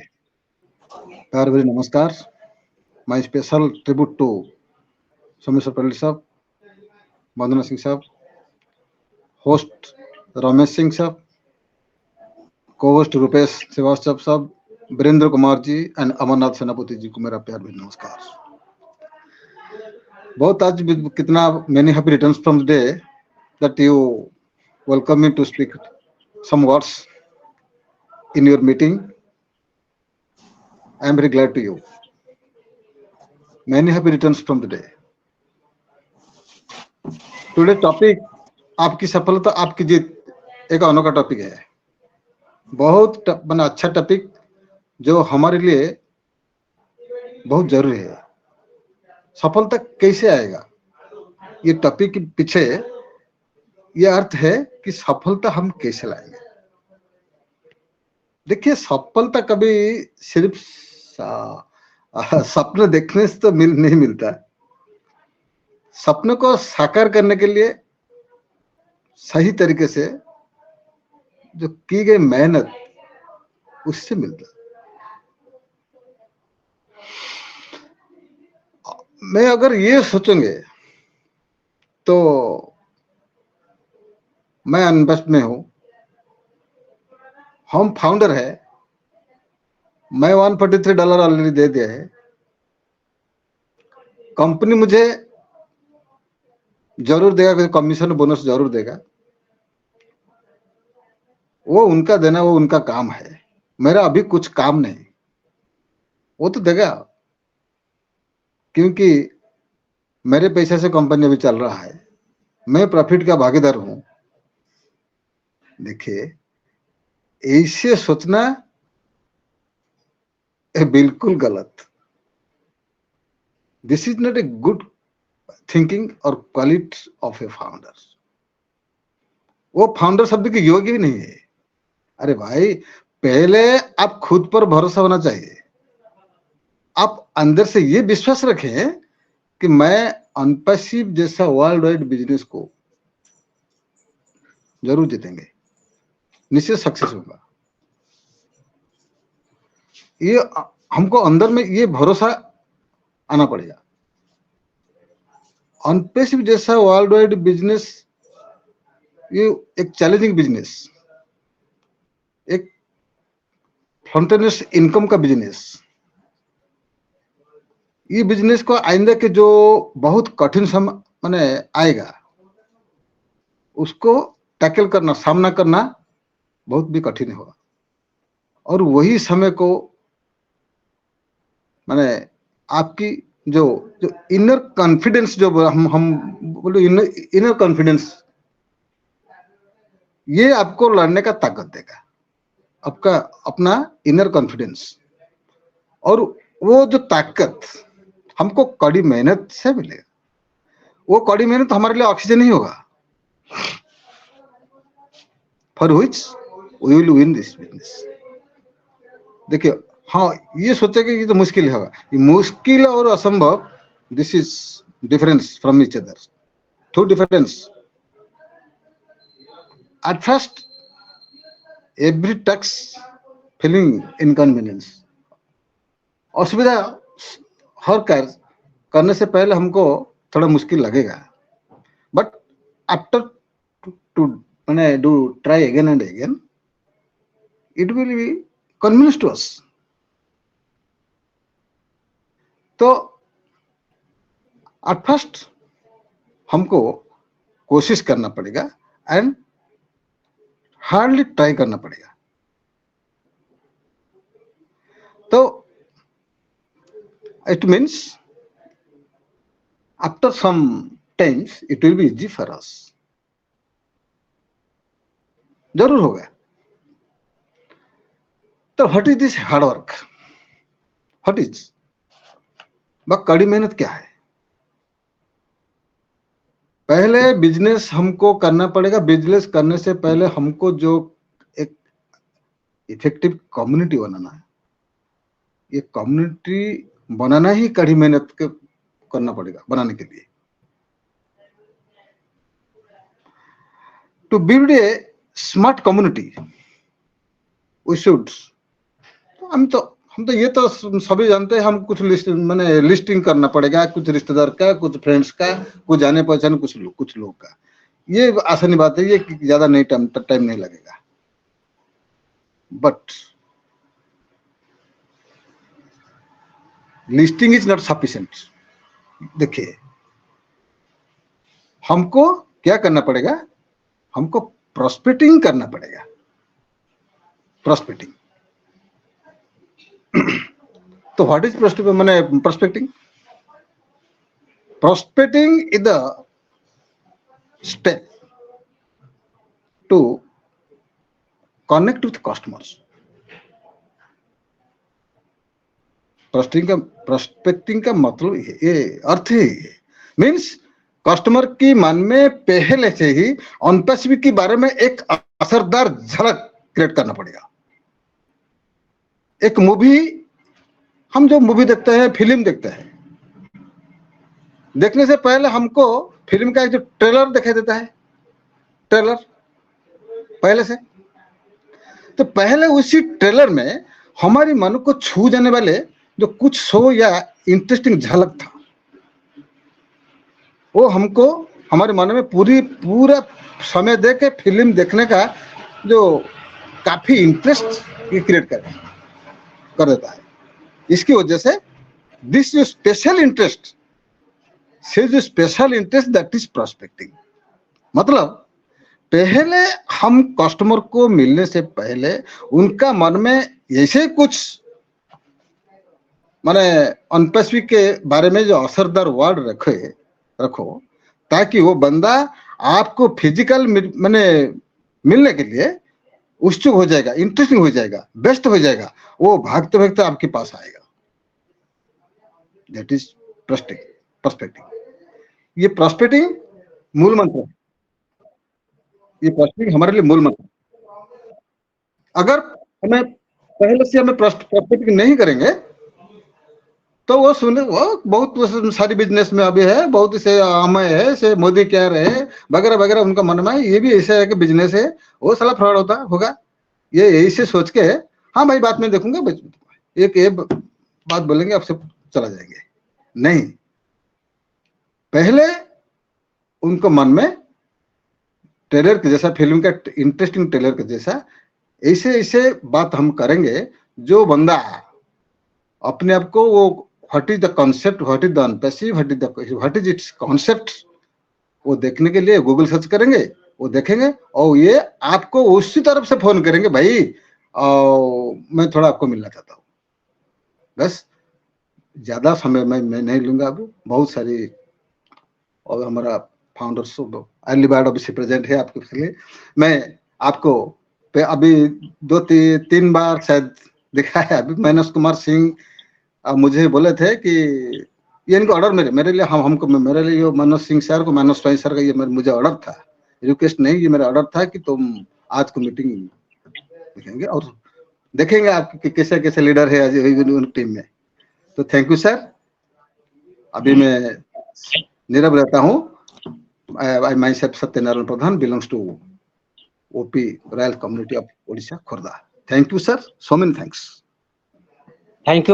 H: प्यार भरी नमस्कार। My special tribute to Someshwar Patel साहब, वंदना सिंह साहब, होस्ट रमेश सिंह साहब, को-होस्ट रूपेश श्रीवास्तव साहब, वीरेंद्र कुमार जी एंड अमरनाथ सेनापति जी को मेरा प्यार भरी नमस्कार। बहुत आज कितना many happy returns from the day that you welcome me to speak some words in your meeting. I am very glad to you. Many happy returns from the day. Today topic आपकी सफलता आपकी जीत एक अनोखा topic है। बहुत बना अच्छा topic जो हमारे लिए बहुत जरूरी है। सफलता कैसे आएगा, ये टॉपिक के पीछे ये अर्थ है कि सफलता हम कैसे लाएंगे। देखिए, सफलता कभी सिर्फ सपने देखने से तो नहीं मिलता। सपने को साकार करने के लिए सही तरीके से जो की गई मेहनत उससे मिलता। मैं अगर ये सोचेंगे तो मैं अनबस्ट में हूं, हम फाउंडर है, मैं $143 ऑलरेडी दे दिया है, कंपनी मुझे जरूर देगा, कमीशन बोनस जरूर देगा, वो उनका देना, वो उनका काम है, मेरा अभी कुछ काम नहीं, वो तो देगा क्योंकि मेरे पैसे से कंपनी अभी चल रहा है, मैं प्रॉफिट का भागीदार हूं। देखिए, ऐसे सोचना बिल्कुल गलत। This is not a good thinking और क्वालिटी ऑफ ए फाउंडर। वो फाउंडर शब्द की योग्य भी नहीं है। अरे भाई, पहले आप खुद पर भरोसा होना चाहिए, आप अंदर से ये विश्वास रखें कि मैं अनपैसिव जैसा वर्ल्ड वाइड बिजनेस को जरूर जीतेंगे, निश्चित सक्सेस होगा। ये हमको अंदर में ये भरोसा आना पड़ेगा। अनपैसिव जैसा वर्ल्ड वाइड बिजनेस ये एक चैलेंजिंग बिजनेस, एक स्पॉन्टेनियस इनकम का बिजनेस, ये बिजनेस को आइंदा के जो बहुत कठिन समय माने आएगा, उसको टैकल करना, सामना करना बहुत भी कठिन होगा। और वही समय को माने आपकी जो इनर कॉन्फिडेंस, जो हम बोलो इनर कॉन्फिडेंस, ये आपको लड़ने का ताकत देगा, आपका अपना इनर कॉन्फिडेंस। और वो जो ताकत हमको कड़ी मेहनत से मिलेगा। वो कड़ी मेहनत हमारे लिए ऑक्सीजन ही होगा, for which we will win this business. देखिए, हाँ, ये सोचे कि ये तो मुश्किल होगा, ये मुश्किल और असंभव, this is difference from each other, to difference. At first every टक्स फीलिंग इनकन्वीनियंस, असुविधा हर कार्य करने से पहले हमको थोड़ा मुश्किल लगेगा, बट आफ्टर टू मैंने do try again and again, it will be convenience to us. तो एट फर्स्ट हमको कोशिश करना पड़ेगा एंड हार्डली ट्राई करना पड़ेगा। तो it means after some times it will be easy for us, जरूर होगा। तो what is this hard work, what is कड़ी मेहनत क्या है? पहले बिजनेस हमको करना पड़ेगा। बिजनेस करने से पहले हमको जो एक इफेक्टिव कम्युनिटी बनाना है, ये कम्युनिटी बनाना ही कड़ी मेहनत करना पड़ेगा। बनाने के लिए to build a smart community we should, हम तो ये तो सभी जानते हैं, हम कुछ मैंने लिस्टिंग करना पड़ेगा, कुछ रिश्तेदार का, कुछ फ्रेंड्स का, कुछ जाने पहचाने कुछ लोग का। ये आसानी बात है, ये ज्यादा नहीं टाइम नहीं लगेगा। But listing is not sufficient. देखिए, हमको क्या करना पड़ेगा, हमको प्रोस्पेक्टिंग करना पड़ेगा। प्रोस्पेक्टिंग तो what is prospecting? Prospecting is the step to connect with customers. Prospecting का मतलब ये अर्थ है, मीन्स कस्टमर की मन में पहले से ही अनपैसिव के बारे में एक असरदार झलक क्रिएट करना पड़ेगा। एक मूवी, हम जो मूवी देखते हैं, फिल्म देखते हैं, देखने से पहले हमको फिल्म का एक जो ट्रेलर दिखाई देता है, ट्रेलर पहले से, तो पहले उसी ट्रेलर में हमारी मन को छू जाने वाले जो कुछ शो या इंटरेस्टिंग झलक था, वो हमको हमारे मन में पूरा समय दे के फिल्म देखने का जो काफी इंटरेस्ट ये क्रिएट कर देता है। इसकी वजह से दिस जो special interest that is prospecting. मतलब पहले हम कस्टमर को मिलने से पहले उनका मन में ऐसे कुछ माने अनपेसिफिक के बारे में जो असरदार वर्ड रखो ताकि वो बंदा आपको फिजिकल माने मिलने के लिए उत्सुक हो जाएगा, इंटरेस्टिंग हो जाएगा, बेस्ट हो जाएगा, वो भागते भागते आपके पास आएगा। That is prospecting. ये प्रोस्पेक्टिंग मूल मंत्र है। ये प्रोस्पेक्टिंग हमारे लिए मूल मंत्र। अगर हमें पहले से हमें प्रोस्पेक्टिंग नहीं करेंगे तो वो सुने वो बहुत सारी बिजनेस में अभी है, बहुत से अमय है, से मोदी क्या रहे वगैरह वगैरह, उनका मन में ये भी ऐसा है कि बिजनेस है, वो साला फ्रॉड होगा, ये यही से सोच के हाँ भाई बात में देखूंगा, एक बात बोलेंगे आपसे चला जाएंगे। नहीं, पहले उनको मन में ट्रेलर के जैसा, फिल्म का इंटरेस्टिंग ट्रेलर के जैसा ऐसे बात हम करेंगे जो बंदा अपने आप को वो what is the concept, what is the unpassive, what is its concept, वो देखने के लिए गूगल सर्च करेंगे, वो देखेंगे और ये आपको उसी तरफ से फोन करेंगे, भाई मैं थोड़ा आपको मिलना चाहता हूँ। बस ज्यादा समय मैं नहीं लूंगा। अभी बहुत सारी और हमारा फाउंडर्स अर्ली बर्ड अभी से प्रेजेंट है आपके लिए। मैं आपको अभी 2-3 बार शायद दिखाया। अभी मनोज कुमार सिंह मुझे बोले थे कि ये इनको ऑर्डर मेरे लिए हमको मेरे लिए मनोज सिंह सर को, मनोज भाई सर का ये मुझे ऑर्डर था, रिक्वेस्ट नहीं, ये मेरा ऑर्डर था कि तुम आज को मीटिंग देखेंगे और देखेंगे आप कैसे कैसे लीडर है आज उन टीम में। तो थैंक यू सर। अभी मैं नीरव रहता हूँ। I myself Satyanarayan Pradhan, belongs to OP royal community of Odisha Khordha. Thank you sir, so many thanks.
G: Thank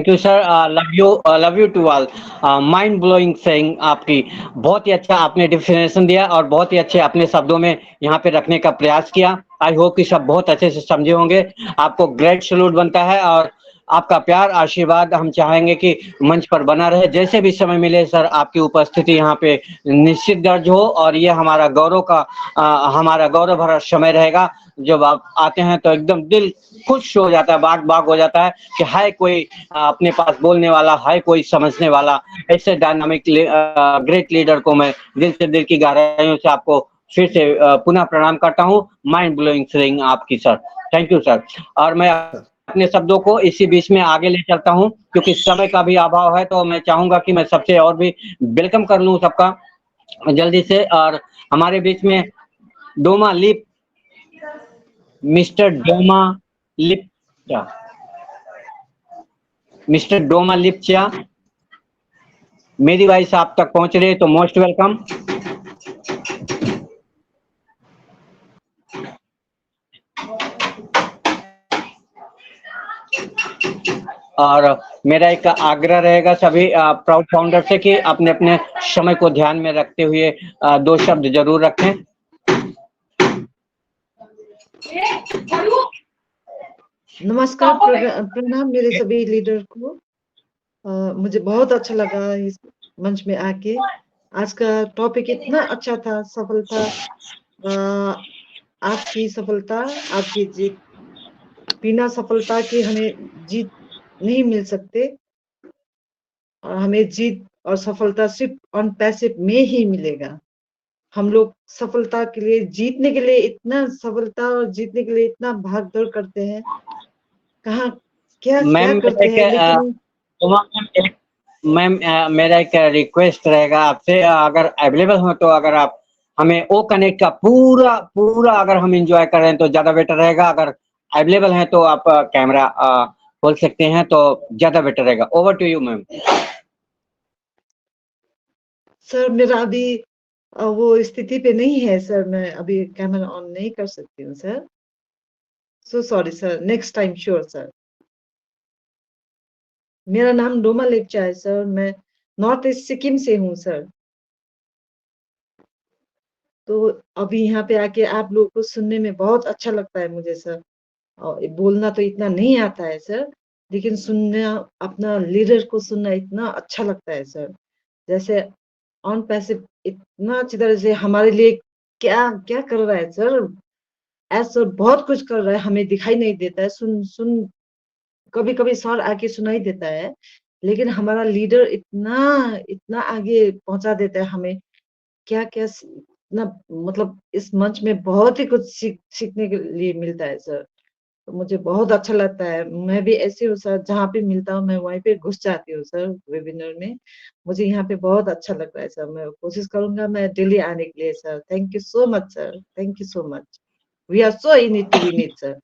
G: you sir. Love you to all. Mind blowing saying आपकी, बहुत ही अच्छा आपने डिफिनेशन दिया और बहुत ही अच्छे अपने शब्दों में यहाँ पे रखने का प्रयास किया। आई होप कि सब बहुत अच्छे से समझे होंगे। आपको ग्रेट सैल्यूट बनता है और आपका प्यार आशीर्वाद हम चाहेंगे कि मंच पर बना रहे। जैसे भी समय मिले सर, आपकी उपस्थिति यहाँ पे निश्चित दर्ज हो और ये हमारा गौरव भरा समय रहेगा। जब आप आते हैं तो एकदम दिल खुश हो जाता है, बाग हो जाता है कि है कोई अपने पास बोलने वाला, है कोई समझने वाला। ऐसे डायनामिक ग्रेट लीडर को मैं दिल से, दिल की गहराइयों से आपको फिर से पुनः प्रणाम करता हूँ। माइंड ब्लोइंग थिंग आपकी सर, थैंक यू सर। और मैं अपने शब्दों को इसी बीच में आगे ले चलता हूँ क्योंकि समय का भी अभाव है, तो मैं चाहूंगा कि मैं सबसे और भी वेलकम कर लूँ सबका जल्दी से। और हमारे बीच में डोमा लिप, मिस्टर डोमा लिप्चा, मेरी वॉइस आप तक पहुंच रही है तो मोस्ट वेलकम। और मेरा एक आग्रह रहेगा सभी प्राउड फाउंडर से कि अपने अपने समय को ध्यान में रखते हुए 2 शब्द जरूर रखें।
I: नमस्कार, प्रणाम मेरे सभी लीडर को। मुझे बहुत अच्छा लगा इस मंच में आके। आज का टॉपिक इतना अच्छा था, सफलता, आपकी सफलता, आपकी जीत। बिना सफलता के हमें जीत नहीं मिल सकते और हमें जीत और सफलता सिर्फ ऑन पैसिव में ही मिलेगा। हम लोग सफलता के लिए, जीतने के लिए इतना, सफलता और जीतने के लिए इतना भाग दौड़ करते हैं, कहाँ क्या करते हैं। लेकिन
G: मैम मेरा एक रिक्वेस्ट रहेगा आपसे, अगर अवेलेबल हो तो अगर आप हमें ओ कनेक्ट का पूरा अगर हम एंजॉय कर रहे हैं तो ज्यादा बेटर रहेगा। अगर अवेलेबल है तो आप कैमरा खोल सकते हैं तो ज्यादा बेटर रहेगा। Over to you ma'am.
I: Sir मेरा अभी वो स्थिति पे नहीं है सर, मैं अभी कैमरा ऑन नहीं कर सकती हूँ sir. So sorry sir, next time sure sir. मेरा नाम डोमा लेप्चा है सर, मैं नॉर्थ ईस्ट सिक्किम से हूँ सर। तो अभी यहाँ पे आके आप लोगों को सुनने में बहुत अच्छा लगता है मुझे सर। और बोलना तो इतना नहीं आता है सर, लेकिन सुनना, अपना लीडर को सुनना इतना अच्छा लगता है सर। जैसे ऑन पैसिव इतना अच्छी तरह से हमारे लिए क्या क्या कर रहा है सर। ऐसा बहुत कुछ कर रहा है, हमें दिखाई नहीं देता है। सुन सुन कभी कभी सर आके सुनाई देता है, लेकिन हमारा लीडर इतना इतना आगे पहुंचा देता है हमें। क्या क्या ना, मतलब इस मंच में बहुत ही कुछ सीखने के लिए मिलता है सर। तो मुझे बहुत अच्छा लगता है। मैं भी ऐसी हूँ सर, जहाँ पे मिलता हूँ मैं वहीं पे घुस जाती हूँ सर वेबिनार में। मुझे यहाँ पे बहुत अच्छा लगता है सर। मैं कोशिश करूंगा मैं डेली आने के लिए sir. Thank you so much sir, thank you so much. We are so in it to win it sir.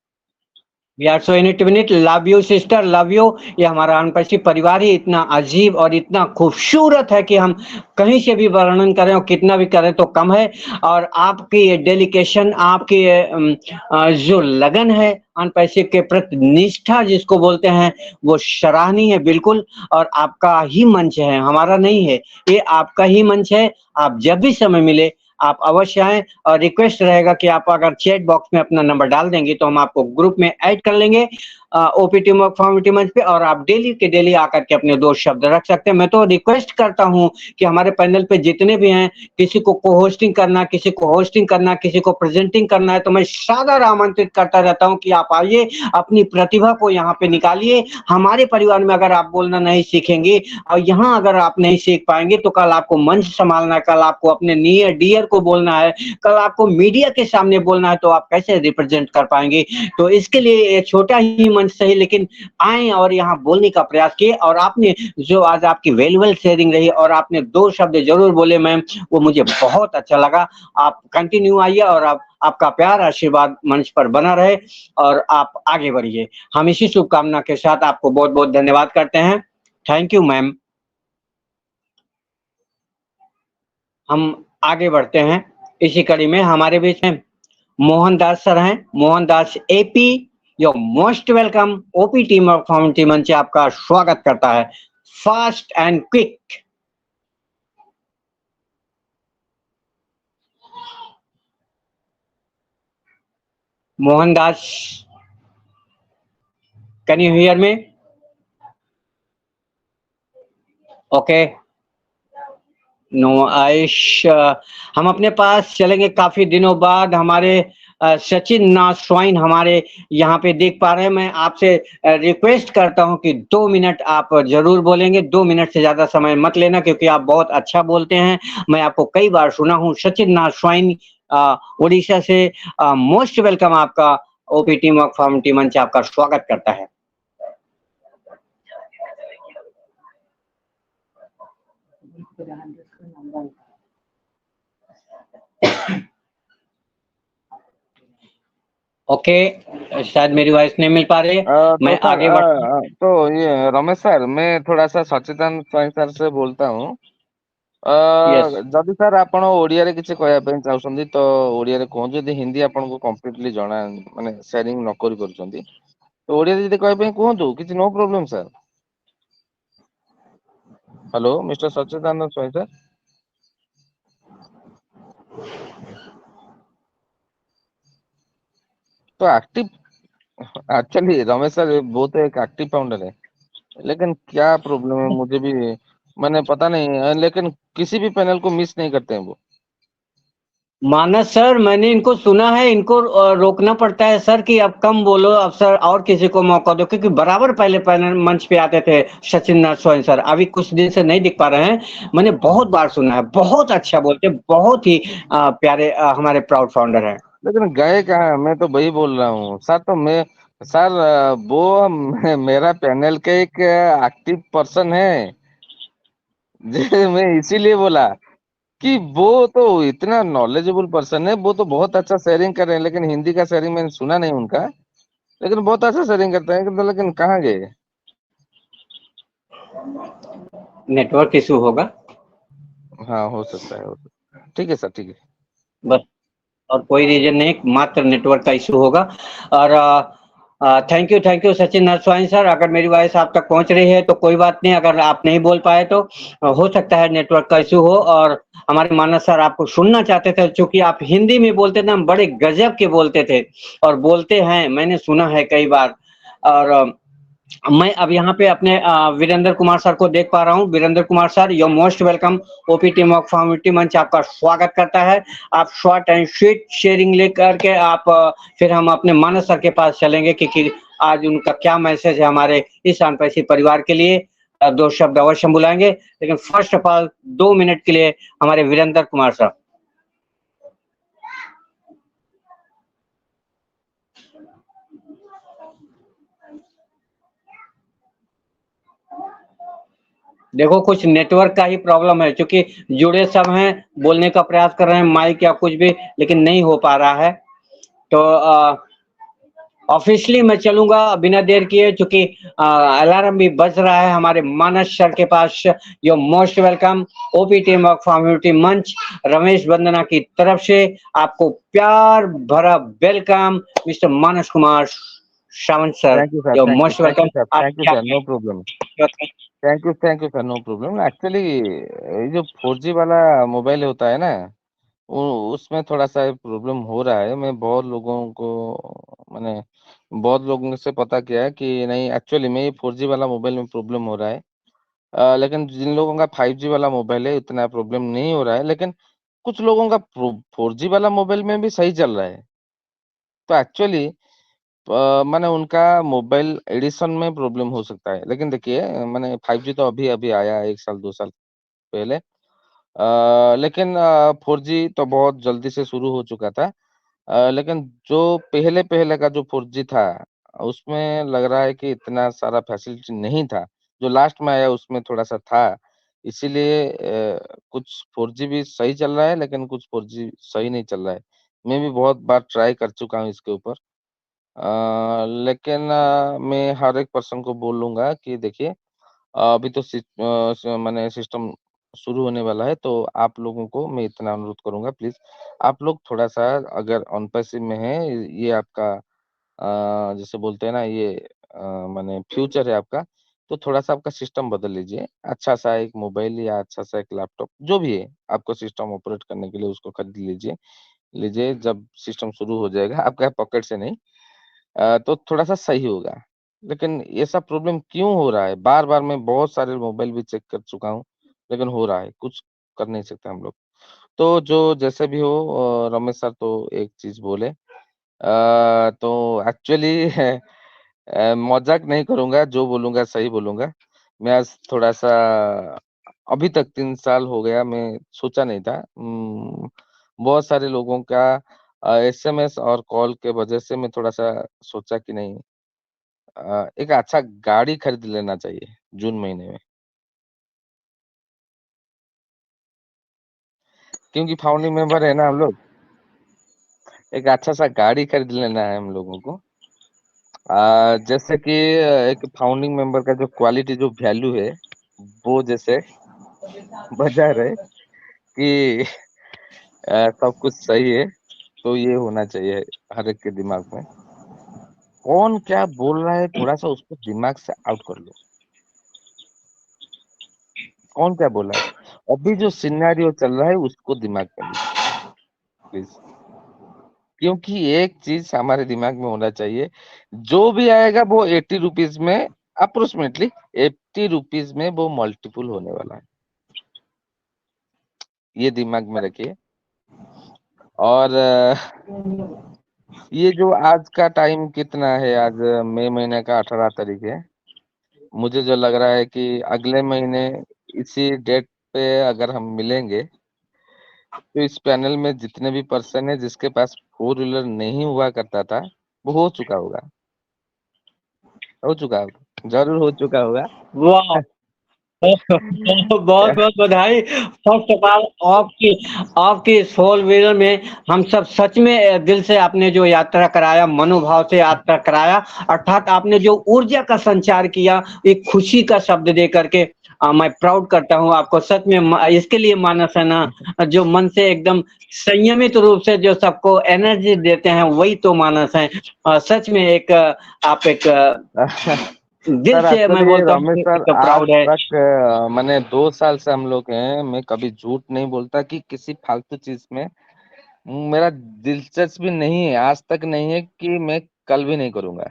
G: We are so in it minute, love you sister, love you. ये हमारा अनपैसिव परिवार ही इतना अजीब और इतना खूबसूरत है कि हम कहीं से भी वर्णन करें और कितना भी करें तो कम है। और आपकी ये डेडिकेशन, आपकी ये जो लगन है अनपैसिव के प्रति, निष्ठा जिसको बोलते हैं, वो सराहनीय है बिल्कुल। और आपका ही मंच है, हमारा नहीं है, ये आपका ही मंच है। आप जब भी समय मिले आप अवश्य आएं। और रिक्वेस्ट रहेगा कि आप अगर चैट बॉक्स में अपना नंबर डाल देंगे तो हम आपको ग्रुप में ऐड कर लेंगे ओपीटी फॉर्मेटिव मंच पे, और आप डेली के डेली आकर के अपने 2 शब्द रख सकते हैं। मैं तो रिक्वेस्ट करता हूं कि हमारे पैनल पे जितने भी हैं, किसी को होस्टिंग करना, किसी को होस्टिंग करना, किसी को प्रेजेंटिंग करना है, तो मैं सादर आमंत्रित करता रहता हूं कि आप आइए, अपनी प्रतिभा को यहाँ पे निकालिए। हमारे परिवार में अगर आप बोलना नहीं सीखेंगे और यहाँ अगर आप नहीं सीख पाएंगे तो कल आपको मंच संभालना है, कल आपको अपने नियर डियर को बोलना है, कल आपको मीडिया के सामने बोलना है, तो आप कैसे रिप्रेजेंट कर पाएंगे। तो इसके लिए ये छोटा ही मंच सही, लेकिन आए और यहाँ बोलने का प्रयास किए। और आपने जो आज आपकी वैल्यूएबल शेयरिंग रही और आपने 2 शब्द जरूर बोले मैम, वो मुझे बहुत अच्छा लगा। आप कंटिन्यू आइए और आप, आपका प्यार आशीर्वाद मंच पर बना रहे और आप आगे बढ़िए। हम इसी शुभकामना के साथ आपको बहुत बहुत धन्यवाद करते हैं। Thank you ma'am. हम आगे बढ़ते हैं। इसी कड़ी में हमारे बीच में मोहनदास सर हैं, Mohandas AP. You most welcome. OP team of formative मंच आपका स्वागत करता है। Fast and quick. Mohandas, can you hear me? Okay, no Ayush. हम अपने पास चलेंगे। काफी दिनों बाद हमारे सचिन नाथ स्वाइन हमारे यहाँ पे देख पा रहे हैं। मैं आपसे रिक्वेस्ट करता हूँ कि 2 मिनट आप जरूर बोलेंगे। 2 मिनट से ज्यादा समय मत लेना, क्योंकि आप बहुत अच्छा बोलते हैं। मैं आपको कई बार सुना हूँ। सचिन नाथ स्वाइन उड़ीसा से, मोस्ट वेलकम। आपका ओपी टीम ऑफ फॉर्मेटिव मंच आपका स्वागत करता है। ओके, शायद मेरी वॉइस नहीं मिल पा रही है। मैं
A: तो
G: आगे बढ़
A: तो ये रमेश सर, मैं थोड़ा सा सचेतन स्वाइन सर से बोलता हूँ।
G: यस।
A: जदि सर आपण ओडिया रे किछि कहया ପାଇଁ चाहउछन्ती तो ओडिया रे कहू। जदि हिंदी आपण को कंप्लीटली जणा माने शेयरिंग न करि परछन्ती तो ओडिया जदि कहया ପାଇଁ कहंतु, किछि no problem sir. Hello mister Sachidanand Swain sir. तो एक्टिव, एक्चुअली रमेश सर बहुत एक एक्टिव फाउंडर है, लेकिन क्या प्रॉब्लम है मुझे भी मैंने पता नहीं, लेकिन किसी भी पैनल को मिस नहीं करते हैं वो।
G: मानस सर, मैंने इनको सुना है, इनको रोकना पड़ता है सर कि अब कम बोलो, अब सर और किसी को मौका दो, क्योंकि बराबर पहले पैनल मंच पे आते थे सचिन नाथ स्वाइन सर। अभी कुछ दिन से नहीं दिख पा रहे हैं। मैंने बहुत बार सुना है, बहुत अच्छा बोलते, बहुत ही प्यारे हमारे प्राउड फाउंडर हैं।
A: लेकिन गए कहाँ, मैं तो वही बोल रहा हूँ सर। तो मैं सर वो मेरा पैनल के एक एक्टिव पर्सन है। मैं इसीलिए बोला कि वो तो इतना नॉलेजेबल पर्सन है, वो तो बहुत अच्छा शेयरिंग कर रहे हैं। लेकिन हिंदी का शेयरिंग मैंने सुना नहीं उनका, लेकिन बहुत अच्छा शेयरिंग करते हैं। लेकिन कहाँ गए?
G: नेटवर्क इशू होगा।
A: हाँ हो सकता है, हो सकता है। ठीक है सर, ठीक है।
G: बस, और कोई रीजन नहीं, मात्र नेटवर्क का इशू होगा। और थैंक यू सचिन नरस्वामी सर। अगर मेरी वॉइस आप तक पहुंच रही है तो कोई बात नहीं, अगर आप नहीं बोल पाए तो हो सकता है नेटवर्क का इश्यू हो। और हमारे मानस सर आपको सुनना चाहते थे, क्योंकि आप हिंदी में बोलते थे, हम बड़े गजब के बोलते थे और बोलते हैं, मैंने सुना है कई बार। और मैं अब यहाँ पे अपने वीरेंद्र कुमार सर को देख पा रहा हूँ। Virendra Kumar sir, you most welcome. OP team of community मंच आपका स्वागत करता है। आप शॉर्ट एंड स्वीट शेयरिंग लेकर के आप फिर हम अपने मानस सर के पास चलेंगे कि आज उनका क्या मैसेज है हमारे इस अनपैसी परिवार के लिए। दो शब्द अवश्य बुलाएंगे, लेकिन फर्स्ट ऑफ ऑल 2 मिनट के लिए हमारे वीरेंद्र कुमार सर। देखो कुछ नेटवर्क का ही प्रॉब्लम है, क्योंकि जुड़े सब हैं, बोलने का प्रयास कर रहे हैं, माइक या कुछ भी, लेकिन नहीं हो पा रहा है। तो ऑफिशियली मैं चलूंगा बिना देर किए, क्योंकि अलार्म भी बज रहा है हमारे मानस सर के पास। You most welcome. OP team of community मंच रमेश वंदना की तरफ से आपको प्यार भरा welcome mister Manas Kumar Sawant sir.
A: Thank you sir,
G: you most welcome.
A: Thank you sir, no problem. Thank you sir, no problem. Actually ये जो 4G वाला मोबाइल होता है ना, उसमें थोड़ा सा प्रॉब्लम हो रहा है। मैं बहुत लोगों को मैंने बहुत लोगों से पता किया है कि नहीं, एक्चुअली में ये 4G वाला मोबाइल में प्रॉब्लम हो रहा है। लेकिन जिन लोगों का 5G वाला मोबाइल है इतना प्रॉब्लम नहीं हो रहा है, लेकिन कुछ लोगों का 4G वाला मोबाइल में भी सही चल रहा है। तो एक्चुअली माने उनका मोबाइल एडिशन में प्रॉब्लम हो सकता है। लेकिन देखिए, माने 5G तो अभी-अभी आया है 1 साल 2 साल पहले। लेकिन 4G तो बहुत जल्दी से शुरू हो चुका था। लेकिन जो पहले-पहले का जो 4G था, उसमें लग रहा है कि इतना सारा फैसिलिटी नहीं था। जो लास्ट में आया उसमें थोड़ा-सा था। इसीलिए कुछ 4G भी सही चल रहा है, लेकिन कुछ 4G सही नहीं चल रहा है। मैं भी बहुत बार ट्राई कर चुका हूँ इसके ऊपर। लेकिन मैं हर एक पर्सन को बोलूँगा कि देखिए, अभी तो माने सिस्टम शुरू होने वाला है, तो आप लोगों को मैं इतना अनुरोध करूँगा, प्लीज़ आप लोग थोड़ा-सा, अगर ऑन पैसिव में हैं, ये आपका जैसे बोलते हैं ना, ये माने फ्यूचर है आपका, तो थोड़ा-सा आपका सिस्टम बदल लीजिए। अच्छा-सा एक मोबाइल या अच्छा-सा एक लैपटॉप, जो भी है, आपको सिस्टम ऑपरेट करने के लिए उसको खरीद लीजिए जब सिस्टम शुरू हो जाएगा, आपका पॉकेट से नहीं। तो थोड़ा-सा सही होगा। लेकिन ये सब प्रॉब्लम क्यों हो रहा है? बार-बार मैं बहुत सारे मोबाइल भी चेक कर चुका हूँ, लेकिन हो रहा है, कुछ कर नहीं सकते हम लोग। तो जो जैसे भी हो, रमेश सर तो एक चीज़ बोले, तो एक्चुअली मज़ाक नहीं करूँगा, जो बोलूँगा सही बोलूँगा। मैं आज थोड़ा-सा, अभी तक 3 साल हो गया, मैं सोचा नहीं था। बहुत सारे लोगों का एसएमएस और कॉल के वजह से मैं थोड़ा-सा सोचा कि नहीं, एक अच्छा गाड़ी खरीद लेना चाहिए जून महीने में। क्योंकि फाउंडिंग मेंबर है ना हम लोग, एक अच्छा-सा गाड़ी खरीद लेना है हम लोगों को। जैसे कि एक फाउंडिंग मेंबर का जो क्वालिटी, जो वैल्यू है, वो जैसे बजाय रहे कि सब कुछ सही है, तो ये होना चाहिए हर एक के दिमाग में। कौन क्या बोल रहा है, थोड़ा-सा उसको दिमाग से आउट कर लो। कौन क्या बोल रहा है? अभी जो सिनेरियो चल रहा है उसको दिमाग में लीजिए, प्लीज़। क्योंकि एक चीज़ हमारे दिमाग में होना चाहिए, जो भी आएगा वो ₹80 में, अप्रोक्सिमेटली ₹80 में वो मल्टीपल होने वाला है। ये दिमाग में रखिए। और ये जो आज का टाइम कितना है, आज मई महीने का 18 तारीख है। मुझे जो लग रहा है कि अगले महीने इसी डेट पे अगर हम मिलेंगे, तो इस पैनल में जितने भी पर्सन है जिसके पास 4 व्हीलर नहीं हुआ करता था, वो हो चुका होगा। हो चुका होगा, ज़रूर हो चुका होगा।
G: वाह! बहुत-बहुत बधाई। फर्स्ट ऑफ ऑल आपकी इस 4 व्हीलर में हम सब सच में दिल से आपने जो यात्रा कराया, मनोभाव से यात्रा कराया, अर्थात आपने जो ऊर्जा का संचार किया, एक खुशी का शब्द दे करके मैं प्राउड करता हूँ आपको। सच में इसके लिए मानस है ना, जो मन से एकदम संयमित रूप से जो सबको एनर्जी देते हैं, वही तो मानस है। सच में एक आप एक दिल
A: सर
G: से मैं
A: एक्चुअली
G: बोलता
A: रमेश
G: हूँ
A: सर
G: तो
A: आज
G: प्राउड है।
A: तक मैंने 2 साल से हम लोग हैं, मैं कभी झूठ नहीं बोलता कि किसी फालतू चीज में मेरा दिलचस्पी नहीं है, आज तक नहीं है कि मैं कल भी नहीं करूंगा।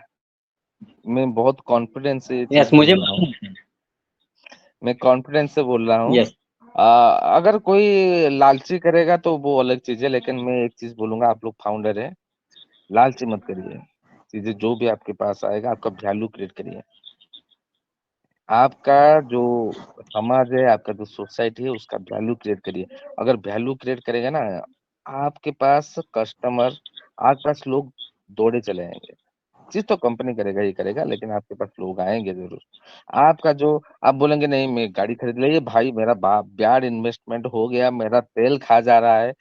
A: मैं बहुत कॉन्फिडेंस से ये चीज
G: यस,
A: बोल
G: मुझे
A: रहा हूँ,
G: मालूम है।
A: मैं कॉन्फिडेंस से बोल रहा हूँ।
G: यस,
A: अगर कोई लालची करेगा तो वो अलग चीज है, लेकिन मैं एक चीज बोलूंगा, आप लोग फाउंडर है, लालची मत करिए। चीजें जो भी आपके पास आएगा, आपका वैल्यू क्रिएट करिए। आपका जो समाज है, आपका जो सोसाइटी है, उसका वैल्यू क्रिएट करिए। अगर वैल्यू क्रिएट करेगा ना, आपके पास कस्टमर, आपके पास लोग दौड़े चले आएंगे। चीज तो कंपनी करेगा ही करेगा, लेकिन आपके पास लोग आएंगे जरूर। आपका जो आप बोलेंगे नहीं मैं गाड़ी खरीद ली, भाई मेरा ब्याड इन्वेस्टमेंट हो गया, मेरा तेल खा जा रहा है,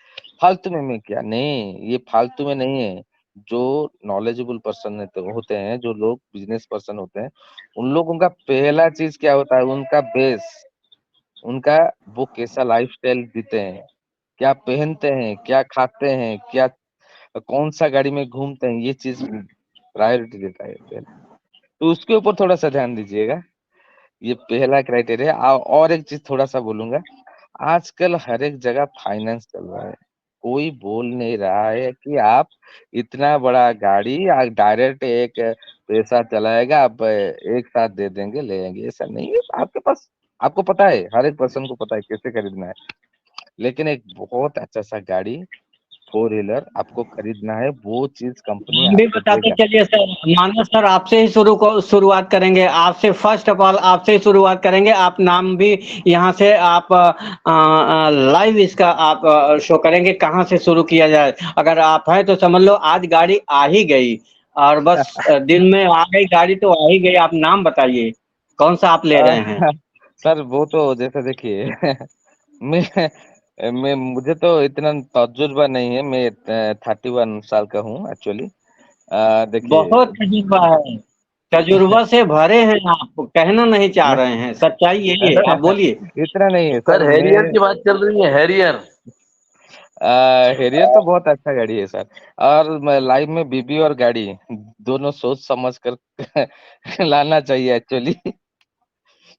A: फालतू में मैं क्या, नहीं ये फालतू में नहीं है। जो नॉलेजेबल पर्सन होते हैं, जो लोग बिजनेस पर्सन होते हैं, उन लोगों का पहला चीज क्या होता है, उनका बेस, उनका वो कैसा लाइफस्टाइल जीते हैं, क्या पहनते हैं, क्या खाते हैं, क्या कौन सा गाड़ी में घूमते हैं, ये चीज प्रायोरिटी देता है पहले। तो उसके ऊपर थोड़ा सा ध्यान दीजिएगा, ये पहला क्राइटेरिया। और एक चीज थोड़ा सा बोलूंगा, आजकल हर एक जगह फाइनेंस चल रहा है। कोई बोल नहीं रहा है कि आप इतना बड़ा गाड़ी डायरेक्ट एक पैसा चलाएगा, आप एक साथ दे देंगे ले जाएंगे, ऐसा नहीं है। आपके पास, आपको पता है, हर एक पर्सन को पता है कैसे खरीदना है, लेकिन एक बहुत अच्छा सा गाड़ी 4 व्हीलर आपको खरीदना है, वो चीज कंपनी
G: हम भी
A: आपको
G: बताते
A: देगा।
G: चलिए सर। मानस सर, आपसे ही शुरुआत करेंगे, आपसे फर्स्ट ऑफ ऑल आपसे ही शुरुआत करेंगे। आप नाम भी यहाँ से आप लाइव इसका आप शो करेंगे, कहाँ से शुरू किया जाए। अगर आप हैं तो समझ लो आज गाड़ी आ ही गई, और बस दिन में आ गई गाड़ी तो आ ही गई। आप नाम बताइए कौन सा आप ले रहे हैं।
A: सर वो तो जैसे देखिए मैं मुझे तो इतना तजुर्बा नहीं है, मैं 31 साल का हूँ एक्चुअली। देखिए
G: बहुत तजुर्बा है, तजुर्बा से भरे हैं आप, कहना नहीं चाह रहे हैं, सच्चाई यही है, आप बोलिए।
A: इतना नहीं है
E: सर
A: सर।
E: हैरियर की बात चल रही है, हैरियर।
A: हेरियर तो बहुत अच्छा गाड़ी है सर, और लाइफ में बीबी और गाड़ी दोनों सोच समझ कर लाना चाहिए एक्चुअली।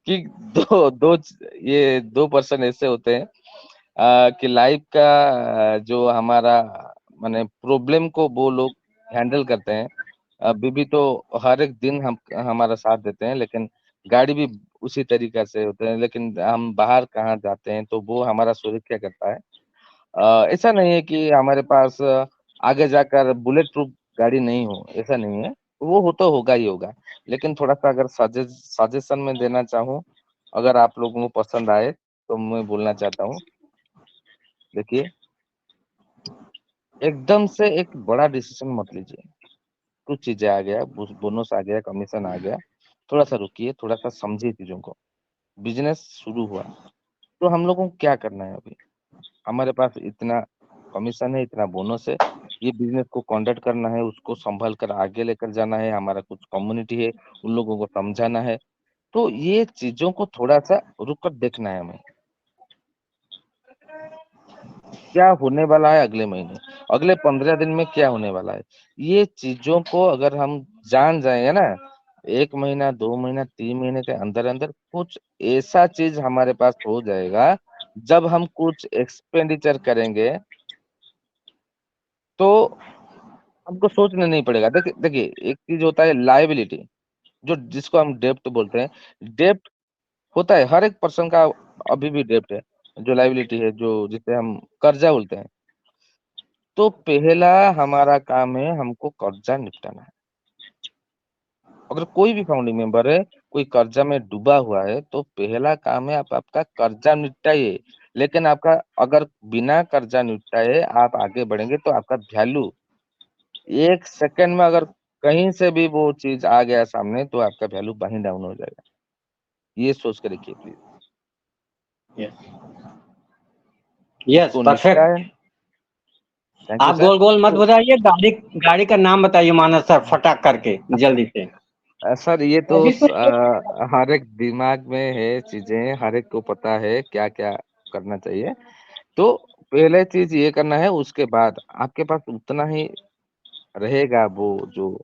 A: कि दो दो ये 2 पर्सन ऐसे होते हैं कि लाइफ का जो हमारा माने प्रॉब्लम को वो लोग हैंडल करते हैं। बीबी तो हर एक दिन हम हमारा साथ देते हैं, लेकिन गाड़ी भी उसी तरीका से होते हैं, लेकिन हम बाहर कहाँ जाते हैं तो वो हमारा सुरक्षा करता है। ऐसा नहीं है कि हमारे पास आगे जाकर बुलेट प्रूफ गाड़ी नहीं हो, ऐसा नहीं है। वो हो तो होगा ही होगा, लेकिन थोड़ा-सा अगर सजेशन में देना चाहूँ, अगर आप लोगों को पसंद आए, तो मैं बोलना चाहता हूँ, देखिए, एकदम से एक बड़ा डिसीज़न मत लीजिए। कुछ चीज़ें आ गया, बोनस आ गया, कमीशन आ गया, थोड़ा-सा रुकिए, थोड़ा-सा समझिए चीज़ों को। बिज़नेस शुरू हुआ, तो हम लोगों को क्या करना है अभी? हमारे पास इतना कमीशन है, इतना बोनस है, ये बिज़नेस को कंडक्ट करना है, उसको सँभाल कर आगे लेकर जाना है, हमारा कुछ कम्युनिटी है, उन लोगों को समझाना है। तो ये चीज़ों को थोड़ा-सा रुक कर देखना है हमें। क्या होने वाला है अगले महीने, अगले 15 दिन में क्या होने वाला है? ये चीज़ों को अगर हम जान जाएँगे ना, 1 महीना, 2 महीना, 3 महीने के अंदर-अंदर कुछ ऐसा चीज़ हमारे पास हो जाएगा, जब हम कुछ एक्सपेंडिचर करेंगे तो हमको सोचना नहीं पड़ेगा। देखिए देखिए, एक चीज़ होता है लायबिलिटी, जो जिसको हम डेब्ट बोलते हैं। डेब्ट होता है, हर एक पर्सन का अभी भी डेब्ट है, जो लायबिलिटी है, जो जिसे हम कर्जा बोलते हैं। तो पहला हमारा काम है हमको कर्जा निपटाना है। अगर कोई भी फाउंडिंग मेंबर है, कोई कर्जा में डूबा हुआ है, तो पहला काम है आप आपका कर्जा निपटाइए। लेकिन आपका अगर बिना कर्जा निपटाए आप आगे बढ़ेंगे तो आपका वैल्यू 1 सेकंड में अगर कहीं से भी वो चीज़ आ गया सामने तो आपका वैल्यू वहीं डाउन हो जाएगा। ये सोच के रखिए प्लीज़।
G: यस,
A: उसको
G: परफेक्ट।
A: निपटाएँ। थैंक यू
G: आप
A: सर।
G: गोल गोल मत
A: तो
G: बताइए, गाड़ी गाड़ी का नाम बताइए मानस सर, फटाक करके जल्दी से।
A: सर ये तो
C: अभी तो
A: हर एक दिमाग में है चीजें, हर एक को पता है क्या क्या करना चाहिए। तो पहले चीज ये करना है, उसके बाद आपके पास उतना ही रहेगा वो जो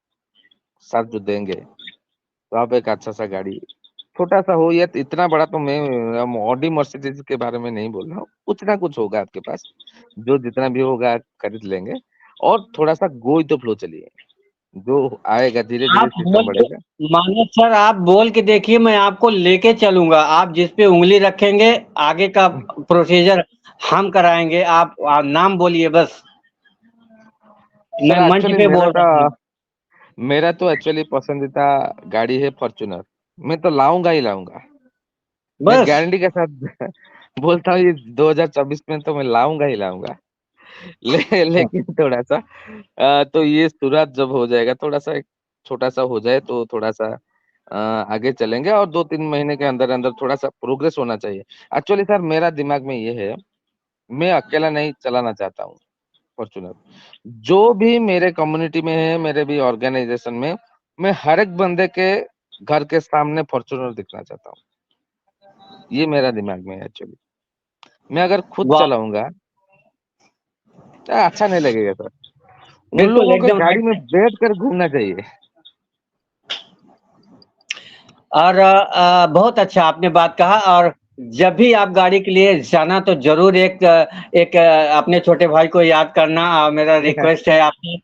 A: सर जो देंगे, तो आप एक अच्छा सा गाड़ी छोटा सा हो या इतना बड़ा, तो मैं ऑडी मर्सिडीज के बारे में नहीं बोल रहा हूँ, कुछ ना कुछ होगा आपके पास, जो जितना भी होगा खरीद लेंगे और थोड़ा सा गो तो फ्लो चलिए, जो आएगा धीरे धीरे
G: आप
A: सिस्टम
G: बोल के
A: बढ़ेगा।
G: मानो सर, आप बोल के देखिए, मैं आपको लेके चलूंगा। आप जिस पे उंगली रखेंगे आगे का प्रोसीजर हम कराएंगे। आप नाम बोलिए बस, मैं
A: सर
G: मंच
A: एक्चुअली
G: पे बोल रहा हूँ।
A: मेरा तो एक्चुअली पसंदीदा गाड़ी है फॉर्च्यूनर। मैं तो लाऊंगा ही लाऊंगा, मैं
G: बस
A: गारंटी के साथ बोलता हूँ, ये 2024 में तो मैं लाऊंगा ही लाऊंगा। लेकिन थोड़ा सा तो ये शुरुआत जब हो जाएगा, थोड़ा सा एक छोटा सा हो जाए तो थोड़ा सा आगे चलेंगे, और 2-3 महीने के अंदर अंदर थोड़ा सा प्रोग्रेस होना चाहिए। एक्चुअली सर मेरा दिमाग में ये है, मैं अकेला नहीं चलाना चाहता हूँ फॉर्च्यूनर। जो भी मेरे कम्युनिटी में है, मेरे भी ऑर्गेनाइजेशन में, मैं हर एक बंदे के घर के सामने फॉर्च्यूनर दिखना चाहता हूँ। ये मेरा दिमाग में है एक्चुअली। मैं अगर खुद
G: वाह,
A: चलाऊंगा तो अच्छा नहीं लगेगा सर। उन
G: बिल्कुल
A: लोगों को
G: एकदम
A: गाड़ी
G: राइट
A: में
G: है।
A: बैठ कर घूमना चाहिए।
G: और बहुत अच्छा आपने बात कहा। और जब भी आप गाड़ी के लिए जाना तो जरूर एक अपने छोटे भाई को याद करना। मेरा रिक्वेस्ट है आपसे,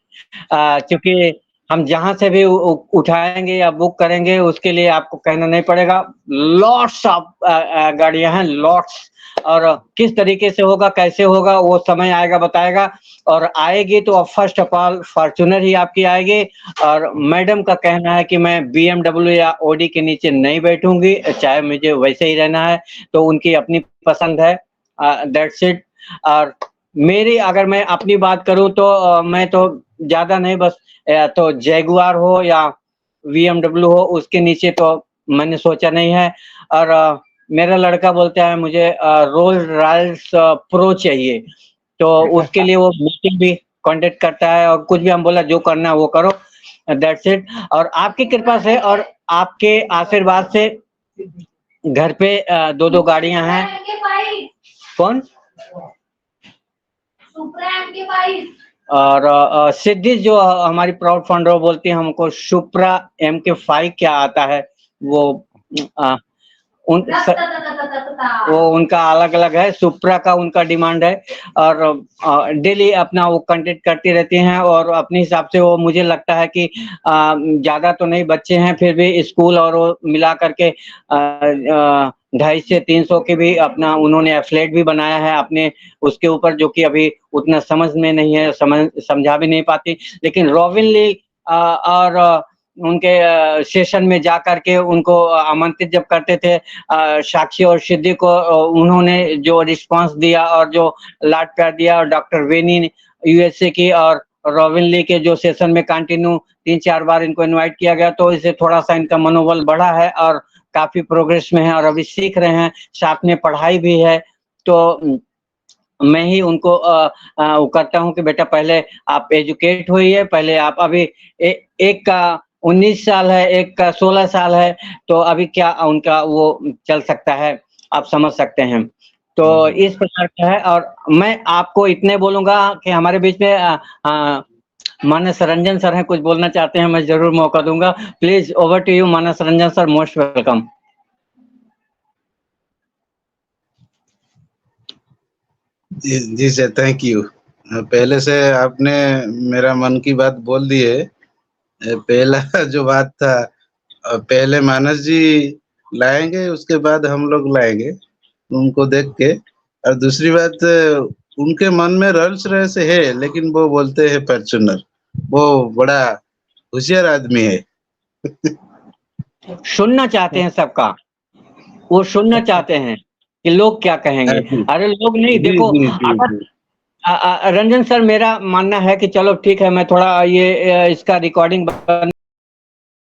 G: क्योंकि हम जहां से भी उठाएंगे या बुक करेंगे उसके लिए आपको कहना नहीं पड़ेगा। लॉट्स ऑफ गाड़ियां हैं, लॉट्स। और किस तरीके से होगा, कैसे होगा, वो समय आएगा बताएगा। और आएगी तो फर्स्ट ऑफ ऑल फॉर्च्यूनर ही आपकी आएगी। और मैडम का कहना है कि मैं BMW या ऑडी के नीचे नहीं बैठूंगी, चाहे मुझे वैसे ही रहना है। तो उनकी अपनी पसंद है, दैट्स इट। और मेरी अगर मैं अपनी बात करूं तो मैं तो ज्यादा नहीं, बस तो जैगुआर हो या BMW हो, उसके नीचे तो मैंने सोचा नहीं है। और मेरा लड़का बोलता है मुझे रोल्स रॉयल्स प्रो चाहिए, तो उसके लिए वो मीटिंग भी कांटेक्ट करता है। और कुछ भी हम बोला जो करना है वो करो, दैट्स इट। और आपकी कृपा से और आपके आशीर्वाद से घर पे 2-2 गाड़ियां हैं। कौन? और सिद्धि जो हमारी प्राउड फाउंडर बोलती है हमको सुप्रा MK5 क्या आता है वो, उन वो उनका अलग अलग है, सुप्रा का उनका डिमांड है। और डेली अपना वो कंटेक्ट करती रहती हैं। और अपने हिसाब से वो मुझे लगता है कि ज्यादा तो नहीं बच्चे हैं, फिर भी स्कूल और वो मिला करके 250 से 300 के भी अपना उन्होंने एफलेट भी बनाया है अपने उसके ऊपर, जो कि अभी उतना समझ में नहीं है, समझा भी नहीं पाती। लेकिन रॉबिनली और उनके सेशन में जा करके उनको आमंत्रित जब करते थे, साक्षी और सिद्धि को, उन्होंने जो रिस्पांस दिया और जो लाड प्यार दिया, और डॉक्टर वेनी USA की और रॉबिन ली के जो सेशन में कंटिन्यू 3-4 बार इनको इनवाइट किया गया, तो इससे थोड़ा सा इनका मनोबल बढ़ा है और काफी प्रोग्रेस में है और अभी सीख रहे हैं, साथ में पढ़ाई भी है। तो मैं ही उनको वो करता हूँ कि बेटा पहले आप एजुकेट होइए, पहले आप अभी एक का 19 साल है, एक का 16 साल है, तो अभी क्या उनका वो चल सकता है, आप समझ सकते हैं। तो इस प्रकार का है। और मैं आपको इतने बोलूंगा कि हमारे बीच में मानस रंजन सर हैं, कुछ बोलना चाहते हैं, मैं जरूर मौका दूंगा। Please over to you Manas Ranjan sir, most welcome.
F: जी सर, थैंक यू। पहले से आपने मेरा मन की बात बोल दी है। पहला जो बात था, पहले मानस जी लाएंगे, उसके बाद हम लोग लाएंगे उनको देख के। और दूसरी बात, उनके मन में रॉल्स रॉयस है, लेकिन वो बोलते हैं फॉर्च्यूनर। वो बड़ा होशियार आदमी है।
G: सुनना चाहते हैं सबका, वो सुनना चाहते हैं कि लोग क्या कहेंगे।
F: जी
G: अरे लोग नहीं,
F: जी
G: देखो
F: जी जी
G: अगर
F: जी।
G: रंजन सर, मेरा मानना है कि चलो ठीक है, मैं थोड़ा ये इसका रिकॉर्डिंग